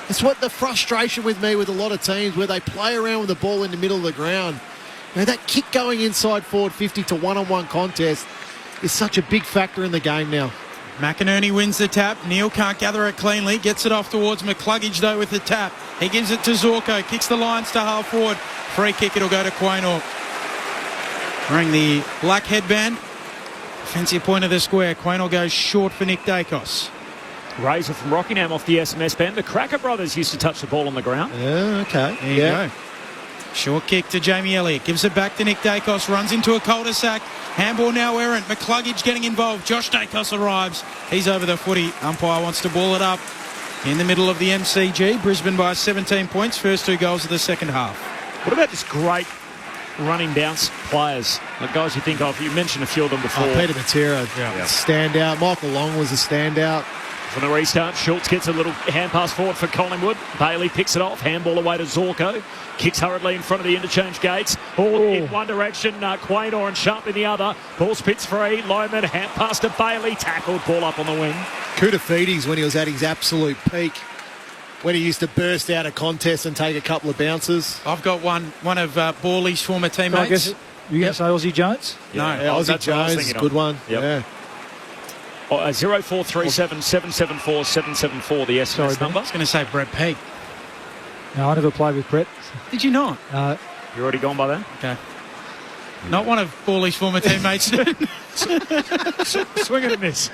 It's what the frustration with me with a lot of teams where they play around with the ball in the middle of the ground. That kick going inside forward 50 to one-on-one contest is such a big factor in the game now. McInerney wins the tap. Neal can't gather it cleanly. Gets it off towards McCluggage, though, with the tap. He gives it to Zorko. Kicks the Lions to half forward. Free kick, it'll go to Quaynor. Wearing the black headband. Offensive point of the square. Quaynor goes short for Nick Dacos. Razor from Rockingham off the SMS bend. The Cracker brothers used to touch the ball on the ground. Yeah, okay. There you go. Short kick to Jamie Elliott. Gives it back to Nick Dacos. Runs into a cul-de-sac. Handball now errant. McCluggage getting involved. Josh Dacos arrives. He's over the footy. Umpire wants to ball it up in the middle of the MCG. Brisbane by 17 points. First 2 goals of the second half. What about just great running bounce players? Like guys you think of. You mentioned a few of them before. Peter Matera, standout. Michael Long was a standout. From the restart, Schultz gets a little hand pass forward for Collingwood. Bailey picks it off. Handball away to Zorko. Kicks hurriedly in front of the interchange gates. All in one direction. Quaynor and Sharp in the other. Ball spits free. Loman hand pass to Bailey. Tackled. Ball up on the wing. Koutafidis, when he was at his absolute peak, when he used to burst out a contest and take a couple of bounces. I've got one of Borley's former teammates. You going to say Aussie Jones? No, Aussie Jones, good one. Yep. Yeah. 0437 774 774, the SMS number. I was going to say Brett Peake. No, I never played with Brett. Did you not? No. You're already gone by then? Okay. Not one of Borley's former teammates. Swing and a miss.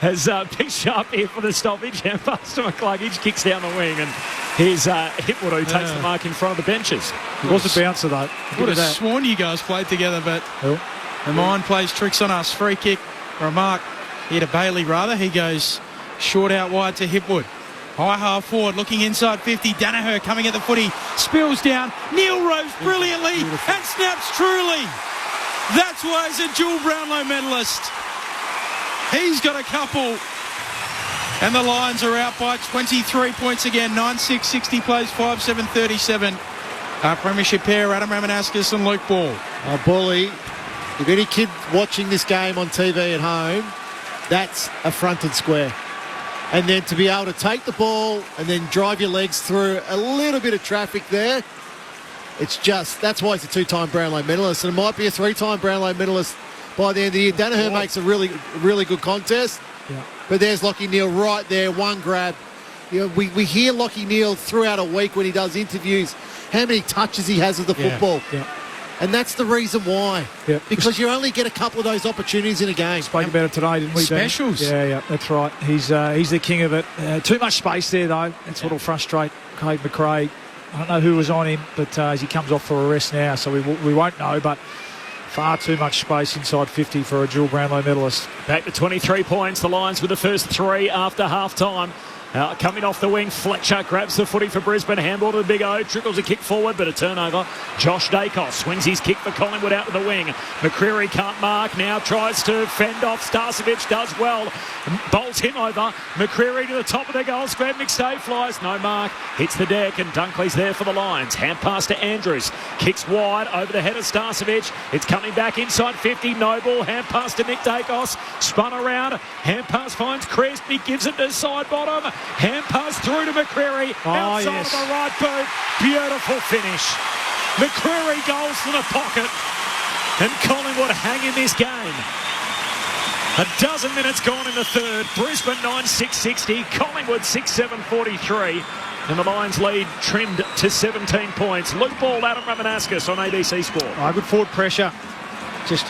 As Big Sharp here for the stoppage. Hand pass to McCluggage. Kicks down the wing. And here's Hipwood who takes the mark in front of the benches. It was a bouncer, though. I would have sworn you guys played together, but the mind plays tricks on us. Free kick. Or a mark here to Bailey, rather. He goes short out wide to Hipwood. High half forward, looking inside 50. Danaher coming at the footy. Spills down. Neil rows brilliantly and snaps truly. That's why he's a dual Brownlow medalist. He's got a couple. And the Lions are out by 23 points again. 9-6, 60 plays, 5-7, 37. Our premiership pair, Adam Ramanaskas and Luke Ball. Bully. If any kid watching this game on TV at home, that's a fronted square. And then to be able to take the ball and then drive your legs through a little bit of traffic there, that's why he's a 2-time Brownlow medalist. And it might be a 3-time Brownlow medalist by the end of the year. Danaher makes a really, really good contest. Yeah. But there's Lachie Neale right there, one grab. We hear Lachie Neale throughout a week when he does interviews, how many touches he has of the football. Yeah. And that's the reason why. Yep. Because you only get a couple of those opportunities in a game. Spoke about it today, didn't we? Specials. Yeah, that's right. He's the king of it. Too much space there, though. That's what will frustrate Craig McRae. I don't know who was on him, but as he comes off for a rest now, so we won't know. But far too much space inside 50 for a dual Brownlow medalist. Back to 23 points. The Lions with the first 3 after half-time. Coming off the wing, Fletcher grabs the footy for Brisbane. Handball to the Big O. Trickles a kick forward, but a turnover. Josh Dacos swings his kick for Collingwood out to the wing. McCreary can't mark. Now tries to fend off. Starcevic does well. Bowls him over. McCreary to the top of the goal square. McStay flies. No mark. Hits the deck, and Dunkley's there for the Lions. Hand pass to Andrews. Kicks wide over the head of Starcevic. It's coming back inside 50. Noble. Hand pass to Nick Dacos. Spun around. Hand pass finds Crisp. He gives it to side bottom. Hand pass through to McCreary. Outside of the right boot. Beautiful finish. McCreary goes to the pocket. And Collingwood hang in this game. A dozen minutes gone in the third. Brisbane 9-6-60. Collingwood 6-7-43. And the Lions lead trimmed to 17 points. Luke Ball, Adam Ramanaskas on ABC Sport. Good forward pressure. Just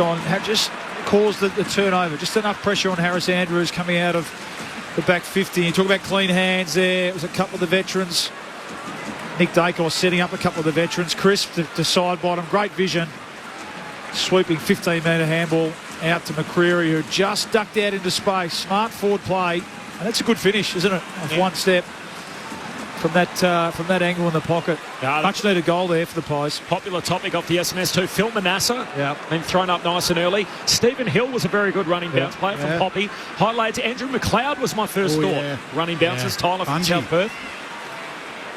caused the turnover. Just enough pressure on Harris Andrews coming out of the back 50. You talk about clean hands there. It was a couple of the veterans. Nick Dacos setting up a couple of the veterans. Crisp to side bottom. Great vision. Swooping 15-metre handball out to McCreary, who just ducked out into space. Smart forward play. And that's a good finish, isn't it? Off one step from that angle in the pocket. Much needed goal there for the Pies. Popular topic off the SMS too. Phil Manasseh, been thrown up nice and early. Stephen Hill was a very good running bounce player from Poppy. Highlights, Andrew McLeod was my first thought. Running bounces, Tyler from South Perth.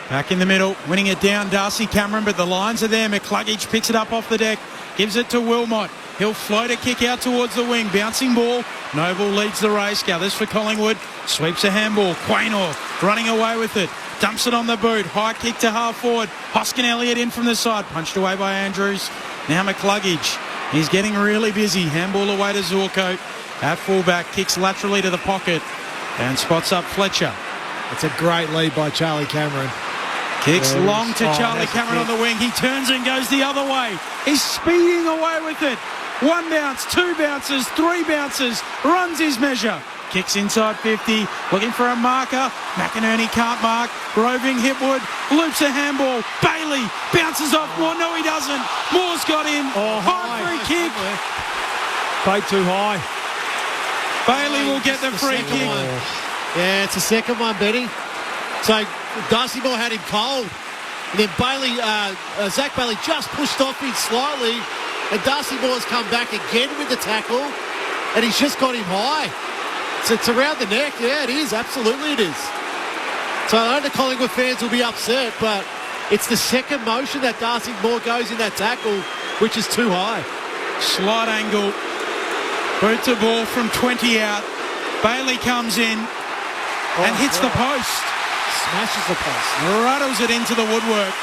Back in the middle, winning it down, Darcy Cameron, but the lines are there. McCluggage picks it up off the deck, gives it to Wilmot. He'll float a kick out towards the wing. Bouncing ball. Noble leads the race. Gathers for Collingwood. Sweeps a handball. Quaynor running away with it. Dumps it on the boot. High kick to half forward. Hoskin Elliott in from the side. Punched away by Andrews. Now McCluggage. He's getting really busy. Handball away to Zorko. At fullback. Kicks laterally to the pocket. And spots up Fletcher. It's a great lead by Charlie Cameron. Kicks long to Charlie Cameron on the wing. He turns and goes the other way. He's speeding away with it. 1 bounce, 2 bounces, 3 bounces. Runs his measure. Kicks inside 50. Looking for a marker. McInerney can't mark. Roving Hipwood. Loops a handball. Bailey bounces off Moore. No, he doesn't. Moore's got in. High free kick. Played too high. Bailey will get the free kick. Yeah, it's the second one, Benny. So Darcy Moore had him cold. And then Bailey, Zach Bailey just pushed off him slightly. And Darcy Moore's come back again with the tackle. And he's just got him high. So it's around the neck. Yeah, it is. Absolutely it is. So I know the Collingwood fans will be upset, but it's the second motion that Darcy Moore goes in that tackle, which is too high. Slight angle. Boot to ball from 20 out. Bailey comes in and hits the post. Smashes the post. Rattles it into the woodwork.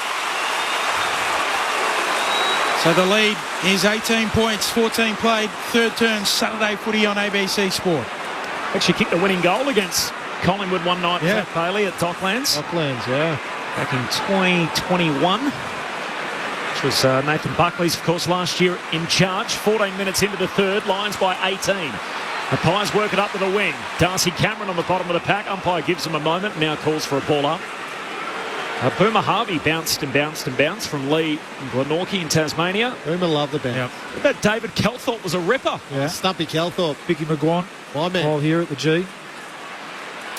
So the lead is 18 points, 14 played, third turn, Saturday footy on ABC Sport. Actually kicked the winning goal against Collingwood one night, Jack Bailey at Docklands. Docklands, yeah. Back in 2021. Which was Nathan Buckley's, of course, last year in charge. 14 minutes into the third, Lions by 18. The Pies work it up to the wing. Darcy Cameron on the bottom of the pack. Umpire gives him a moment, now calls for a ball up. Boomer Harvey bounced and bounced and bounced from Lee Glenorchy in Tasmania. Boomer loved the bounce. Yep. I bet David Kelthorpe was a ripper. Yeah. Stumpy Kelthorpe. Vicky McGuan. My man. All here at the G.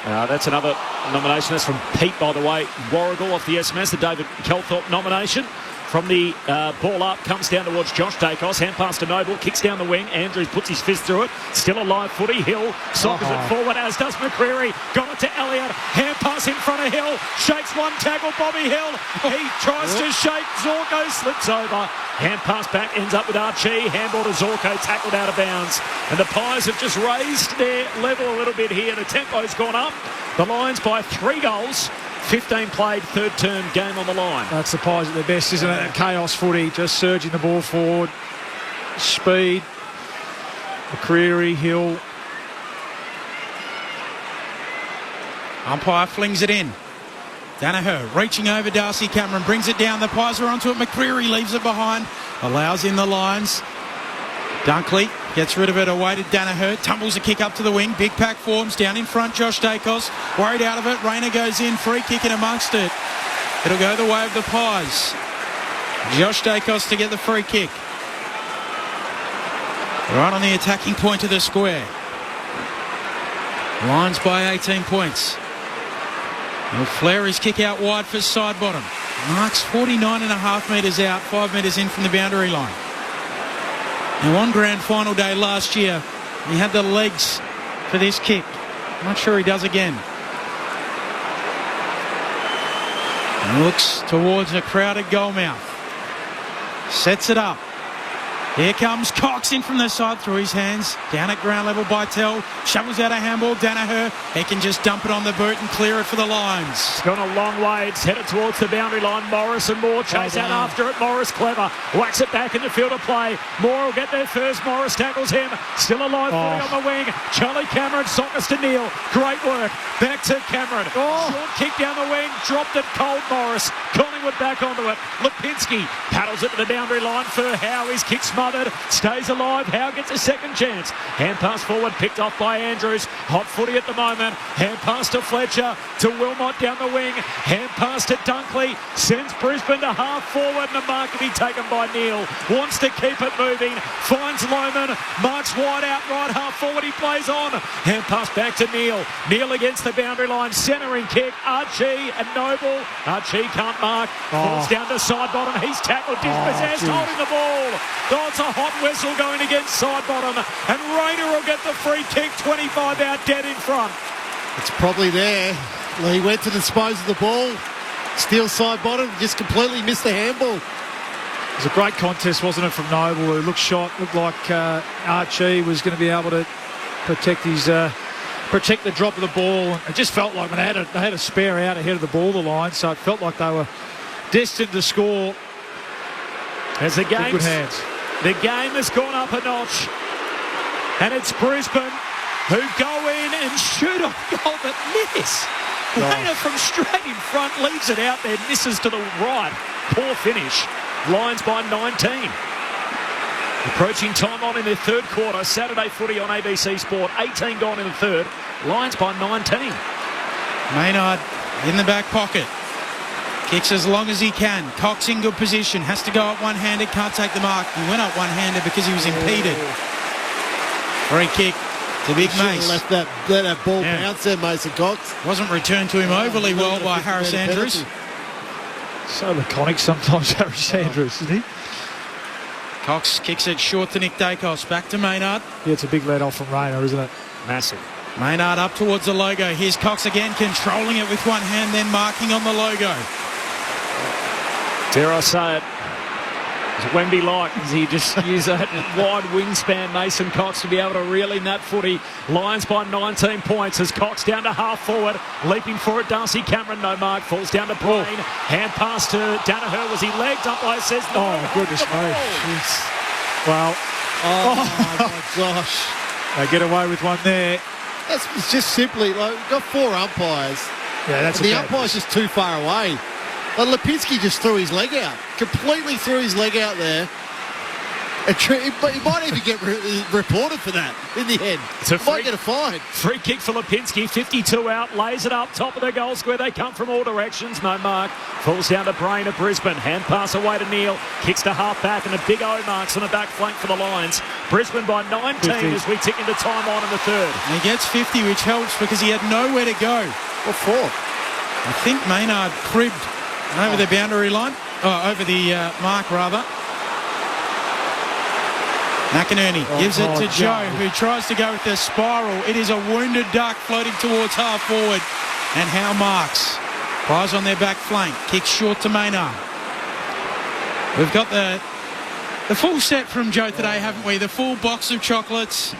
That's another nomination. That's from Pete, by the way. Warrigal off the SMS, the David Kelthorpe nomination. From the ball up, comes down towards Josh Dacos. Hand pass to Noble, kicks down the wing. Andrews puts his fist through it. Still a live footy. Hill sockers it forward, as does McCreary. Got it to Elliott. Hand pass in front of Hill. Shakes one tackle, Bobby Hill. He tries to shake. Zorko slips over. Hand pass back, ends up with Archie. Handball to Zorko, tackled out of bounds. And the Pies have just raised their level a little bit here. The tempo's gone up. The Lions by 3 goals. 15 played, third term game on the line. That's the Pies at their best, isn't it? Chaos footy, just surging the ball forward. Speed. McCreary, Hill. Umpire flings it in. Danaher reaching over Darcy Cameron, brings it down. The Pies are onto it. McCreary leaves it behind. Allows in the lines. Dunkley gets rid of it away to Danaher. Tumbles a kick up to the wing. Big pack forms. Down in front, Josh Dacos. Worried out of it. Rayner goes in. Free kick in amongst it. It'll go the way of the Pies. Josh Dacos to get the free kick. Right on the attacking point of the square. Lions by 18 points. He'll flare his kick out wide for side bottom. Marks 49.5 metres out, 5 metres in from the boundary line. Now on grand final day last year, he had the legs for this kick. I'm not sure he does again. And looks towards a crowded goal mouth. Sets it up. Here comes Cox in from the side through his hands. Down at ground level by Tell. Shovels out a handball. Danaher. He can just dump it on the boot and clear it for the Lions. It's gone a long way. It's headed towards the boundary line. Morris and Moore chase out after it. Morris clever. Whacks it back in the field of play. Moore will get there first. Morris tackles him. Still alive footy on the wing. Charlie Cameron. Sockers to Neil. Great work. Back to Cameron. Short kick down the wing. Dropped it cold. Morris. Collingwood back onto it. Lipinski paddles it to the boundary line for Howe. His kick smothered. Stays alive. Howe gets a second chance. Hand pass forward, picked off by Andrews. Hot footy at the moment. Hand pass to Fletcher, to Wilmot down the wing. Hand pass to Dunkley. Sends Brisbane to half forward, and the mark to be taken by Neil. Wants to keep it moving. Finds Lohman. Marks wide out right half forward. He plays on. Hand pass back to Neil. Neil against the boundary line. Centering kick. Archie and Noble. Archie can't mark. Falls down to side bottom. He's tackled. Dispossessed. Holding the ball. It's a hot whistle going against side bottom, and Rayner will get the free kick. 25 out, dead in front. It's probably there. He went to dispose of the ball. Steel side bottom, just completely missed the handball. It was a great contest, wasn't it, from Noble, who looked like Archie was going to be able to protect the drop of the ball. It just felt like they had a spare out ahead of the ball line, so it felt like they were destined to score. As the game, good hands. The game has gone up a notch, and it's Brisbane who go in and shoot a goal that miss. Later from straight in front, leaves it out there, misses to the right. Poor finish. Lions by 19. Approaching time on in their third quarter. Saturday footy on ABC Sport. 18 gone in the third. Lions by 19. Maynard in the back pocket. Kicks as long as he can. Cox in good position. Has to go up one-handed. Can't take the mark. He went up one-handed because he was impeded. Free kick to Big Mace. Let that ball bounce there, Mason Cox. Wasn't returned to him overly well by Harris Andrews. So laconic sometimes, Harris Andrews, isn't he? Cox kicks it short to Nick Dacos. Back to Maynard. Yeah, it's a big let off from Rayner, isn't it? Massive. Maynard up towards the logo. Here's Cox again, controlling it with one hand, then marking on the logo. Dare I say it, it's Wemby-like as he just used that wide wingspan, Mason Cox, to be able to reel in that footy. Lions by 19 points as Cox down to half forward, leaping for it. Darcy Cameron, no mark, falls down to Brain. Hand pass to Danaher. Was he legged up? I says no. Oh, goodness me. Well, my gosh. They get away with one there. That's just simply, like, we've got 4 umpires. Yeah, that's the umpire's just too far away. Like, Lipinski just threw his leg out. Completely threw his leg out there. He might even get reported for that in the end. Might get a fine. Free kick for Lipinski. 52 out. Lays it up. Top of the goal square. They come from all directions. No mark. Falls down to Brain of Brisbane. Hand pass away to Neal. Kicks to half back. And a big O marks on the back flank for the Lions. Brisbane by 19 50. As we tick into time on in the third. And he gets 50, which helps because he had nowhere to go. What for? I think Maynard cribbed over the boundary line. Over the mark, rather. McInerney gives it to Joe, who tries to go with the spiral. It is a wounded duck floating towards half forward. And Howe marks. Pies on their back flank. Kicks short to Maynard. We've got the full set from Joe today, haven't we? The full box of chocolates.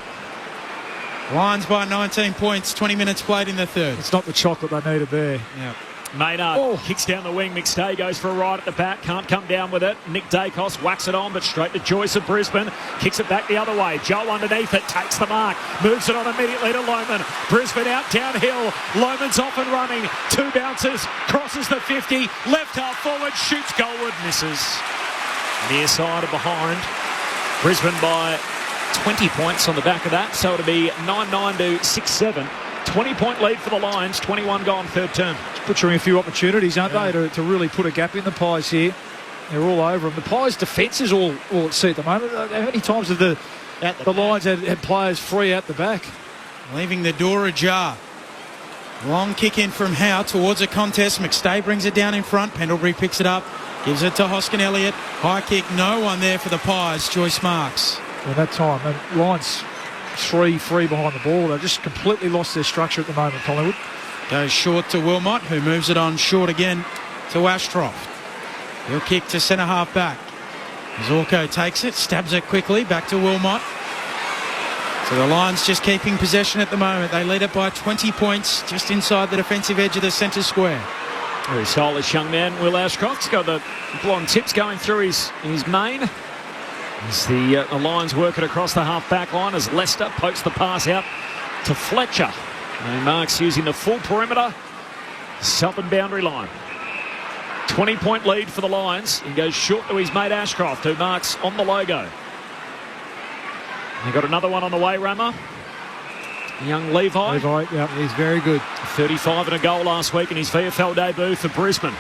Lions by 19 points, 20 minutes played in the third. It's not the chocolate they needed there. Yeah. Maynard kicks down the wing. McStay goes for a right at the back. Can't come down with it. Nick Dacos whacks it on, but straight to Joyce of Brisbane. Kicks it back the other way. Joe underneath it. Takes the mark. Moves it on immediately to Lohman. Brisbane out downhill. Lohman's off and running. 2 bounces. Crosses the 50. Left half forward. Shoots goalward. Misses. Near side of behind. Brisbane by 20 points on the back of that. So it'll be 9-9 to 6-7. 20-point lead for the Lions, 21 gone, third term. Butchering a few opportunities, aren't they, to really put a gap in the Pies here. They're all over them. The Pies' defence is all at sea at the moment. How many times have the Lions had players free out the back? Leaving the door ajar. Long kick in from Howe towards a contest. McStay brings it down in front. Pendlebury picks it up. Gives it to Hoskin Elliott. High kick, no one there for the Pies. Joyce marks. Well, that time, the Lions... 3-3 behind the ball. They've just completely lost their structure at the moment, Collingwood. Goes short to Wilmot, who moves it on short again to Ashcroft. He'll kick to centre half back. Zorko takes it, stabs it quickly, back to Wilmot. So the Lions just keeping possession at the moment. They lead it by 20 points, just inside the defensive edge of the centre square. Very stylish young man, Will Ashcroft's got the blonde tips going through his mane. As the Lions work it across the half-back line as Lester pokes the pass out to Fletcher. And marks using the full perimeter, southern boundary line. 20-point lead for the Lions. He goes short to his mate Ashcroft, who marks on the logo. They got another one on the way, Rama. Young Levi. He's very good. 35 and a goal last week in his VFL debut for Brisbane.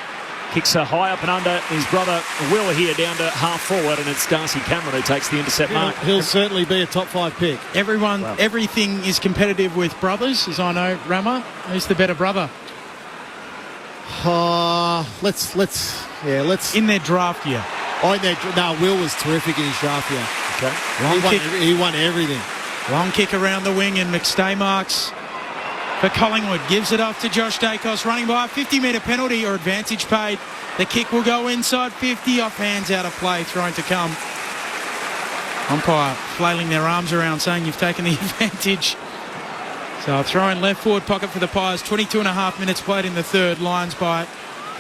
Kicks high up and under his brother Will here down to half forward, and it's Darcy Cameron who takes the intercept mark. He'll certainly be a top 5 pick. Everything is competitive with brothers, as I know. Rama, who's the better brother? Let's in their draft year. Will was terrific in his draft year. Okay. He won everything. Long kick around the wing, and McStay marks. for Collingwood. Gives it off to Josh Dacos, running by a 50-metre penalty or advantage paid. The kick will go inside 50, off hands, out of play, thrown to come. Umpire flailing their arms around, saying you've taken the advantage. So a throw in left forward pocket for the Pies. 22 and a half minutes played in the third. Lions by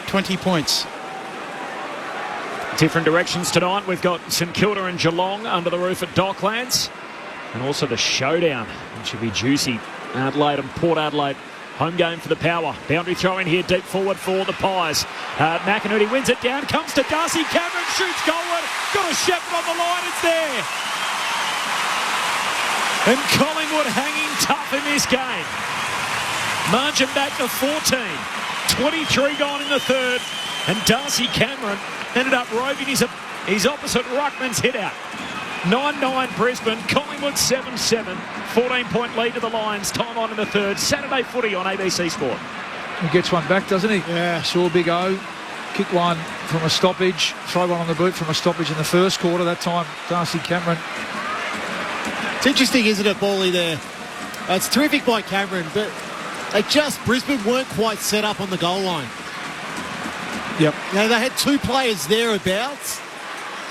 20 points. Different directions tonight. We've got St Kilda and Geelong under the roof at Docklands. And also the showdown. It should be juicy. Adelaide and Port Adelaide. Home game for the Power. Boundary throw in here deep forward for the Pies. McInerney wins it down. Comes to Darcy Cameron. Shoots goalward. Got a Shepherd on the line. It's there. And Collingwood hanging tough in this game. Margin back to 14. 23 gone in the third. And Darcy Cameron ended up roving his opposite ruckman's hit out. 9-9 Brisbane, Collingwood 7-7, 14-point lead to the Lions, time on in the third. Saturday footy on ABC Sport. He gets one back, doesn't he? Yeah. Saw Big O, kick one from a stoppage, throw one on the boot from a stoppage in the first quarter. That time, Darcy Cameron. It's interesting, isn't it, Bally, there? It's terrific by Cameron, but Brisbane weren't quite set up on the goal line. Yep. They had two players thereabouts,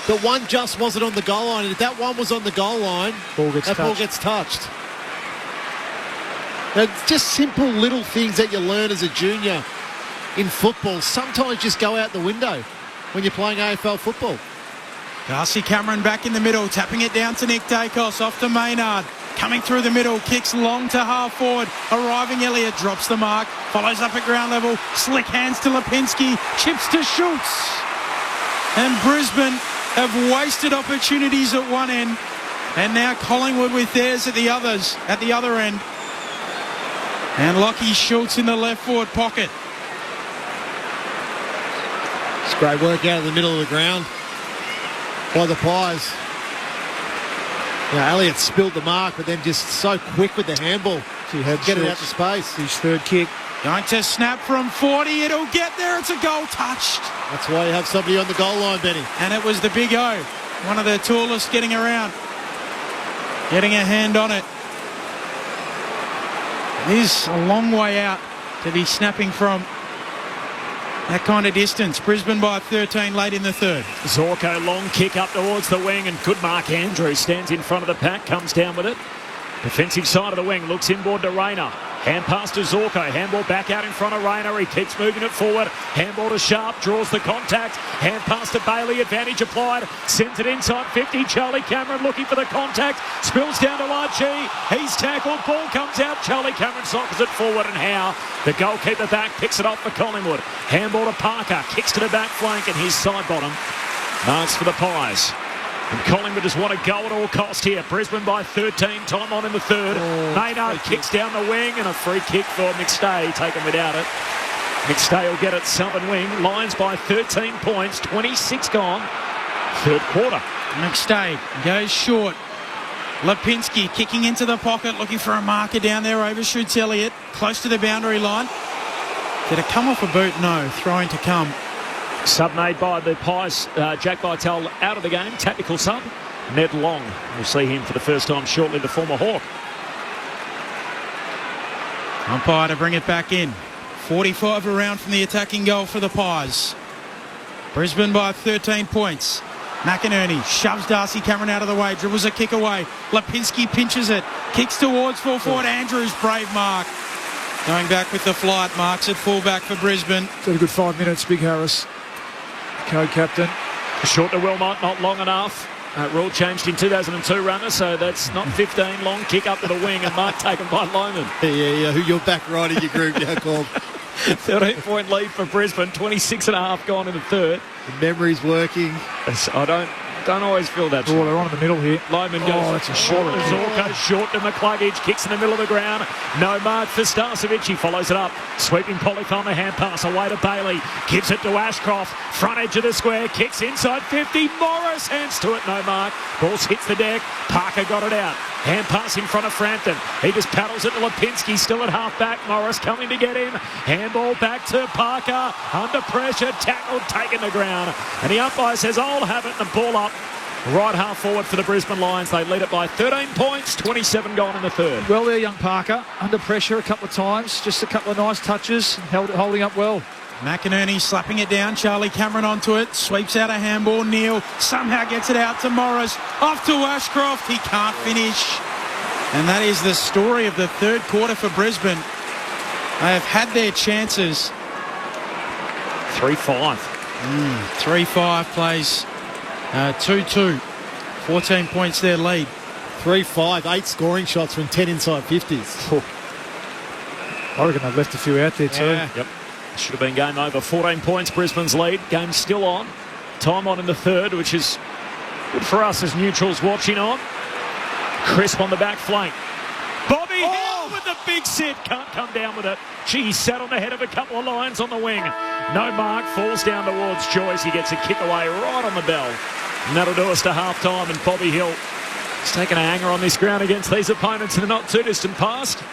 but one just wasn't on the goal line. And if that one was on the goal line, ball gets touched. Now, just simple little things that you learn as a junior in football sometimes just go out the window when you're playing AFL football. Darcy Cameron back in the middle, tapping it down to Nick Dacos, off to Maynard. Coming through the middle, kicks long to half forward. Arriving Elliott, drops the mark, follows up at ground level. Slick hands to Lipinski, chips to Schultz. And Brisbane have wasted opportunities at one end. And now Collingwood with theirs at the other end. And Lockie Schultz in the left forward pocket. It's great work out of the middle of the ground by the Pies. Elliott spilled the mark, but then just so quick with the handball. He had get it out to space. His third kick. Going to snap from 40. It'll get there. It's a goal touched. That's why you have somebody on the goal line, Benny. And it was the Big O, one of the tallest, getting around. Getting a hand on it. It is a long way out to be snapping from that kind of distance. Brisbane by 13 late in the third. Zorko, long kick up towards the wing, and good Mark Andrews stands in front of the pack, comes down with it. Defensive side of the wing, looks inboard to Rayner. Hand pass to Zorko, handball back out in front of Rayner. He keeps moving it forward. Handball to Sharp, draws the contact. Hand pass to Bailey, advantage applied. Sends it inside 50. Charlie Cameron looking for the contact. Spills down to Archie. He's tackled. Ball comes out. Charlie Cameron sockers it forward, and Howe, the goalkeeper back, picks it up for Collingwood. Handball to Parker, kicks to the back flank, and his side bottom marks for the Pies. And Collingwood just want to go at all cost here. Brisbane by 13, time on in the third. Maynard kicks down the wing, and a free kick for McStay, taken without it. McStay will get it southern wing. Lions by 13 points, 26 gone. Third quarter. McStay goes short. Lipinski kicking into the pocket, looking for a marker down there, overshoots Elliott, close to the boundary line. Did it come off a boot? No, throwing to come. Sub made by the Pies. Jack Vitale out of the game. Tactical sub. Ned Long. We'll see him for the first time shortly, the former Hawk. Umpire to bring it back in. 45 around from the attacking goal for the Pies. Brisbane by 13 points. McInerney shoves Darcy Cameron out of the way, dribbles a kick away. Lipinski pinches it, kicks towards full forward. Andrews, brave mark. Going back with the flight, marks at fullback for Brisbane. Had a good 5 minutes, Big Harris, co-captain. Short to Wilmot, not long enough. Rule changed in 2002, runner, so that's not 15. Long kick up to the wing, and mark taken by Loman. Yeah, who you're back right in your group now, Cobb. 13-point lead for Brisbane, 26 and a half gone in the third. The memory's working. I don't always feel that. Oh, they're on in the middle here. Loman goes. Oh, that's a short. Zorko short to McCluggage. Kicks in the middle of the ground. No mark for Starcevic. He follows it up. Sweeping Polyfarmer hand pass away to Bailey. Gives it to Ashcroft. Front edge of the square. Kicks inside 50. Morris hands to it. No mark. Ball hits the deck. Parker got it out. Hand pass in front of Frampton. He just paddles it to Lipinski. Still at half back. Morris coming to get him. Handball back to Parker. Under pressure. Tackled. Taken to ground. And the umpire says, I'll have it. And the ball up Right half forward for the Brisbane Lions. They lead it by 13 points, 27 gone in the third. Well there, young Parker. Under pressure a couple of times. Just a couple of nice touches. Holding up well. McInerney slapping it down. Charlie Cameron onto it. Sweeps out a handball. Neal somehow gets it out to Morris. Off to Ashcroft. He can't finish. And that is the story of the third quarter for Brisbane. They have had their chances. 3-5. 3-5 plays 2-2. 14 points their lead. 3-5, 8 scoring shots from 10 inside 50s. I reckon they've left a few out there too. Yeah. Yep. Should have been game over. 14 points, Brisbane's lead. Game still on. Time on in the third, which is good for us as neutrals watching on. Crisp on the back flank. Bobby Hill with the big sit. Can't come down with it. Gee, sat on the head of a couple of Lions on the wing. No mark. Falls down towards Joyce. He gets a kick away right on the bell. And that'll do us to half-time. And Bobby Hill has taken a hanger on this ground against these opponents in the not-too-distant past.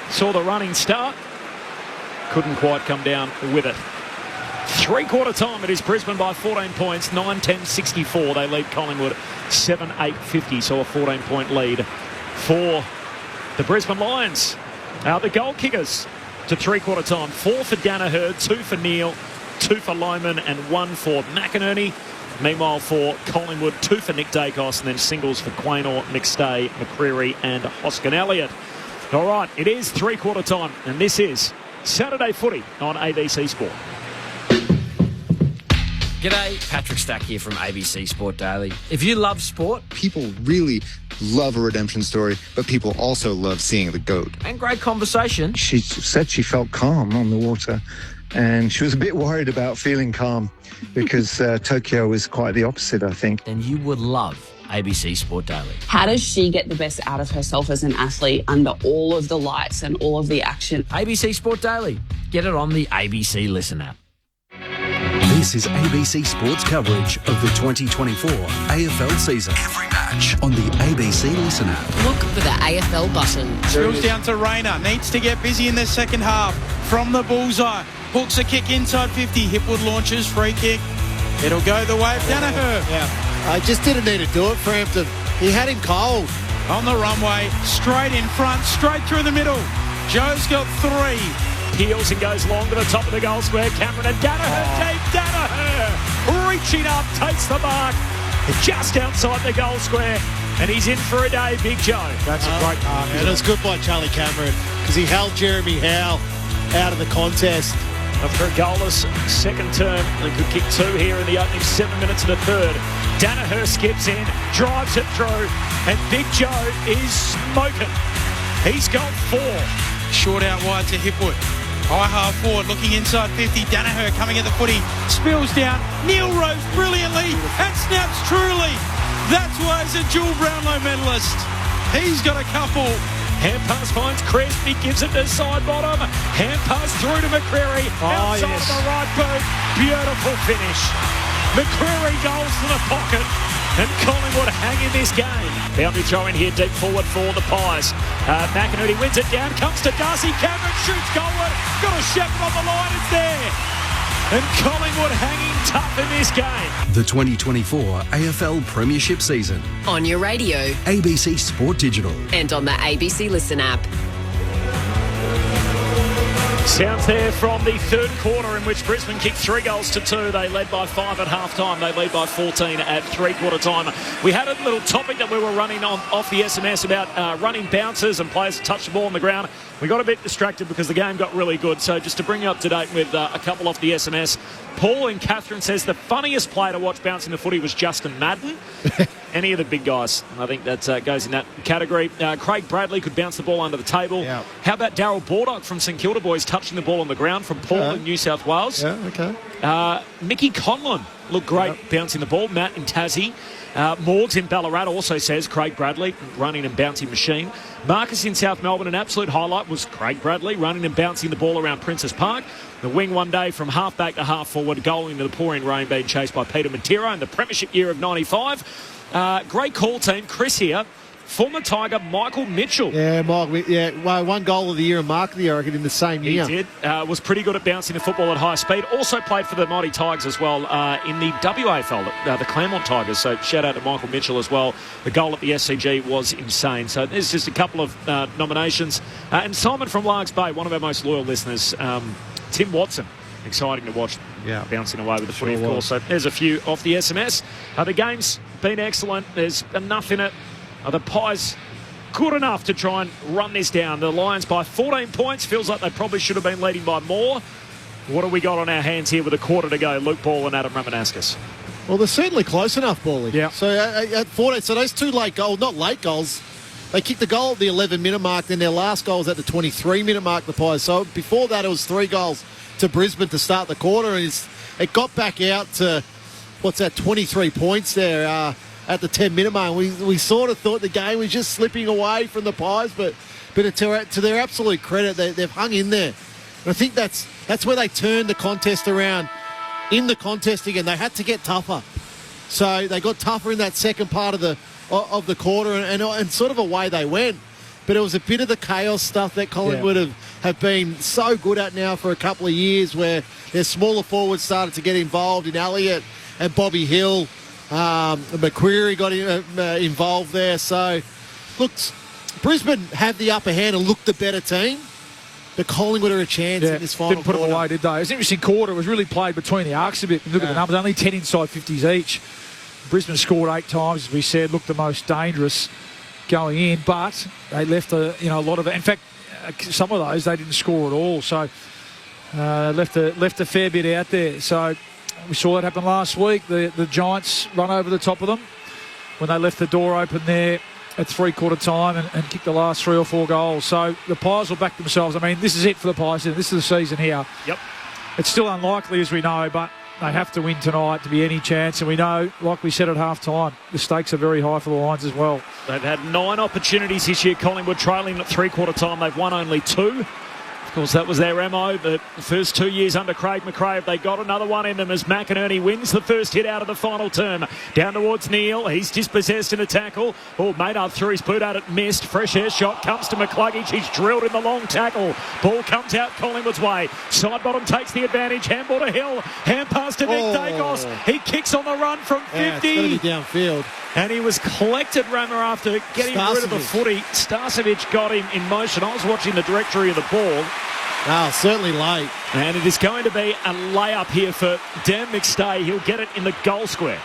Saw the running start. Couldn't quite come down with it. Three-quarter time, it is Brisbane by 14 points, 9-10-64. They lead Collingwood 7-8-50, so a 14-point lead for the Brisbane Lions. The goal kickers to three-quarter time. 4 for Danaher, 2 for Neal, 2 for Lohman, and 1 for McInerney. Meanwhile, for Collingwood, 2 for Nick Dacos, and then singles for Quaynor, McStay, McCreery, and Hoskin Elliott. All right, it is three-quarter time, and this is Saturday Footy on ABC Sport. G'day, Patrick Stack here from ABC Sport Daily. If you love sport... People really love a redemption story, but people also love seeing the GOAT. And great conversation. She said she felt calm on the water, and she was a bit worried about feeling calm because Tokyo was quite the opposite, I think. Then you would love ABC Sport Daily. How does she get the best out of herself as an athlete under all of the lights and all of the action? ABC Sport Daily. Get it on the ABC Listen app. This is ABC Sports coverage of the 2024 AFL season. Every match on the ABC Listen app. Look for the AFL button. Spills down to Rayner. Needs to get busy in the second half. From the bullseye. Hooks a kick inside 50. Hipwood launches. Free kick. It'll go the way of Danaher. Yeah. I just didn't need to do it for Frampton. He had him cold. On the runway. Straight in front. Straight through the middle. Joe's got 3. Peels and goes long to the top of the goal square. Cameron and Danaher deep. Danaher reaching up, takes the mark just outside the goal square, and he's in for a day, Big Joe. That's a great mark. And it was good by Charlie Cameron because he held Jeremy Howe out of the contest. After a goalless second term, they could kick 2 here in the opening 7 minutes of the third. Danaher skips in, drives it through, and Big Joe is smoking. He's got 4. Short out wide to Hipwood. High half forward, looking inside 50. Danaher coming at the footy. Spills down. Neil rose brilliantly and snaps truly. That's why he's a dual Brownlow medalist. He's got a couple. Hand pass finds Crisp. He gives it to side bottom. Hand pass through to McCreery. Outside of the right boot. Beautiful finish. McCreery goes to the pocket. And Collingwood hang in this game. Boundary throw in here deep forward for the Pies. McInerney wins it down, comes to Darcy. Cameron shoots goalward. Got a Shepherd on the line, it's there. And Collingwood hanging tough in this game. The 2024 AFL Premiership season. On your radio. ABC Sport Digital. And on the ABC Listen app. Sounds there from the third quarter in which Brisbane kicked 3 goals to 2. They led by 5 at half-time. They lead by 14 at three-quarter time. We had a little topic that we were running on off the SMS about running bounces and players that touch the ball on the ground. We got a bit distracted because the game got really good. So just to bring you up to date with a couple off the SMS, Paul in Catherine says the funniest player to watch bouncing the footy was Justin Madden. Any of the big guys, I think that goes in that category. Craig Bradley could bounce the ball under the table. Yeah. How about Darryl Bordock from St Kilda Boys touching the ball on the ground from Paul in New South Wales? Yeah, okay. Mickey Conlon looked great bouncing the ball. Matt in Tassie. Morgs in Ballarat also says Craig Bradley, running and bouncing machine. Marcus in South Melbourne, an absolute highlight was Craig Bradley, running and bouncing the ball around Princess Park. The wing one day from half-back to half-forward, goal into the pouring rain, being chased by Peter Matera in the premiership year of 95. Great call, team. Chris here. former Tiger Michael Mitchell. Yeah, well, one goal of the year and mark of the year, I reckon, in the same year. He did. Was pretty good at bouncing the football at high speed. Also played for the mighty Tigers as well in the WAFL, the Claremont Tigers. So shout out to Michael Mitchell as well. The goal at the SCG was insane. So there's just a couple of nominations. And Simon from Largs Bay, one of our most loyal listeners, Tim Watson. Exciting to watch, bouncing away with the footy, of course. So there's a few off the SMS. The game's been excellent. There's enough in it. The Pies good enough to try and run this down. The Lions by 14 points. Feels like they probably should have been leading by more. What have we got on our hands here with a quarter to go? Luke Ball and Adam Ramanaskas. Well, they're certainly close enough, Bally. Yeah. So at 14, so those two late goals, not late goals, they kicked the goal at the 11-minute mark, then their last goal was at the 23-minute mark, the Pies. So before that, it was 3 goals to Brisbane to start the quarter, and it got back out to, 23 points there at the 10-minute mark. We sort of thought the game was just slipping away from the Pies, but to their absolute credit, they've hung in there. And I think that's where they turned the contest around. In the contest again, they had to get tougher. So they got tougher in that second part of the quarter, and sort of away they went. But it was a bit of the chaos stuff that Collingwood have been so good at now for a couple of years, where their smaller forwards started to get involved in Elliott and Bobby Hill. McQuarrie got involved there. So, look, Brisbane had the upper hand and looked the better team. But Collingwood are a chance in this final didn't put quarter. them away, did they? It was an interesting quarter. It was really played between the arcs a bit. Look at the numbers, only 10 inside 50s each. Brisbane scored 8 times, as we said, looked the most dangerous going in, but they left a lot of it. In fact, some of those they didn't score at all, so left a fair bit out there. So we saw that happen last week. The Giants run over the top of them when they left the door open there at 3/4 time and kicked the last 3 or 4 goals. So the Pies will back themselves. I mean, this is it for the Pies. This is the season here. Yep. It's still unlikely, as we know, but they have to win tonight to be any chance. And we know, like we said at half-time, the stakes are very high for the Lions as well. They've had 9 opportunities this year. Collingwood trailing at 3/4 time. They've won only 2. Of course, that was their MO. The first 2 years under Craig McRae, they got another one in them as McInerney wins the first hit out of the final term. Down towards Neil. He's dispossessed in a tackle. Maynard threw his boot at it, missed. Fresh air shot comes to McCluggage. He's drilled in the long tackle. Ball comes out Collingwood's way. Side bottom takes the advantage. Handball to Hill. Hand pass to Nick Dacos. He kicks on the run from 50. Yeah, it's going to be downfield. And he was collected, Rammer, after getting rid of the footy. Starcevic got him in motion. I was watching the directory of the ball. Certainly late. And it is going to be a layup here for Dan McStay. He'll get it in the goal square.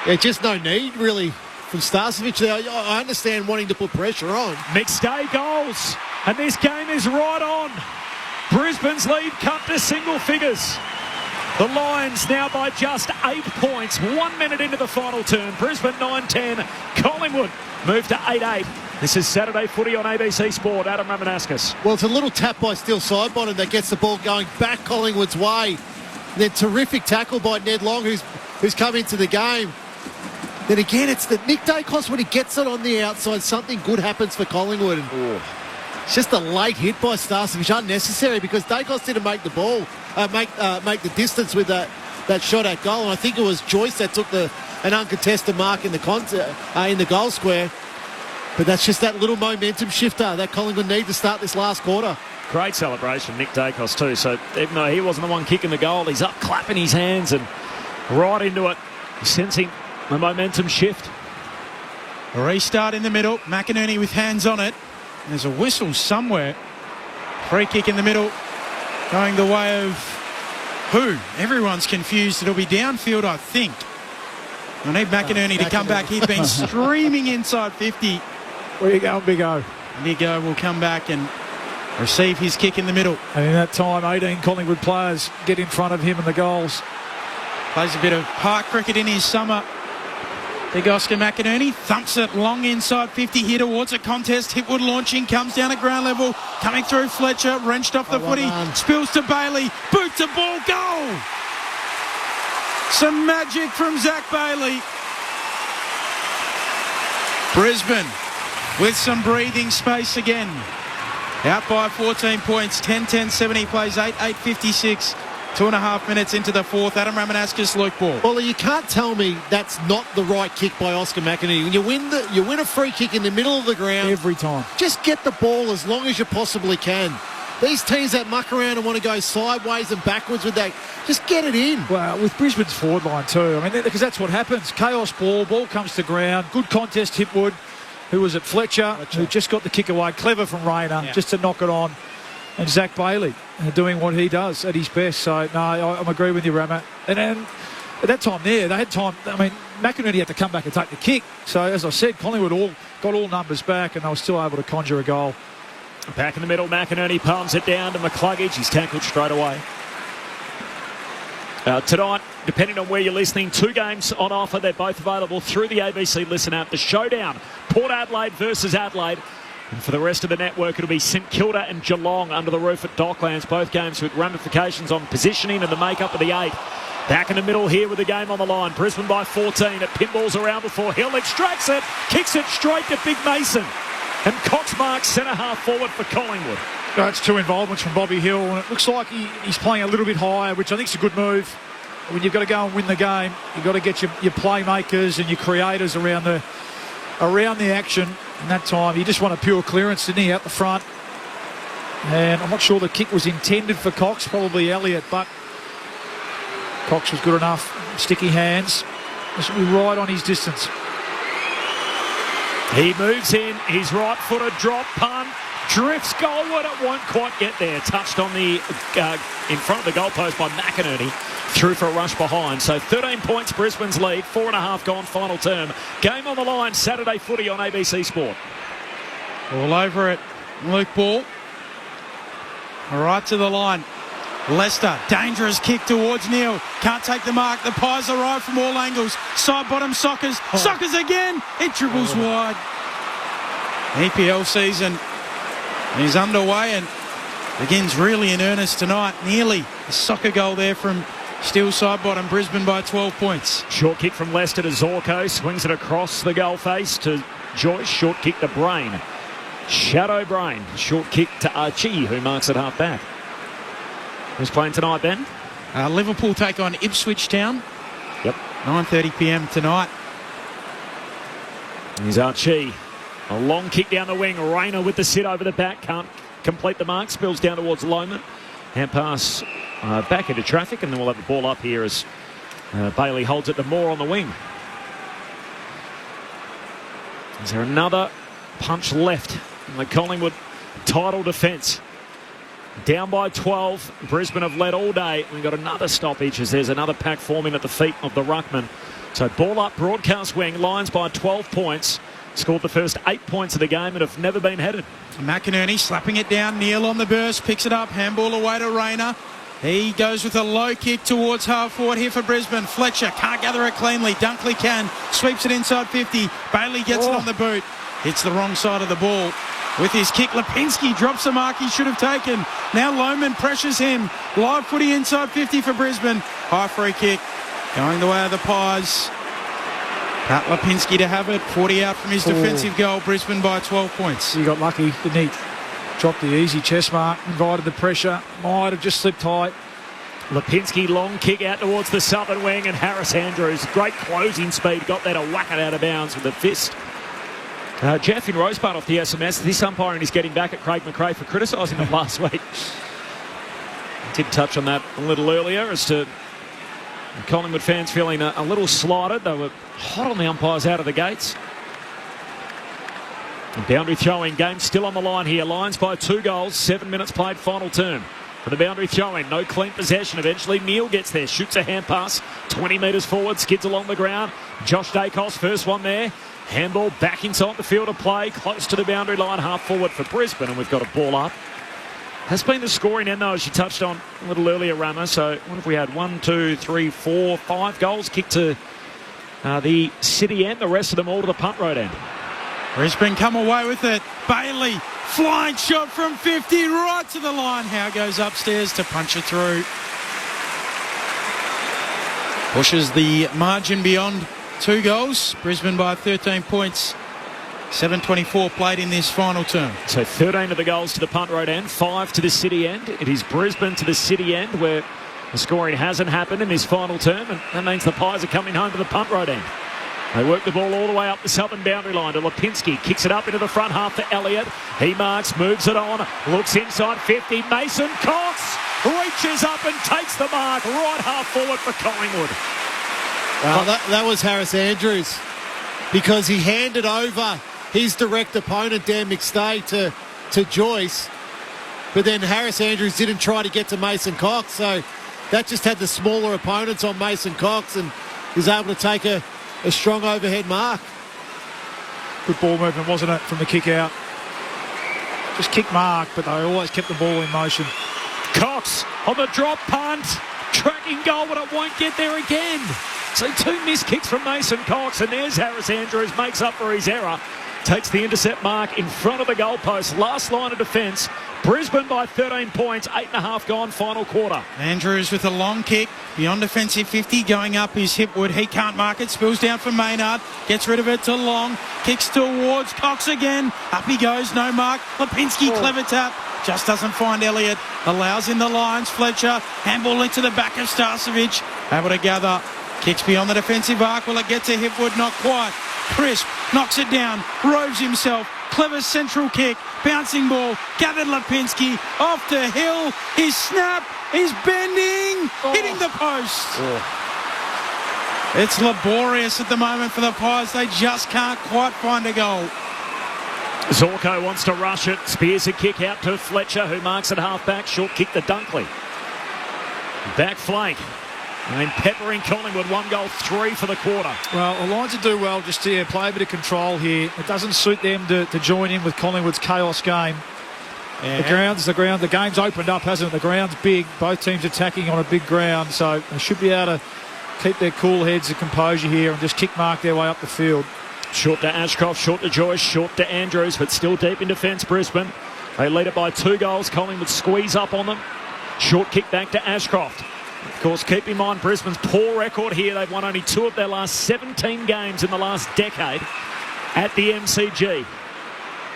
Yeah, just no need, really, from Starcevic there. I understand wanting to put pressure on. McStay goals. And this game is right on. Brisbane's lead cut to single figures. The Lions now by just 8 points. 1 minute into the final term. Brisbane 9-10. Collingwood moved to 8-8. This is Saturday footy on ABC Sport. Adam Ramanaskas. Well, it's a little tap by Steele Sidebottom that gets the ball going back Collingwood's way. Then terrific tackle by Ned Long, who's come into the game. Then again, it's the Nick Dacos when he gets it on the outside. Something good happens for Collingwood. It's just a late hit by Starcevic, unnecessary, because Dacos didn't make the ball, make the distance with that shot at goal. And I think it was Joyce that took an uncontested mark in the goal square. But that's just that little momentum shifter that Collingwood need to start this last quarter. Great celebration, Nick Dacos too. So even though he wasn't the one kicking the goal, he's up clapping his hands and right into it, sensing the momentum shift. A restart in the middle. McInerney with hands on it. There's a whistle somewhere. Free kick in the middle. Going the way of who? Everyone's confused. It'll be downfield, I think. I need McInerney to come back. He's been streaming inside 50. Where you going, Big O? Big O will come back and receive his kick in the middle. And in that time, 18 Collingwood players get in front of him and the goals. Plays a bit of park cricket in his summer. Big Oscar McInerney thumps it long inside 50 here towards a contest. Hipwood launching, comes down at ground level, coming through Fletcher, wrenched off the footy, spills to Bailey, boots a ball, goal! Some magic from Zach Bailey. Brisbane with some breathing space again. Out by 14 points, 10-10-70 plays 8-8-56. 2.5 minutes into the fourth. Adam Ramanauskas, Luke Ball. Well, you can't tell me that's not the right kick by Oscar McInerney. When you win a free kick in the middle of the ground. Every time. Just get the ball as long as you possibly can. These teams that muck around and want to go sideways and backwards with that, just get it in. Well, with Brisbane's forward line too. I mean, because that's what happens. Chaos ball comes to ground. Good contest, Hipwood, who was at Fletcher, who just got the kick away. Clever from Rayner, just to knock it on. And Zach Bailey doing what he does at his best. So, no, I agree with you, Rama. And then at that time there, they had time. I mean, McInerney had to come back and take the kick. So, as I said, Collingwood got all numbers back and they were still able to conjure a goal. Back in the middle, McInerney palms it down to McCluggage. He's tackled straight away. Tonight, depending on where you're listening, 2 games on offer. They're both available through the ABC Listen app. The showdown, Port Adelaide versus Adelaide. And for the rest of the network, it'll be St Kilda and Geelong under the roof at Docklands. Both games with ramifications on positioning and the makeup of the 8. Back in the middle here with the game on the line. Brisbane by 14. It pinballs around before Hill extracts it, kicks it straight to Big Mason. And Cox marks centre-half forward for Collingwood. That's 2 involvements from Bobby Hill. And it looks like he's playing a little bit higher, which I think is a good move. When you've got to go and win the game, you've got to get your playmakers and your creators around the action. And that time, he just won a pure clearance, didn't he, out the front. And I'm not sure the kick was intended for Cox, probably Elliott, but Cox was good enough. Sticky hands. This will be right on his distance. He moves in, his right-footed drop, punt, drifts goalward, it won't quite get there. Touched on the in front of the goalpost by McInerney, through for a rush behind. So 13 points, Brisbane's lead, 4.5 gone, final term. Game on the line, Saturday footy on ABC Sport. All over it, Luke Ball. Right to the line. Leicester, dangerous kick towards Neil. Can't take the mark. The Pies arrive from all angles. Side bottom, Sockers. Sockers again. It dribbles wide. EPL season is underway and begins really in earnest tonight. Nearly a soccer goal there from Steele side bottom. Brisbane by 12 points. Short kick from Leicester to Zorko. Swings it across the goal face to Joyce. Short kick to Brain. Shadow Brain. Short kick to Archie, who marks it half back. Who's playing tonight, Ben? Liverpool take on Ipswich Town. Yep. 9:30 p.m. tonight. Here's Archie. A long kick down the wing. Rayner with the sit over the back. Can't complete the mark. Spills down towards Lohman. Hand pass back into traffic. And then we'll have the ball up here as Bailey holds it to Moore on the wing. Is there another punch left in the Collingwood title defence? Down by 12. Brisbane have led all day. We've got another stoppage as there's another pack forming at the feet of the ruckman. So ball up, broadcast wing. Lions by 12 points. Scored the first 8 points of the game and have never been headed. McInerney slapping it down. Neil on the burst. Picks it up. Handball away to Rayner. He goes with a low kick towards half forward here for Brisbane. Fletcher can't gather it cleanly. Dunkley can. Sweeps it inside 50. Bailey gets it on the boot. Hits the wrong side of the ball. With his kick, Lipinski drops a mark he should have taken. Now Lohman pressures him. Live footy inside 50 for Brisbane. High free kick. Going the way of the Pies. Pat Lipinski to have it. 40 out from his defensive goal. Brisbane by 12 points. He got lucky, didn't he? Dropped the easy chest mark. Invited the pressure. Might have just slipped tight. Lipinski long kick out towards the southern wing. And Harris Andrews, great closing speed. Got there to whack it out of bounds with a fist. Jeff in Rosebud off the SMS. This umpiring is getting back at Craig McRae for criticising him last week. Did touch on that a little earlier as to Collingwood fans feeling a little slighted. They were hot on the umpires out of the gates. And boundary throwing, game still on the line here. Lions by 2 goals, 7 minutes played, final term. For the boundary throwing, no clean possession. Eventually Neil gets there, shoots a hand pass, 20 metres forward, skids along the ground. Josh Dacos, first one there. Handball back inside the field of play, close to the boundary line, half forward for Brisbane, and we've got a ball up. Has been the scoring end, though, as you touched on a little earlier, Rama. So what if we had 1, 2, 3, 4, 5 goals kicked to the city end, the rest of them all to the punt road end. Brisbane come away with it. Bailey, flying shot from 50, right to the line. Howe goes upstairs to punch it through. Pushes the margin beyond 2 goals. Brisbane by 13 points. 7:24 played in this final term. So 13 of the goals to the punt road end, 5 to the city end. It is Brisbane to the city end where The scoring hasn't happened in this final term, and that means the Pies are coming home to the punt road end. They work the ball all the way up the southern boundary line to Lipinski. Kicks it up into the front half to Elliott. He marks, moves it on, looks inside 50. Mason Cox reaches up and takes the mark right half forward for Collingwood. Well, that was Harris Andrews, because he handed over his direct opponent, Dan McStay, to Joyce. But then Harris Andrews didn't try to get to Mason Cox, so that just had the smaller opponents on Mason Cox and was able to take a strong overhead mark. Good ball movement, wasn't it, from the kick out? Just kick mark, but they always kept the ball in motion. Cox on the drop punt, tracking goal, but it won't get there again. So 2 missed kicks from Mason Cox, and there's Harris Andrews, makes up for his error. Takes the intercept mark in front of the goalpost. Last line of defence. Brisbane by 13 points. 8.5 gone, final quarter. Andrews with a long kick. Beyond defensive 50. Going up is Hipwood. He can't mark it. Spills down for Maynard. Gets rid of it to Long. Kicks towards Cox again. Up he goes. No mark. Lipinski, clever tap. Just doesn't find Elliott. Allows in the lines. Fletcher. Handball into the back of Starcevic. Able to gather. Kicks beyond the defensive arc. Will it get to Hipwood? Not quite. Crisp knocks it down, roves himself, clever central kick, bouncing ball, gathered Lipinski, off to Hill, his snap, he's bending, hitting the post. It's laborious at the moment for the Pies, they just can't quite find a goal. Zorko wants to rush it, spears a kick out to Fletcher, who marks it half back, short kick to Dunkley. Back flank. And peppering Collingwood, 1 goal, 3 for the quarter. Well, the Lions will do well just to play a bit of control here. It doesn't suit them to join in with Collingwood's chaos game. Yeah. The game's opened up, hasn't it? The ground's big. Both teams attacking on a big ground, so they should be able to keep their cool heads and composure here and just kick mark their way up the field. Short to Ashcroft, short to Joyce, short to Andrews, but still deep in defence, Brisbane. They lead it by 2 goals. Collingwood squeeze up on them. Short kick back to Ashcroft. Of course, keep in mind Brisbane's poor record here. They've won only 2 of their last 17 games in the last decade at the MCG.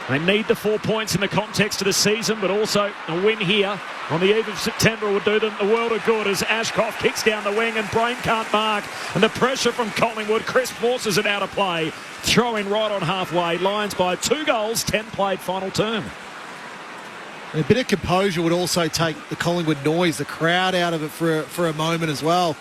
They need the 4 points in the context of the season, but also a win here on the eve of September would do them the world of good as Ashcroft kicks down the wing and Brain can't mark. And the pressure from Collingwood, Chris forces it out of play. Throwing right on halfway. Lions by 2 goals, 10 played final term. And a bit of composure would also take the Collingwood noise, the crowd out of it for a moment as well.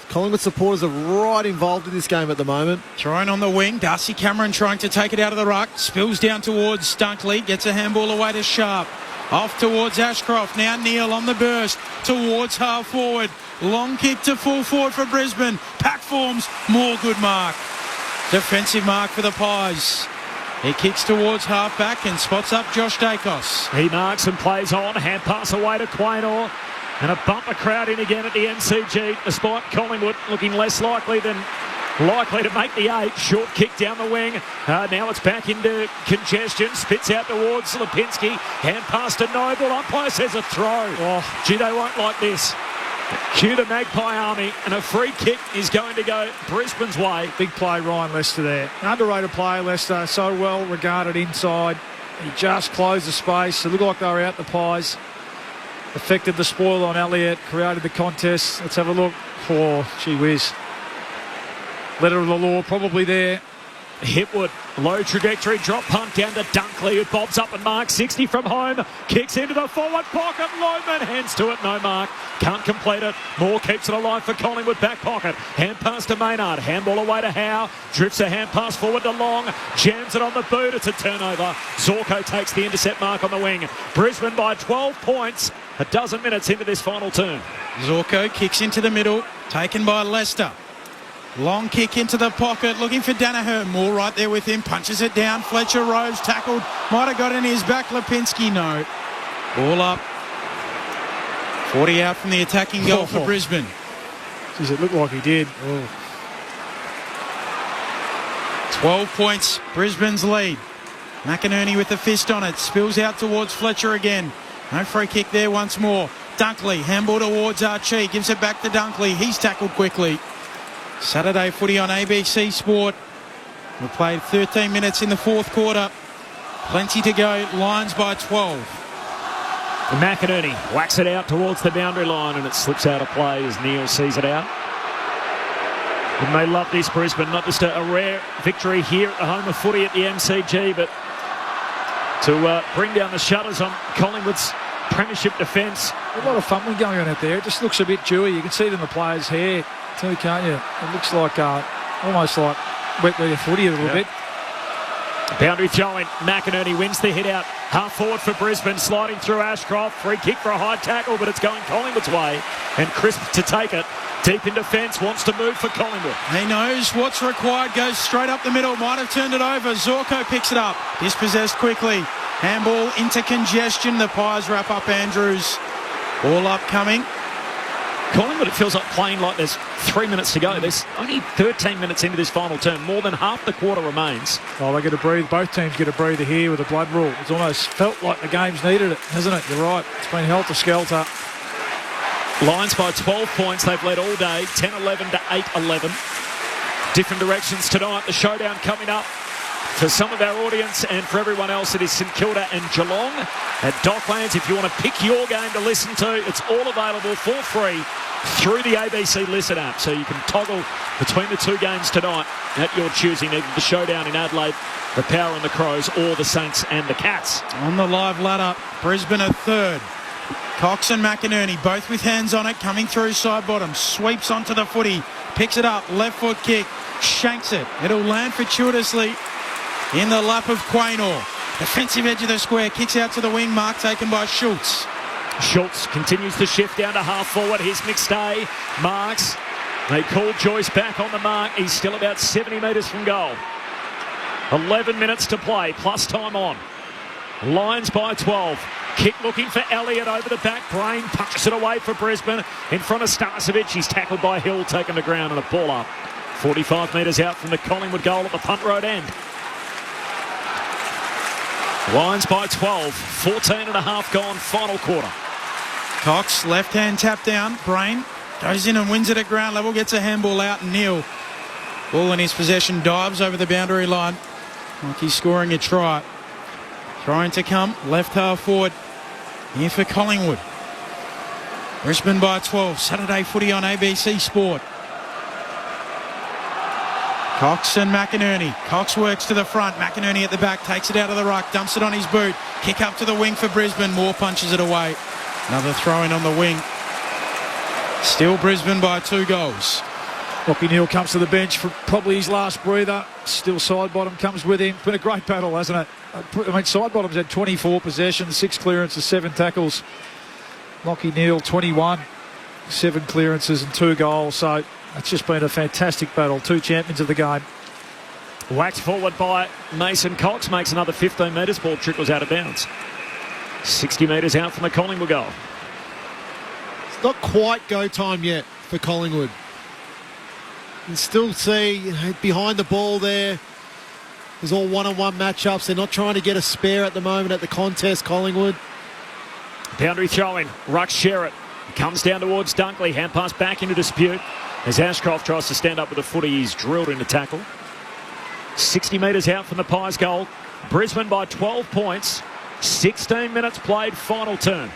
Collingwood supporters are right involved in this game at the moment. Thrown on the wing, Darcy Cameron trying to take it out of the ruck. Spills down towards Dunkley, gets a handball away to Sharp. Off towards Ashcroft, now Neal on the burst, towards half forward. Long kick to full forward for Brisbane. Pack forms, more good mark. Defensive mark for the Pies. He kicks towards half-back and spots up Josh Dacos. He marks and plays on. Hand pass away to Quaynor. And a bumper crowd in again at the MCG, despite Collingwood looking less likely to make the 8. Short kick down the wing. Now it's back into congestion. Spits out towards Lipinski. Hand pass to Noble. Umpire says a throw. Oh, gee, they won't like this. Cue the Magpie Army, and a free kick is going to go Brisbane's way. Big play, Ryan Lester there. Underrated player, Lester, so well regarded inside. He just closed the space. It looked like they were out the Pies. Affected the spoil on Elliott, created the contest. Let's have a look. Oh, gee whiz. Letter of the law probably there. Hipwood, low trajectory, drop punt down to Dunkley, who bobs up and marks 60 from home, kicks into the forward pocket, Loman hands to it, no mark, can't complete it. Moore keeps it alive for Collingwood, back pocket, hand pass to Maynard, handball away to Howe, drifts a hand pass forward to Long, jams it on the boot, it's a turnover. Zorko takes the intercept mark on the wing. Brisbane by 12 points, a dozen minutes into this final turn. Zorko kicks into the middle, taken by Leicester. Long kick into the pocket, looking for Danaher. Moore right there with him, punches it down. Fletcher Rose tackled, might have got in his back. Lipinski, no. Ball up. 40 out from the attacking goal for Brisbane. Does it look like he did? 12 points, Brisbane's lead. McInerney with the fist on it, spills out towards Fletcher again. No free kick there once more. Dunkley, handball towards Archie, gives it back to Dunkley. He's tackled quickly. Saturday footy on ABC Sport. We played 13 minutes in the fourth quarter. Plenty to go. Lions by 12. McInerney whacks it out towards the boundary line and it slips out of play as Neil sees it out. And they love this, Brisbane. Not just a rare victory here at the home of footy at the MCG, but to bring down the shutters on Collingwood's premiership defence. A lot of fumbling going on out there. It just looks a bit dewy. You can see it in the players' hair too, can't you? It looks like almost like wet their footy a little bit. Boundary throw-in. McInerney wins the hit out. Half forward for Brisbane, sliding through Ashcroft. Free kick for a high tackle, but it's going Collingwood's way. And Crisp to take it. Deep in defence, wants to move for Collingwood. He knows what's required, goes straight up the middle, might have turned it over. Zorko picks it up, dispossessed quickly. Handball into congestion, the Pies wrap up Andrews. All upcoming. Collingwood, it feels like playing like there's 3 minutes to go. There's only 13 minutes into this final term. More than half the quarter remains. Oh, they get to breathe. Both teams get a breather here with the blood rule. It's almost felt like the game's needed it, hasn't it? You're right. It's been helter-skelter. Lions by 12 points. They've led all day. 10-11 to 8-11. Different directions tonight. The showdown coming up. For some of our audience and for everyone else, it is St Kilda and Geelong at Docklands. If you want to pick your game to listen to, it's all available for free through the ABC Listen app. So you can toggle between the two games tonight at your choosing, either the showdown in Adelaide, the Power and the Crows, or the Saints and the Cats. On the live ladder, Brisbane a third. Cox and McInerney both with hands on it, coming through side bottom, sweeps onto the footy, picks it up, left foot kick, shanks it. It'll land fortuitously in the lap of Quaynor. Defensive edge of the square, kicks out to the wing, mark taken by Schultz. Schultz continues to shift down to half forward. Here's McStay, marks. They call Joyce back on the mark. He's still about 70 metres from goal. 11 minutes to play, plus time on. Lions by 12. Kick looking for Elliott over the back. Brain punches it away for Brisbane. In front of Starcevic. He's tackled by Hill, taken to ground and a ball up. 45 metres out from the Collingwood goal at the Punt Road end. Lions by 12. 14 and a half gone, final quarter. Cox, left hand tap down. Brain goes in and wins it at ground level. Gets a handball out and Neil. Ball in his possession, dives over the boundary line. Like he's scoring a try. Trying to come, left half forward. Here for Collingwood. Brisbane by 12. Saturday footy on ABC Sport. Cox and McInerney. Cox works to the front. McInerney at the back, takes it out of the ruck, dumps it on his boot. Kick up to the wing for Brisbane. Moore punches it away. Another throw in on the wing. Still Brisbane by 2 goals. Lachie Neale comes to the bench for probably his last breather. Still side bottom comes with him. Been a great battle, hasn't it? I mean, side bottom's had 24 possessions, 6 clearances, 7 tackles. Lachie Neale, 21, 7 clearances and 2 goals. So it's just been a fantastic battle. 2 champions of the game. Whacked forward by Mason Cox. Makes another 15 metres. Ball trickles out of bounds. 60 metres out from the Collingwood goal. It's not quite go time yet for Collingwood. You can still see behind the ball there. There's all one-on-one matchups. They're not trying to get a spare at the moment at the contest, Collingwood. Boundary throw-in. Ruck Sherritt comes down towards Dunkley. Hand pass back into dispute. As Ashcroft tries to stand up with the footy, he's drilled into tackle. 60 metres out from the Pies goal. Brisbane by 12 points. 16 minutes played, final turn.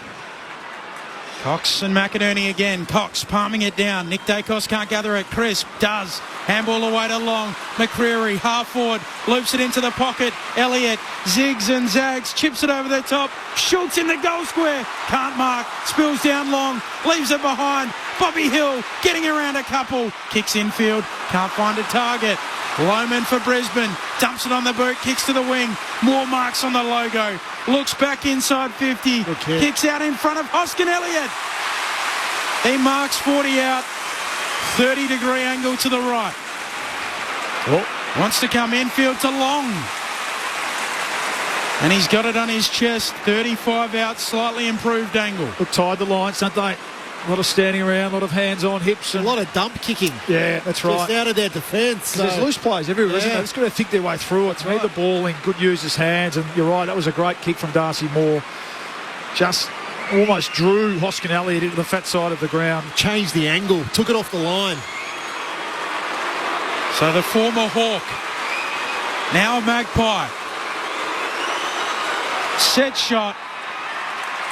Cox and McInerney again. Cox palming it down. Nick Dacos can't gather it. Crisp does. Handball away to Long. McCreary half forward. Loops it into the pocket. Elliott zigs and zags. Chips it over the top. Schultz in the goal square. Can't mark. Spills down Long. Leaves it behind. Bobby Hill getting around a couple. Kicks infield. Can't find a target. Lohman for Brisbane. Dumps it on the boot. Kicks to the wing. More marks on the logo. Looks back inside 50. Kicks out in front of Hoskin Elliott. He marks 40 out. 30-degree angle to the right. Wants to come infield to Long. And he's got it on his chest. 35 out, slightly improved angle. Look, tied the lines, don't they? A lot of standing around, a lot of hands on hips. And a lot of dump kicking. Yeah, that's right. Just out of their defence. So. There's loose plays everywhere, isn't there? They've just got to think their way through it. Need the ball in, good use his hands. And you're right, that was a great kick from Darcy Moore. Just almost drew Hoskin Elliott into the fat side of the ground. Changed the angle, took it off the line. So the former Hawk, now a Magpie. Set shot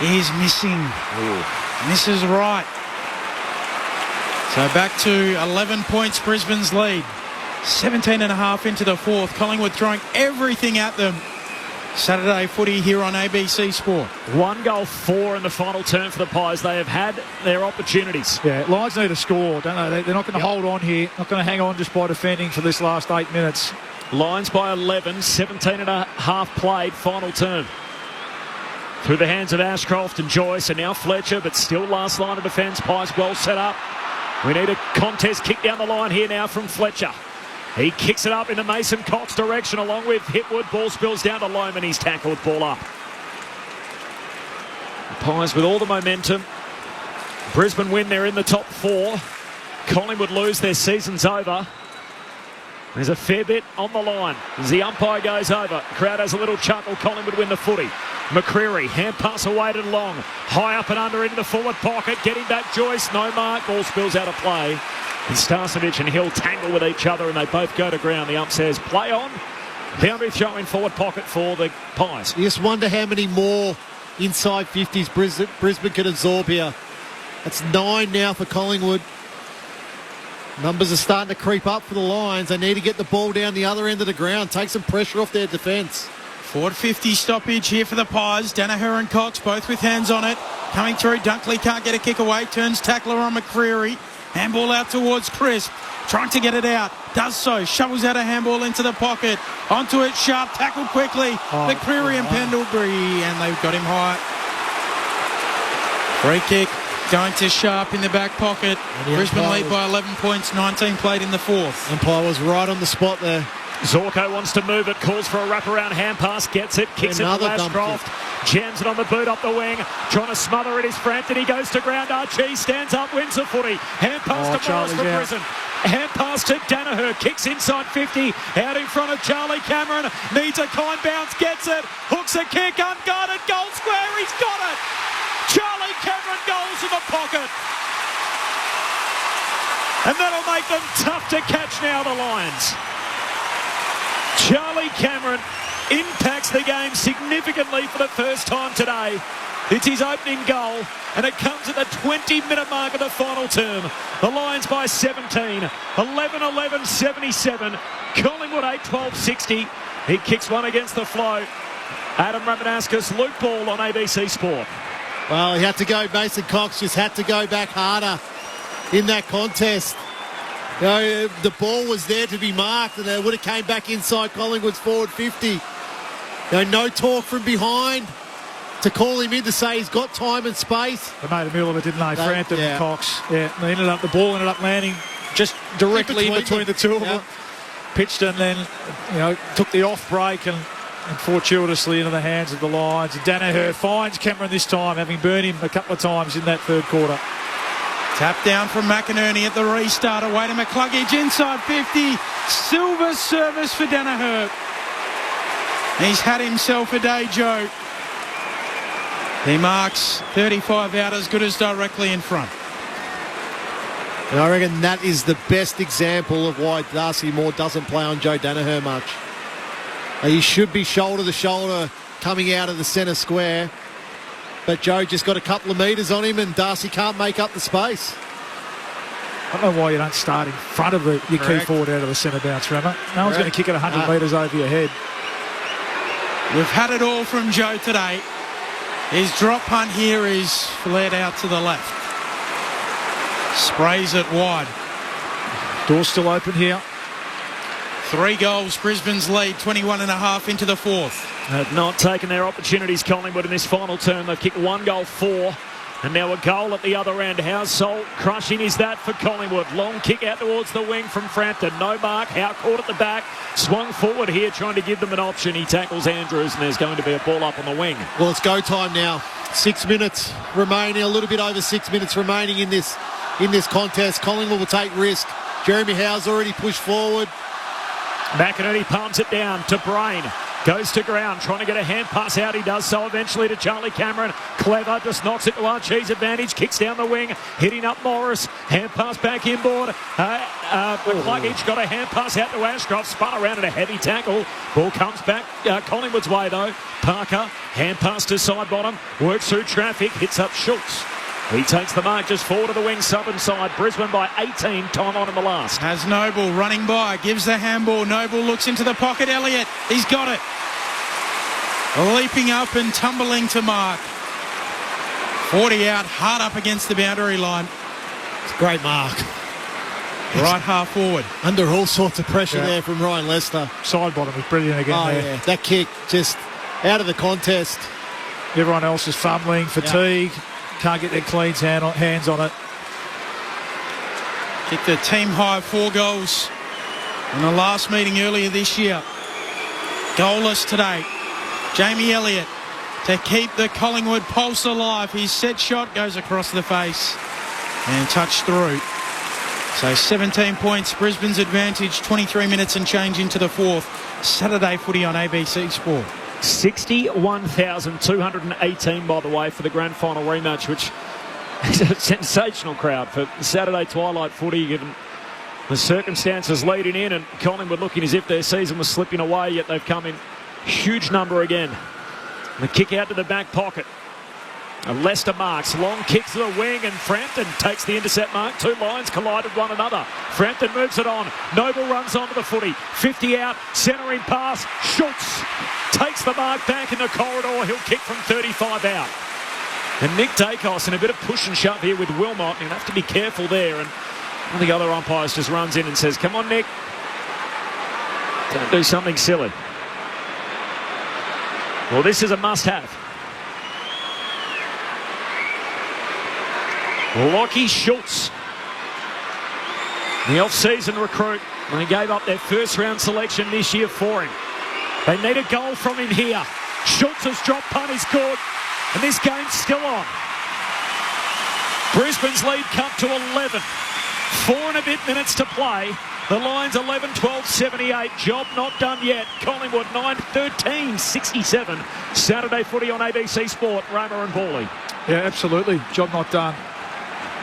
is missing. Misses right. So back to 11 points, Brisbane's lead. 17.5 into the fourth. Collingwood throwing everything at them. Saturday footy here on ABC Sport. 1 goal, 4 in the final term for the Pies. They have had their opportunities. Yeah, Lions need a score, don't they? They're not going to hold on here. Not going to hang on just by defending for this last 8 minutes. Lions by 11, 17.5 played, final term. Through the hands of Ashcroft and Joyce, and now Fletcher, but still last line of defence. Pies well set up. We need a contest kick down the line here now from Fletcher. He kicks it up into Mason Cox direction along with Hipwood. Ball spills down to Loman. He's tackled. Ball up. The Pies with all the momentum. Brisbane win. They're in the top 4. Collingwood lose. Their season's over. There's a fair bit on the line as the umpire goes over. Crowd has a little chuckle. Collingwood win the footy. McCreary, hand pass away to Long. High up and under into the forward pocket. Getting back Joyce. No mark. Ball spills out of play. And Starcevic and Hill tangle with each other and they both go to ground. The ump says play on. Boundary throw in forward pocket for the Pies. You just wonder how many more inside 50s Brisbane can absorb here. That's 9 now for Collingwood. Numbers are starting to creep up for the Lions. They need to get the ball down the other end of the ground. Take some pressure off their defence. Forward 50 stoppage here for the Pies. Danaher and Cox both with hands on it. Coming through. Dunkley can't get a kick away. Turns tackler on McCreary. Handball out towards Crisp. Trying to get it out. Does so. Shovels out a handball into the pocket. Onto it. Sharp. Tackled quickly. McCreary and Pendlebury. And they've got him high. Free kick. Going to Sharp in the back pocket. Brisbane lead by 11 points. 19 played in the fourth. Umpire was right on the spot there. Zorko wants to move it, calls for a wraparound hand pass, gets it, kicks it to Ashcroft, jams it on the boot up the wing, trying to smother it is Frampton, he goes to ground, Archie stands up, wins the footy, hand pass to Morris for Brisbane, hand pass to Danaher, kicks inside 50, out in front of Charlie Cameron, needs a kind bounce, gets it, hooks a kick, unguarded, goal square, he's got it! Charlie Cameron goals in the pocket! And that'll make them tough to catch now, the Lions. Charlie Cameron impacts the game significantly for the first time today. It's his opening goal, and it comes at the 20-minute mark of the final term. The Lions by 17, 11-11-77. Collingwood 8-12-60. He kicks one against the flow. Adam Ramanaskas, Luke Ball on ABC Sport. Well, he had to go, Mason Cox just had to go back harder in that contest. You know, the ball was there to be marked and they would have came back inside Collingwood's forward 50. You know, no talk from behind to call him in to say he's got time and space. They made a meal of it, didn't they? Frampton and Cox. Yeah, the ball ended up landing just directly in between the two of them. Pitched and then, took the off break and fortuitously into the hands of the Lions. And Danaher finds Cameron this time, having burned him a couple of times in that third quarter. Tap down from McInerney at the restart. Away to McCluggage inside 50. Silver service for Danaher. He's had himself a day, Joe. He marks 35 out as good as directly in front. And I reckon that is the best example of why Darcy Moore doesn't play on Joe Danaher much. He should be shoulder to shoulder coming out of the centre square. But Joe just got a couple of metres on him and Darcy can't make up the space. I don't know why you don't start in front of your key forward out of the centre bounce, Rammer. No one's going to kick it 100 metres over your head. We've had it all from Joe today. His drop punt here is flared out to the left. Sprays it wide. Door's still open here. 3 goals, Brisbane's lead, 21.5 into the fourth. Have not taken their opportunities, Collingwood, in this final term. They've kicked 1 goal, 4. And now a goal at the other end. How soul crushing is that for Collingwood? Long kick out towards the wing from Frampton. No mark. Howe caught at the back. Swung forward here, trying to give them an option. He tackles Andrews, and there's going to be a ball up on the wing. Well, it's go time now. 6 minutes remaining, a little bit over 6 minutes remaining in this contest. Collingwood will take risk. Jeremy Howe's already pushed forward. McInerney palms it down to Brain. Goes to ground, trying to get a hand pass out. He does so eventually to Charlie Cameron. Clever, just knocks it to Archie's advantage. Kicks down the wing, hitting up Morris. Hand pass back inboard. McCluggage got a hand pass out to Ashcroft. Spun around in a heavy tackle. Ball comes back Collingwood's way though. Parker, hand pass to side bottom. Works through traffic, hits up Schultz. He takes the mark just forward of the wing, southern side. Brisbane by 18, time on in the last. Has Noble running by, gives the handball. Noble looks into the pocket. Elliott, he's got it. Leaping up and tumbling to mark. 40 out, hard up against the boundary line. It's a great mark. Right half forward. Under all sorts of pressure there from Ryan Lester. Side bottom was brilliant again there. Yeah. That kick just out of the contest. Everyone else is fumbling, fatigue. Can't get their clean hands on it. Kicked a team high 4 goals in the last meeting earlier this year. Goalless today. Jamie Elliott to keep the Collingwood pulse alive. His set shot goes across the face and touched through. So 17 points, Brisbane's advantage, 23 minutes and change into the fourth. Saturday footy on ABC Sport. 61,218, by the way, for the grand final rematch, which is a sensational crowd for Saturday twilight footy, given the circumstances leading in, and Collingwood looking as if their season was slipping away, yet they've come in huge number again. The kick out to the back pocket. Leicester marks, long kick to the wing, and Frampton takes the intercept mark. Two lines collide with one another. Frampton moves it on. Noble runs onto the footy. 50 out, centering pass. Schultz takes the mark back in the corridor. He'll kick from 35 out. And Nick Dacos in a bit of push and shove here with Wilmot. He'll have to be careful there. And one of the other umpires just runs in and says, "Come on, Nick. Don't do something silly." Well, this is a must-have. Lockie Schultz, the off-season recruit, and they gave up their first-round selection this year for him. They need a goal from him here. Schultz has dropped punt, is good, and this game's still on. Brisbane's lead cut to 11. 4 and a bit minutes to play. The Lions 11-12-78. Job not done yet. Collingwood 9-13-67. Saturday footy on ABC Sport. Roma and Bawley. Yeah, absolutely. Job not done.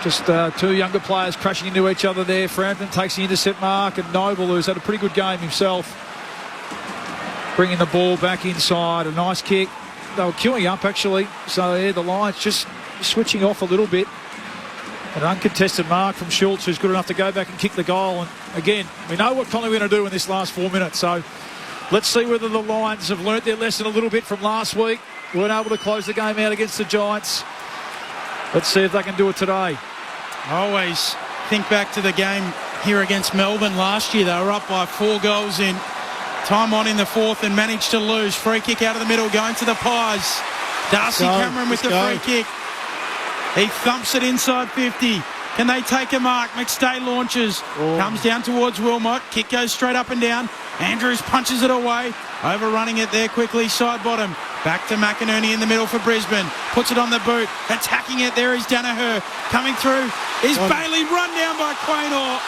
Just two younger players crashing into each other there. Frampton takes the intercept mark, and Noble, who's had a pretty good game himself, bringing the ball back inside. A nice kick. They were queuing up, actually. So, yeah, the Lions just switching off a little bit. An uncontested mark from Schultz, who's good enough to go back and kick the goal. And, again, we know what Collingwood are going to do in this last 4 minutes. So, let's see whether the Lions have learnt their lesson a little bit from last week. Weren't able to close the game out against the Giants. Let's see if they can do it today. I always think back to the game here against Melbourne last year. They were up by 4 goals in time on in the fourth and managed to lose. Free kick out of the middle going to the Pies. Darcy Cameron with the free kick. He thumps it inside 50. Can they take a mark? McStay launches. Comes down towards Wilmot. Kick goes straight up and down. Andrews punches it away. Overrunning it there quickly. Side bottom. Back to McInerney in the middle for Brisbane. Puts it on the boot. Attacking it there is Danaher. Coming through is Bailey. Run down by Quaynor.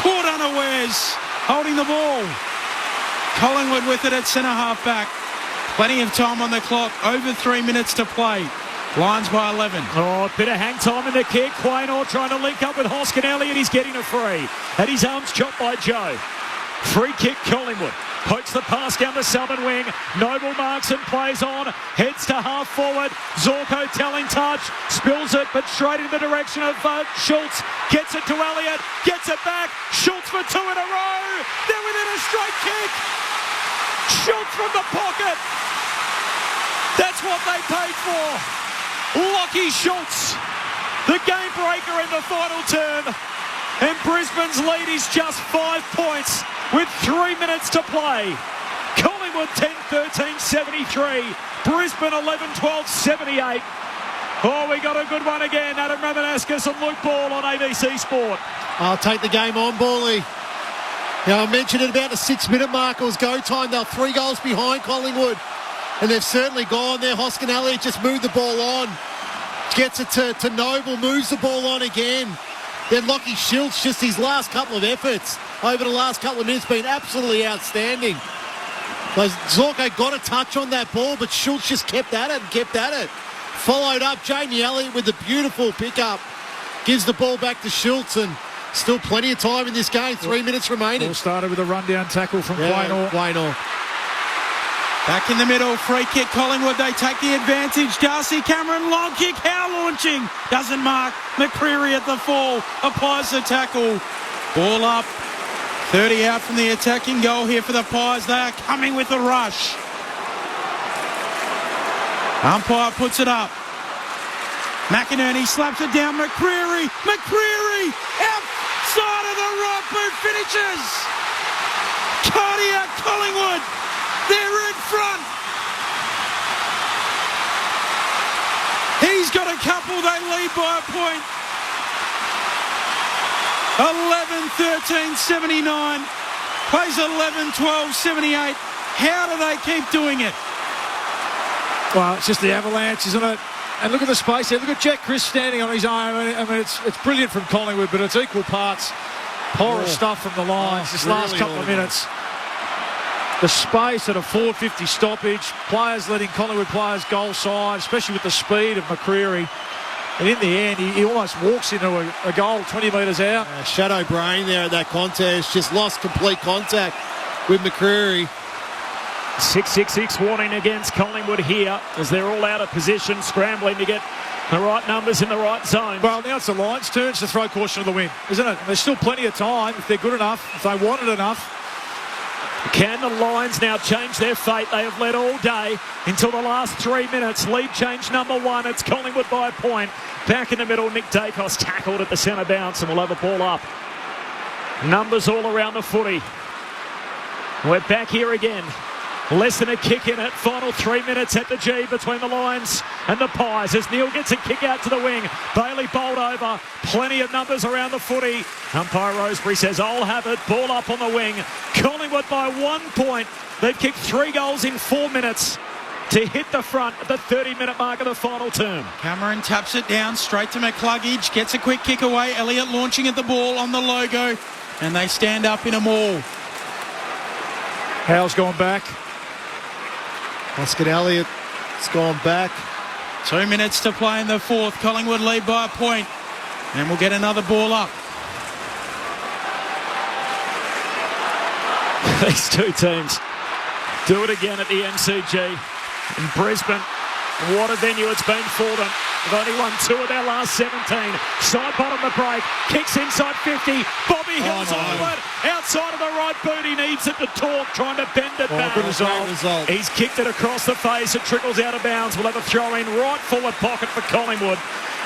Caught unawares. Holding the ball. Collingwood with it at centre-half back. Plenty of time on the clock. Over 3 minutes to play. Lions by 11. Oh, a bit of hang time in the kick. Quaynor trying to link up with Hoskin Elliott. He's getting a free. Had his arms chopped by Joe. Free kick, Collingwood. Pokes the pass down the southern wing. Noble marks and plays on. Heads to half forward. Zorko telling touch. Spills it, but straight in the direction of Schultz. Gets it to Elliott. Gets it back. Schultz for 2 in a row. They're within a straight kick. Schultz from the pocket. That's what they paid for. Lockie Schultz, the game breaker in the final turn. And Brisbane's lead is just 5 points with 3 minutes to play. Collingwood 10-13-73. Brisbane 11-12-78. Oh, we got a good one again. Adam Ramanauskas and Luke Ball on ABC Sport. I'll take the game on, Bawley. Now, I mentioned at about the 6-minute mark, it was go time. They're 3 goals behind Collingwood. And they've certainly gone there. Hoskin Elliott just moved the ball on. Gets it to Noble, moves the ball on again. Then Lockie Schultz, just his last couple of efforts over the last couple of minutes, been absolutely outstanding. Zorko got a touch on that ball, but Schultz just kept at it and kept at it. Followed up, Jamie Elliott with the beautiful pickup. Gives the ball back to Schultz, and still plenty of time in this game. 3 minutes remaining. All started with a rundown tackle from Quaynor. Back in the middle, free kick, Collingwood, they take the advantage. Darcy Cameron, long kick, Howe launching. Doesn't mark. McCreary at the fall, applies the tackle. Ball up, 30 out from the attacking goal here for the Pies. They are coming with a rush. Umpire puts it up. McInerney slaps it down, McCreary, outside of the right boot, finishes. Cardiac Collingwood, they're in front. He's got a couple, they lead by a point. 11-13-79, plays 11-12-78. How do they keep doing it? Well, it's just the avalanche, isn't it? And look at the space there. Look at Jack Chris standing on his own. I mean, it's brilliant from Collingwood, but it's equal parts horror stuff from the lines this last couple of minutes. The space at a 4:50 stoppage, players letting Collingwood players goal side, especially with the speed of McCreary. And in the end, he almost walks into a goal 20 metres out. Shadow brain there at that contest. Just lost complete contact with McCreary. 666 warning against Collingwood here as they're all out of position, scrambling to get the right numbers in the right zone. Well, now it's the Lions' turn to throw caution to the wind, isn't it? There's still plenty of time if they're good enough, if they want it enough. Can the Lions now change their fate? They have led all day until the last 3 minutes. Lead change number one. It's Collingwood by a point. Back in the middle, Nick Dacos tackled at the centre bounce and will have a ball up. Numbers all around the footy. We're back here again. Less than a kick in it. Final 3 minutes at the G between the Lions and the Pies as Neil gets a kick out to the wing. Bailey bowled over. Plenty of numbers around the footy. Umpire Roseberry says, I'll have it. Ball up on the wing. Collingwood by 1 point. They've kicked 3 goals in 4 minutes to hit the front at the 30-minute mark of the final term. Cameron taps it down straight to McCluggage. Gets a quick kick away. Elliott launching at the ball on the logo. And they stand up in a maul. Howe's gone back. Oscar Elliott has gone back. 2 minutes to play in the fourth. Collingwood lead by a point. And we'll get another ball up. These two teams do it again at the MCG in Brisbane. What a venue it's been for them. They've only won 2 of their last 17. Side bottom the break. Kicks inside 50. Bobby Hill's on it. Outside of the right boot. He needs it to talk, trying to bend it back. Good result. He's kicked it across the face. It trickles out of bounds. We'll have a throw in right forward pocket for Collingwood.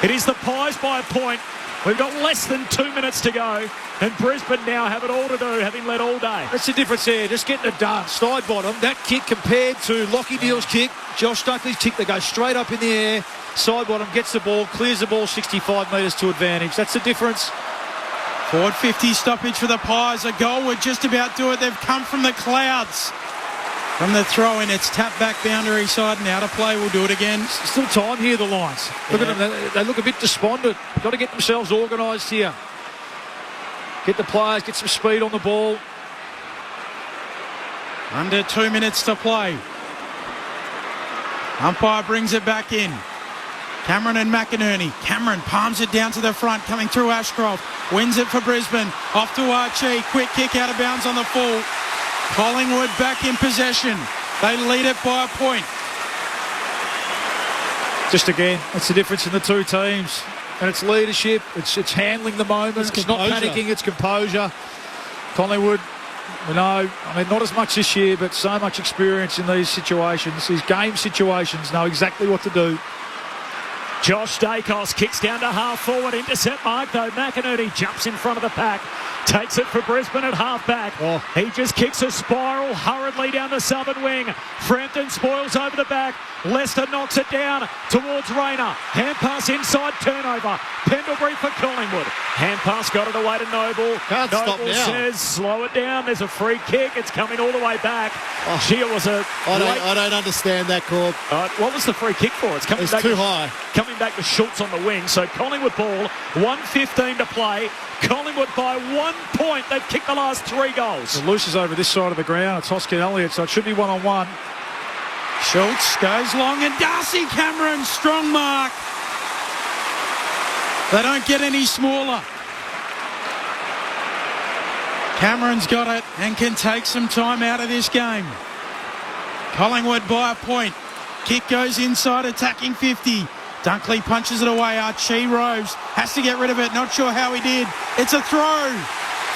It is the Pies by a point. We've got less than 2 minutes to go. And Brisbane now have it all to do, having led all day. That's the difference there, just getting it done. Side bottom, that kick compared to Lockie Neal's kick, Josh Dunkley's kick, they go straight up in the air. Side bottom gets the ball, clears the ball 65 metres to advantage. That's the difference. Forward 50 stoppage for the Pies. A goal would just about do it. They've come from the clouds. From the throw-in, it's tapped back boundary side and out of play. We'll do it again. Still time here, the Lions. Look at them. They look a bit despondent. Got to get themselves organised here. Get the players, get some speed on the ball. Under 2 minutes to play. Umpire brings it back in. Cameron and McInerney. Cameron palms it down to the front, coming through Ashcroft. Wins it for Brisbane. Off to Archie. Quick kick out of bounds on the full. Collingwood back in possession. They lead it by a point. Just again, that's the difference in the two teams. And it's leadership, it's handling the moment, it's not panicking, it's composure. Collingwood, we know, I mean, not as much this year, but so much experience in these situations, these game situations, know exactly what to do. Josh Dacos kicks down to half forward, intercept mark though. McInerney jumps in front of the pack, takes it for Brisbane at half back. He just kicks a spiral hurriedly down the southern wing. Frampton spoils over the back. Lester knocks it down towards Rayner. Hand pass inside, turnover. Pendlebury for Collingwood. Hand pass got it away to Noble. Can't stop Noble now. says, slow it down. There's a free kick. It's coming all the way back. Gee, it was a... I don't understand that, Corb. What was the free kick for? It's coming It's back. too high. Coming coming back to Schultz on the wing. So Collingwood ball, 1:15 to play. Collingwood by 1 point. They've kicked the last 3 goals. The loose is over this side of the ground. It's Hoskin Elliott, so it should be 1-on-1. Schultz goes long and Darcy Cameron, strong mark. They don't get any smaller. Cameron's got it and can take some time out of this game. Collingwood by a point. Kick goes inside, attacking 50. Dunkley punches it away. Archie Rose has to get rid of it. Not sure how he did. It's a throw.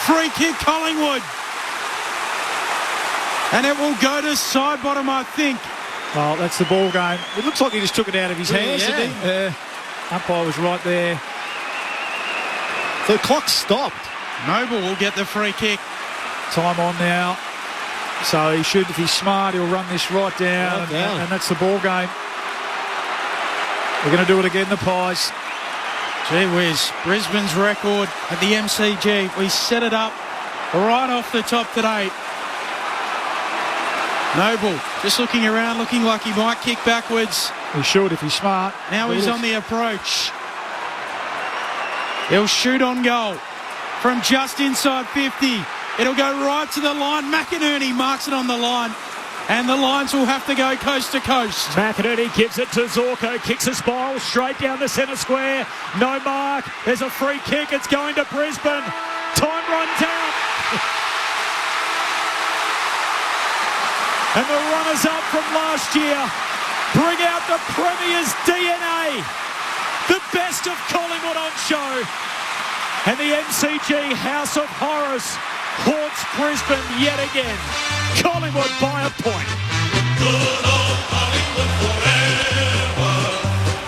Free kick, Collingwood. And it will go to side bottom, I think. Oh, that's the ball game. It looks like he just took it out of his hands, didn't he? Umpire was right there. The clock stopped. Noble will get the free kick. Time on now. So he should, if he's smart, he'll run this right down. And that's the ball game. We're going to do it again, the Pies. Gee whiz, Brisbane's record at the MCG. We set it up right off the top today. Noble just looking around, looking like he might kick backwards. He should if he's smart. Now he's on the approach. He'll shoot on goal from just inside 50. It'll go right to the line. McInerney marks it on the line. And the Lions will have to go coast to coast. McInerney gives it to Zorko, kicks a spiral straight down the centre square. No mark. There's a free kick. It's going to Brisbane. Time runs out. And the runners-up from last year bring out the Premier's DNA. The best of Collingwood on show. And the MCG House of Horrors haunts Brisbane yet again. Collingwood by a point. Good old Collingwood forever.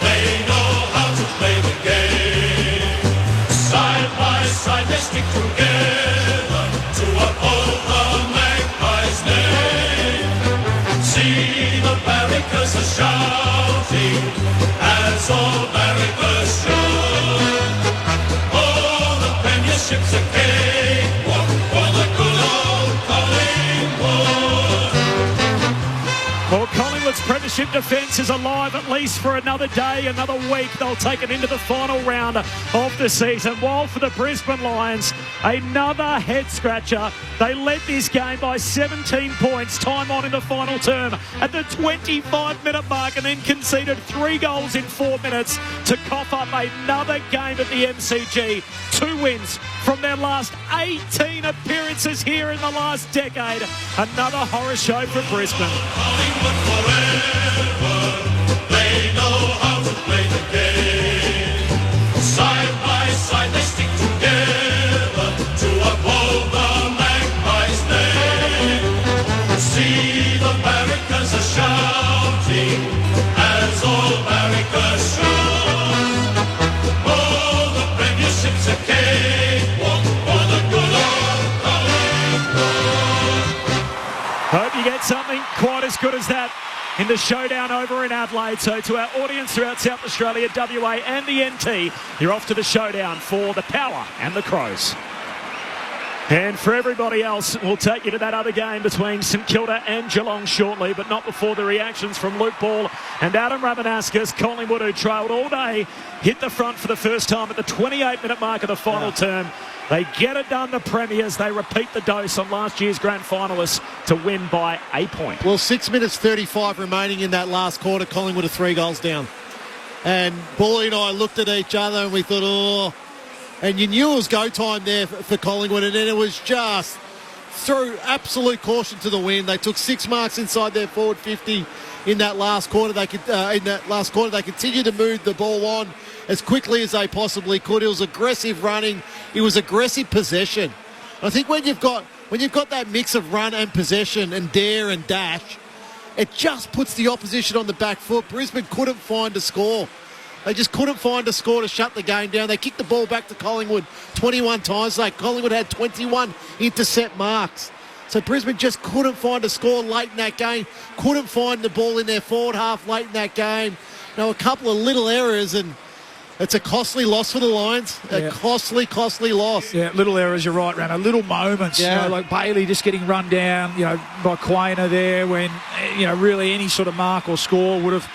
They know how to play the game. Side by side they stick together to uphold the Magpies' name. See the barricades are shouting as all barricades should. Oh, the premiership's a cakewalk for the good old Collingwood. Well, Collingwood's premiership defence is alive at least for another day, another week. They'll take it into the final round of the season. While for the Brisbane Lions, another head-scratcher. They led this game by 17 points, time on in the final term at the 25-minute mark, and then conceded 3 goals in 4 minutes to cough up another game at the MCG. 2 wins from their last 18 appearances here in the last decade. Another horror show for Brisbane. Collingwood forever. They know how to play the game. Side by side they stick together to uphold the Magpies' name. See the barricades are shouting as all barricades should. Oh, the premiership's a cakewalk for the good old Collingwood. Hope you get something quite as good as that in the showdown over in Adelaide. So to our audience throughout South Australia, WA and the NT, you're off to the showdown for the Power and the Crows. And for everybody else, we'll take you to that other game between St Kilda and Geelong shortly, but not before the reactions from Luke Ball and Adam Ramanauskas. Collingwood, who trailed all day, hit the front for the first time at the 28-minute mark of the final term. They get it done, the Premiers. They repeat the dose on last year's grand finalists to win by a point. Well, 6 minutes 35 remaining in that last quarter. Collingwood are 3 goals down. And Bully and I looked at each other and we thought, oh... And you knew it was go time there for Collingwood, and then it was just through absolute caution to the wind. They took 6 marks inside their forward 50 in that last quarter. They continued to move the ball on as quickly as they possibly could. It was aggressive running. It was aggressive possession. I think when you've got that mix of run and possession and dare and dash, it just puts the opposition on the back foot. Brisbane couldn't find a score. They just couldn't find a score to shut the game down. They kicked the ball back to Collingwood 21 times. Collingwood had 21 intercept marks. So Brisbane just couldn't find a score late in that game. Couldn't find the ball in their forward half late in that game. Now, a couple of little errors, and it's a costly loss for the Lions. A costly loss. Yeah, little errors, you're right, Ramo. Little moments, like Bailey just getting run down, by Quainer there when, really any sort of mark or score would have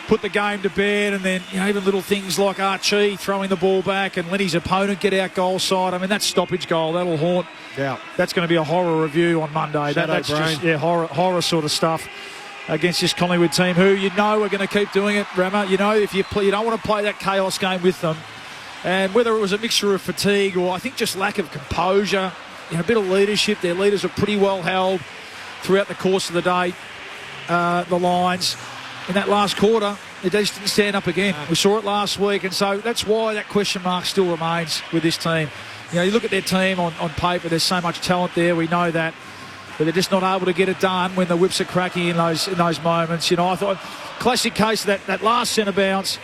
put the game to bed, and then even little things like Archie throwing the ball back and letting his opponent get out goal side. I mean, that stoppage goal, that'll haunt. Yeah. That's going to be a horror review on Monday. That's brain. just horror sort of stuff against this Collingwood team, who are going to keep doing it, Rama. If you don't want to play that chaos game with them, and whether it was a mixture of fatigue or I think just lack of composure, a bit of leadership. Their leaders are pretty well held throughout the course of the day. The Lions in that last quarter, they just didn't stand up again. We saw it last week, and so that's why that question mark still remains with this team. You look at their team on paper, there's so much talent there, we know that, but they're just not able to get it done when the whips are cracking in those moments. I thought, classic case of that last centre bounce,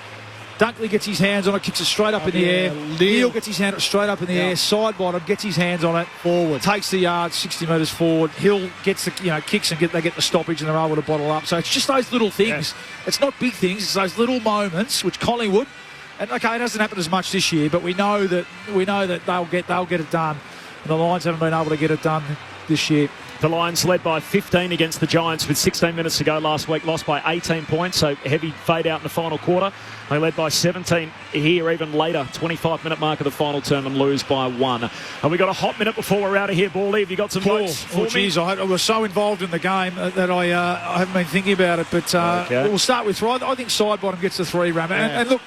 Dunkley gets his hands on it, kicks it straight up in the air. Neil gets his hand straight up in the air, side bottom, gets his hands on it, forward, takes the yard, 60 metres forward. Hill gets the kicks and they get the stoppage, and they're able to bottle up. So it's just those little things. Yeah. It's not big things. It's those little moments which Collingwood. And okay, it doesn't happen as much this year, but we know that they'll get it done. And the Lions haven't been able to get it done this year. The Lions led by 15 against the Giants with 16 minutes to go last week, lost by 18 points, so heavy fade out in the final quarter. They led by 17 here even later, 25-minute mark of the final term, and lose by 1. And we got a hot minute before we're out of here, Bally. Have you got some votes for me? I was so involved in the game that I haven't been thinking about it, but we'll start with three. I think side bottom gets the 3, Ram. Yeah. And look,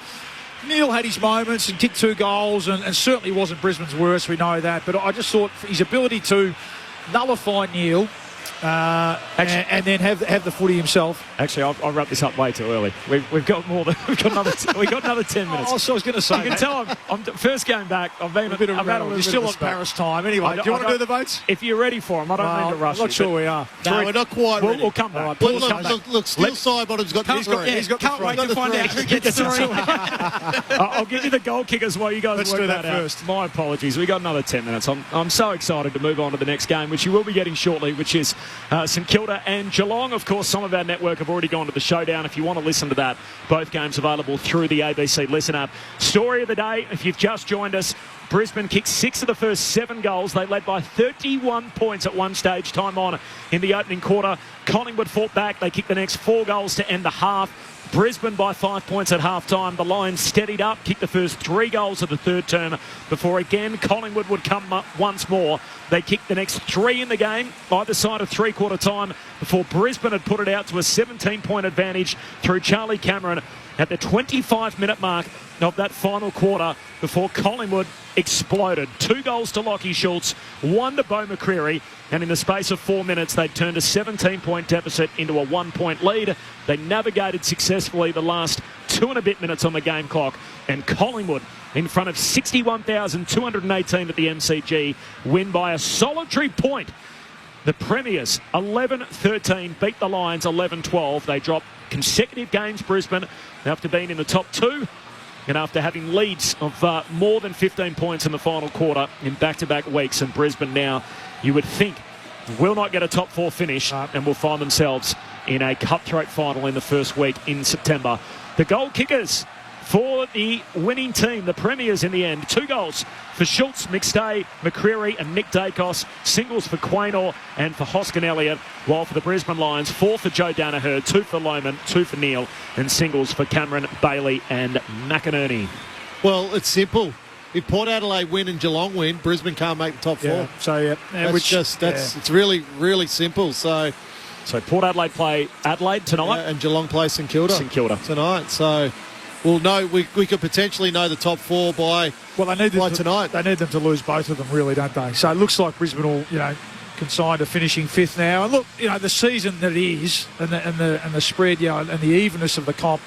Neil had his moments and kicked 2 goals and certainly wasn't Brisbane's worst, we know that, but I just thought his ability to nullify Neil and then have the footy himself. Actually, I'll wrap this up way too early. We've got another 10 minutes. I was going to say, you can tell I'm first game back. I've been a bit of You're still on Paris time anyway. Do you want to do the votes? If you're ready for them, I don't need to rush. I'm not sure we are. No, we're not quite ready. We'll come back. Look, still Sidebottom's got the 3. He's got can't wait to find out who gets 3. I'll give you the goal kickers while you guys Let's work do that out. first. My apologies. We got another 10 minutes. I'm so excited to move on to the next game, which you will be getting shortly, which is St Kilda and Geelong. Of course, some of our network have already gone to the showdown. If you want to listen to that, both games available through the ABC Listen app. Story of the day, if you've just joined us, Brisbane kicked 6 of the first 7 goals. They led by 31 points at one stage, time on in the opening quarter. Collingwood fought back. They kicked the next 4 goals to end the half. Brisbane by 5 points at half-time. The Lions steadied up, kicked the first 3 goals of the third term before again Collingwood would come up once more. They kicked the next 3 in the game, either side of three-quarter time, before Brisbane had put it out to a 17-point advantage through Charlie Cameron at the 25-minute mark of that final quarter before Collingwood exploded. 2 goals to Lachie Schultz, 1 to Beau McCreary, and in the space of 4 minutes they turned a 17-point deficit into a 1-point lead. They navigated successfully the last 2 and a bit minutes on the game clock, and Collingwood, in front of 61,218 at the MCG, win by a solitary point. The Premiers 11-13 beat the Lions 11-12. They dropped consecutive games, Brisbane, after being in the top 2 and after having leads of more than 15 points in the final quarter in back-to-back weeks. And Brisbane now, you would think, will not get a top 4 finish and will find themselves in a cutthroat final in the first week in September. The goal kickers for the winning team, the Premiers in the end. 2 goals for Schultz, McStay, McCreary and Nick Dacos. Singles for Quaynor and for Hoskin Elliott. While for the Brisbane Lions, 4 for Joe Danaher, 2 for Lohman, 2 for Neil, and singles for Cameron, Bailey and McInerney. Well, it's simple. If Port Adelaide win and Geelong win, Brisbane can't make the top 4. It's really, really simple. So Port Adelaide play Adelaide tonight, and Geelong play St Kilda tonight. So we'll know. We could potentially know the top 4 by tonight. They need them to lose both of them, really, don't they? So it looks like Brisbane will, consign to finishing 5th now. And look, the season that it is, and the spread, and the evenness of the comp.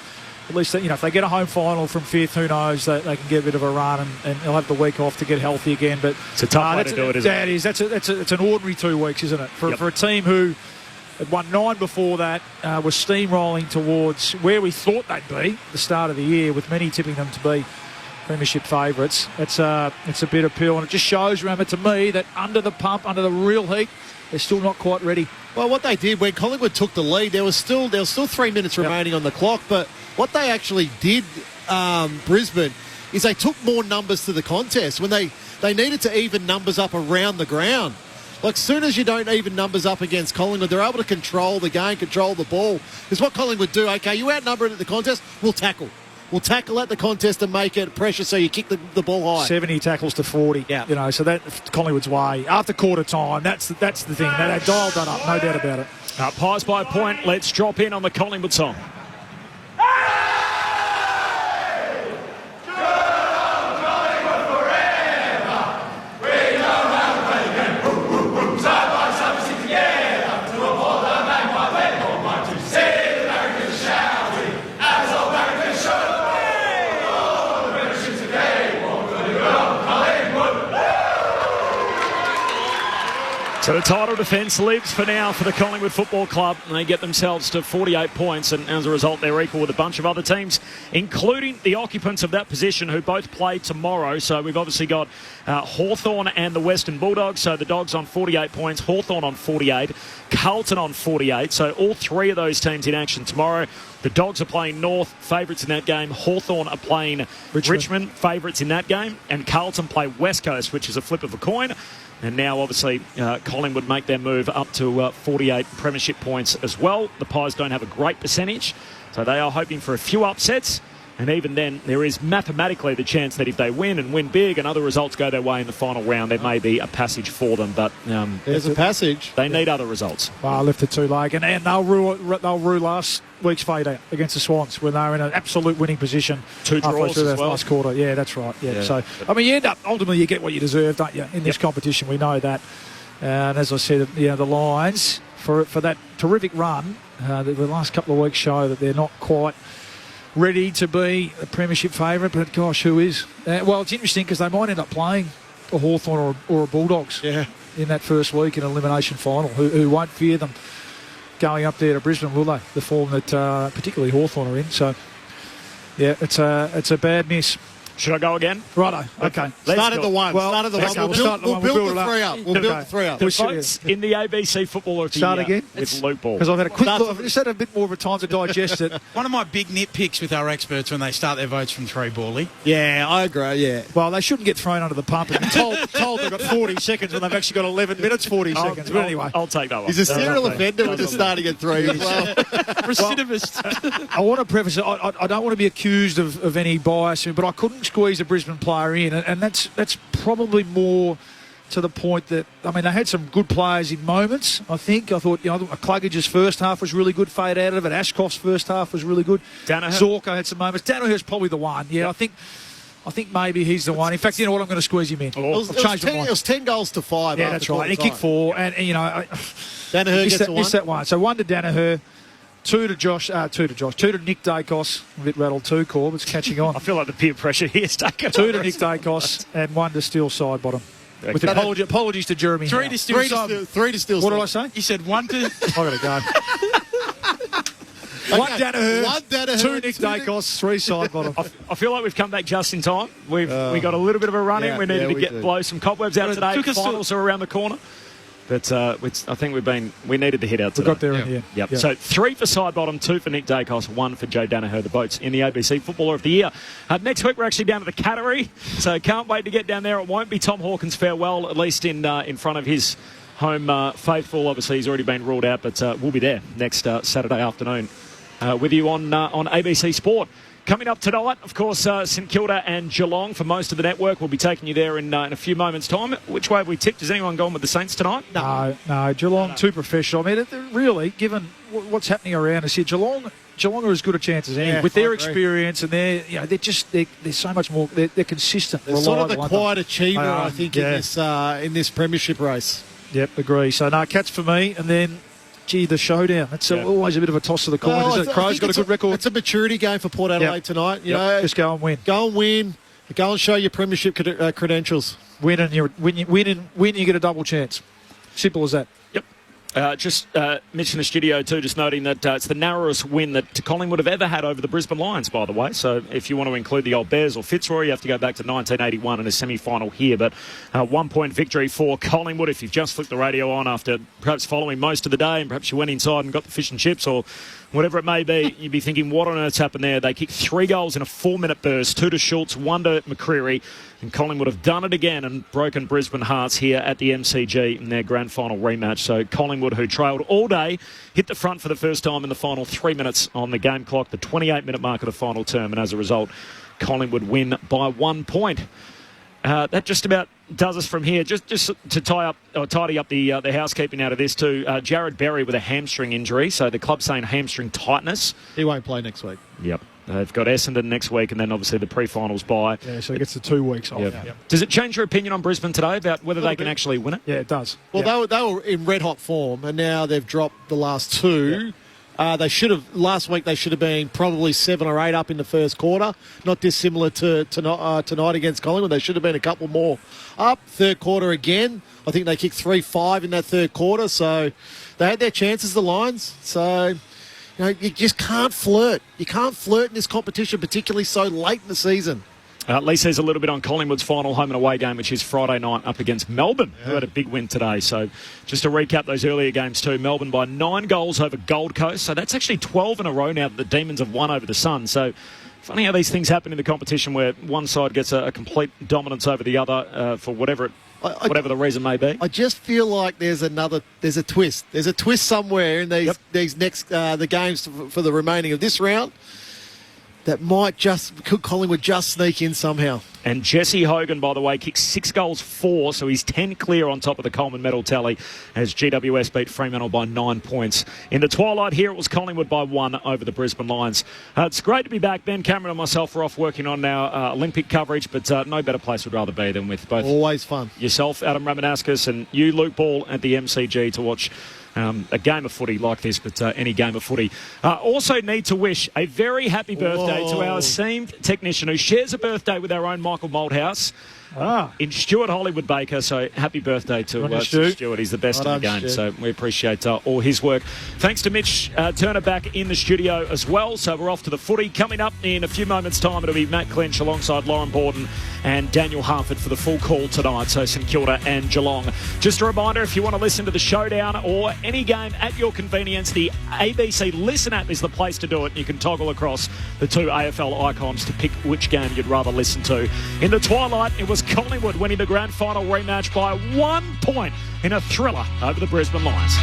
At least, if they get a home final from 5th, who knows? They can get a bit of a run, and they'll have the week off to get healthy again. But it's a tough way to do it, isn't it? It's an ordinary 2 weeks, isn't it? For a team who had won 9 before that, was steamrolling towards where we thought they'd be at the start of the year, with many tipping them to be premiership favourites. It's a bit of pill, and it just shows, Rammer, to me, that under the pump, under the real heat, they're still not quite ready. Well, what they did when Collingwood took the lead, there was still 3 minutes remaining on the clock, but what they actually did, Brisbane, is they took more numbers to the contest when they needed to even numbers up around the ground. Like, soon as you don't even numbers up against Collingwood, they're able to control the game, control the ball. Because what Collingwood do, okay, you outnumber it at the contest, we'll tackle. We'll tackle at the contest and make it pressure so you kick the ball high. 70 tackles to 40. Yeah. You know, so that's Collingwood's way. After quarter time, that's the thing. They dialed that up, no doubt about it. Pies by point. Let's drop in on the Collingwood song. So the title defence lives for now for the Collingwood Football Club, and they get themselves to 48 points, and as a result they're equal with a bunch of other teams, including the occupants of that position who both play tomorrow. So we've obviously got Hawthorn and the Western Bulldogs. So the Dogs on 48 points, Hawthorn on 48, Carlton on 48. So all three of those teams in action tomorrow. The Dogs are playing North, favourites in that game. Hawthorn are playing Richmond, favourites in that game. And Carlton play West Coast, which is a flip of a coin. And now, obviously, Collingwood make their move up to 48 premiership points as well. The Pies don't have a great percentage, so they are hoping for a few upsets. And even then, there is mathematically the chance that if they win and win big and other results go their way in the final round, there may be a passage for them. But there's a passage. They need other results. Well, left it too late. And they'll rue last week's fade out against the Swans when they were in an absolute winning position. 2 draws as well. Last quarter. Yeah, that's right. Yeah. So, I mean, you end up, ultimately, you get what you deserve, don't you, in this competition. We know that. And as I said, the Lions, for that terrific run, the last couple of weeks show that they're not quite ready to be a premiership favourite, but gosh, who is? Well, it's interesting because they might end up playing a Hawthorn or a Bulldogs in that first week in an elimination final, who won't fear them going up there to Brisbane, will they? The form that particularly Hawthorn are in. So, yeah, it's a bad miss. Should I go again? Righto. Okay. Start at the one. Start at the one. We'll build the three up. We'll build the three up. The votes in the ABC Footballer of the Start Year again? with Luke Ball. Because I've had a quick look. I've just had a bit more of a time to digest it. One of my big nitpicks with our experts when they start their votes from 3, Bally. Yeah, I agree, yeah. Well, they shouldn't get thrown under the pump and be told they've got 40 seconds when they've actually got 11 minutes, 40 seconds. But anyway. I'll take that one. He's a serial offender with just starting at 3 as well. Recidivist. I want to preface it. I don't want to be accused of any bias, but I couldn't squeeze a Brisbane player in, and that's probably more to the point that, I mean, they had some good players in moments, I think. I thought, Cluggage's first half was really good, fade out of it. Ashcroft's first half was really good. Danaher. Zorko had some moments. Danaher's probably the one. Yeah, I think maybe he's the one. In fact, you know what? I'm going to squeeze him in. It was 10 goals to 5. Yeah, that's right. And he kicked 4, and Danaher gets the one. Missed that one. So 1 to Danaher. 2 to Nick Dacos. I'm a bit rattled too, Corb. It's catching on. I feel like the peer pressure here is taking 2 to Nick Dacos and 1 to Steele side bottom. Okay. With apologies to Jeremy. 3 to Steele side. 3 to Steele side. What did I say? You said 1 to... I got to go. 1 Danaher, 2 Nick Dacos, 3 side bottom. I feel like we've come back just in time. We got a little bit of a run in. We needed to blow some cobwebs out today. Finals are around the corner. But I think we needed to hit out today. We got there in here. Yep. So 3 for side bottom, 2 for Nick Dacos, 1 for Joe Danaher, the votes in the ABC Footballer of the Year. Next week we're actually down to the Cattery, so can't wait to get down there. It won't be Tom Hawkins' farewell, at least in front of his home faithful. Obviously he's already been ruled out, but we'll be there next Saturday afternoon with you on ABC Sport. Coming up tonight, of course, St Kilda and Geelong for most of the network. We'll be taking you there in a few moments' time. Which way have we tipped? Has anyone gone with the Saints tonight? No. Geelong, too professional. I mean, really, given what's happening around us here, Geelong are as good a chance as any with their experience, and they're so much more. They're consistent. They're sort of the quiet achiever, I think, in this premiership race. Yep, agree. So Cats for me, and then. Gee, the showdown. It's always a bit of a toss of the coin, isn't it? Crow's got a good record. It's a maturity game for Port Adelaide tonight. You know, just go and win. Go and win. Go and show your premiership credentials. Win and you get a double chance. Simple as that. Yep. Mitch in the studio too, just noting that it's the narrowest win that Collingwood have ever had over the Brisbane Lions, by the way. So if you want to include the old Bears or Fitzroy, you have to go back to 1981 in a semi-final here. But 1 point victory for Collingwood. If you've just flicked the radio on after perhaps following most of the day and perhaps you went inside and got the fish and chips or whatever it may be, you'd be thinking, what on earth's happened there? They kicked 3 goals in a 4-minute burst, 2 to Schultz, 1 to McCreary, and Collingwood have done it again and broken Brisbane hearts here at the MCG in their grand final rematch. So Collingwood, who trailed all day, hit the front for the first time in the final 3 minutes on the game clock, the 28-minute mark of the final term, and as a result, Collingwood win by 1 point. That just about does us from here. Just to tidy up the housekeeping out of this too. Jared Berry with a hamstring injury, so the club's saying hamstring tightness. He won't play next week. Yep. They've got Essendon next week and then obviously the pre-finals bye. Yeah, so he gets the 2 weeks off. Yep. Yep. Does it change your opinion on Brisbane today about whether they can actually win it? Yeah, it does. Well, they were in red-hot form, and now they've dropped the last 2. They should have last week. They should have been probably 7 or 8 up in the first quarter. Not dissimilar to tonight against Collingwood. They should have been a couple more up. Third quarter again. I think they kicked 3-5 in that third quarter. So they had their chances, the Lions. So you just can't flirt. You can't flirt in this competition, particularly so late in the season. At least there's a little bit on Collingwood's final home and away game, which is Friday night up against Melbourne, who had a big win today. So just to recap those earlier games too, Melbourne by 9 goals over Gold Coast. So that's actually 12 in a row now that the Demons have won over the Sun. So funny how these things happen in the competition where one side gets a complete dominance over the other for whatever the reason may be. I just feel like there's a twist. There's a twist somewhere in these next the games for the remaining of this round. That could Collingwood just sneak in somehow. And Jesse Hogan, by the way, kicked 6 goals 4, so he's 10 clear on top of the Coleman medal tally as GWS beat Fremantle by 9 points. In the twilight here, it was Collingwood by 1 over the Brisbane Lions. It's great to be back. Ben Cameron and myself are off working on our Olympic coverage, but no better place would rather be than with both. Always fun. Yourself, Adam Ramanaskas, and you, Luke Ball, at the MCG to watch a game of footy like this, but any game of footy. Also need to wish a very happy birthday to our esteemed technician who shares a birthday with our own Michael Malthouse in Stuart Hollywood Baker. So happy birthday to Stuart. He's the best in the game, so we appreciate all his work. Thanks to Mitch Turner back in the studio as well. So we're off to the footy. Coming up in a few moments' time, it'll be Matt Clinch alongside Lauren Borden and Daniel Harford for the full call tonight. So St Kilda and Geelong. Just a reminder, if you want to listen to the showdown or any game at your convenience, the ABC Listen app is the place to do it. You can toggle across the 2 AFL icons to pick which game you'd rather listen to. In the twilight, it was Collingwood winning the grand final rematch by 1 point in a thriller over the Brisbane Lions.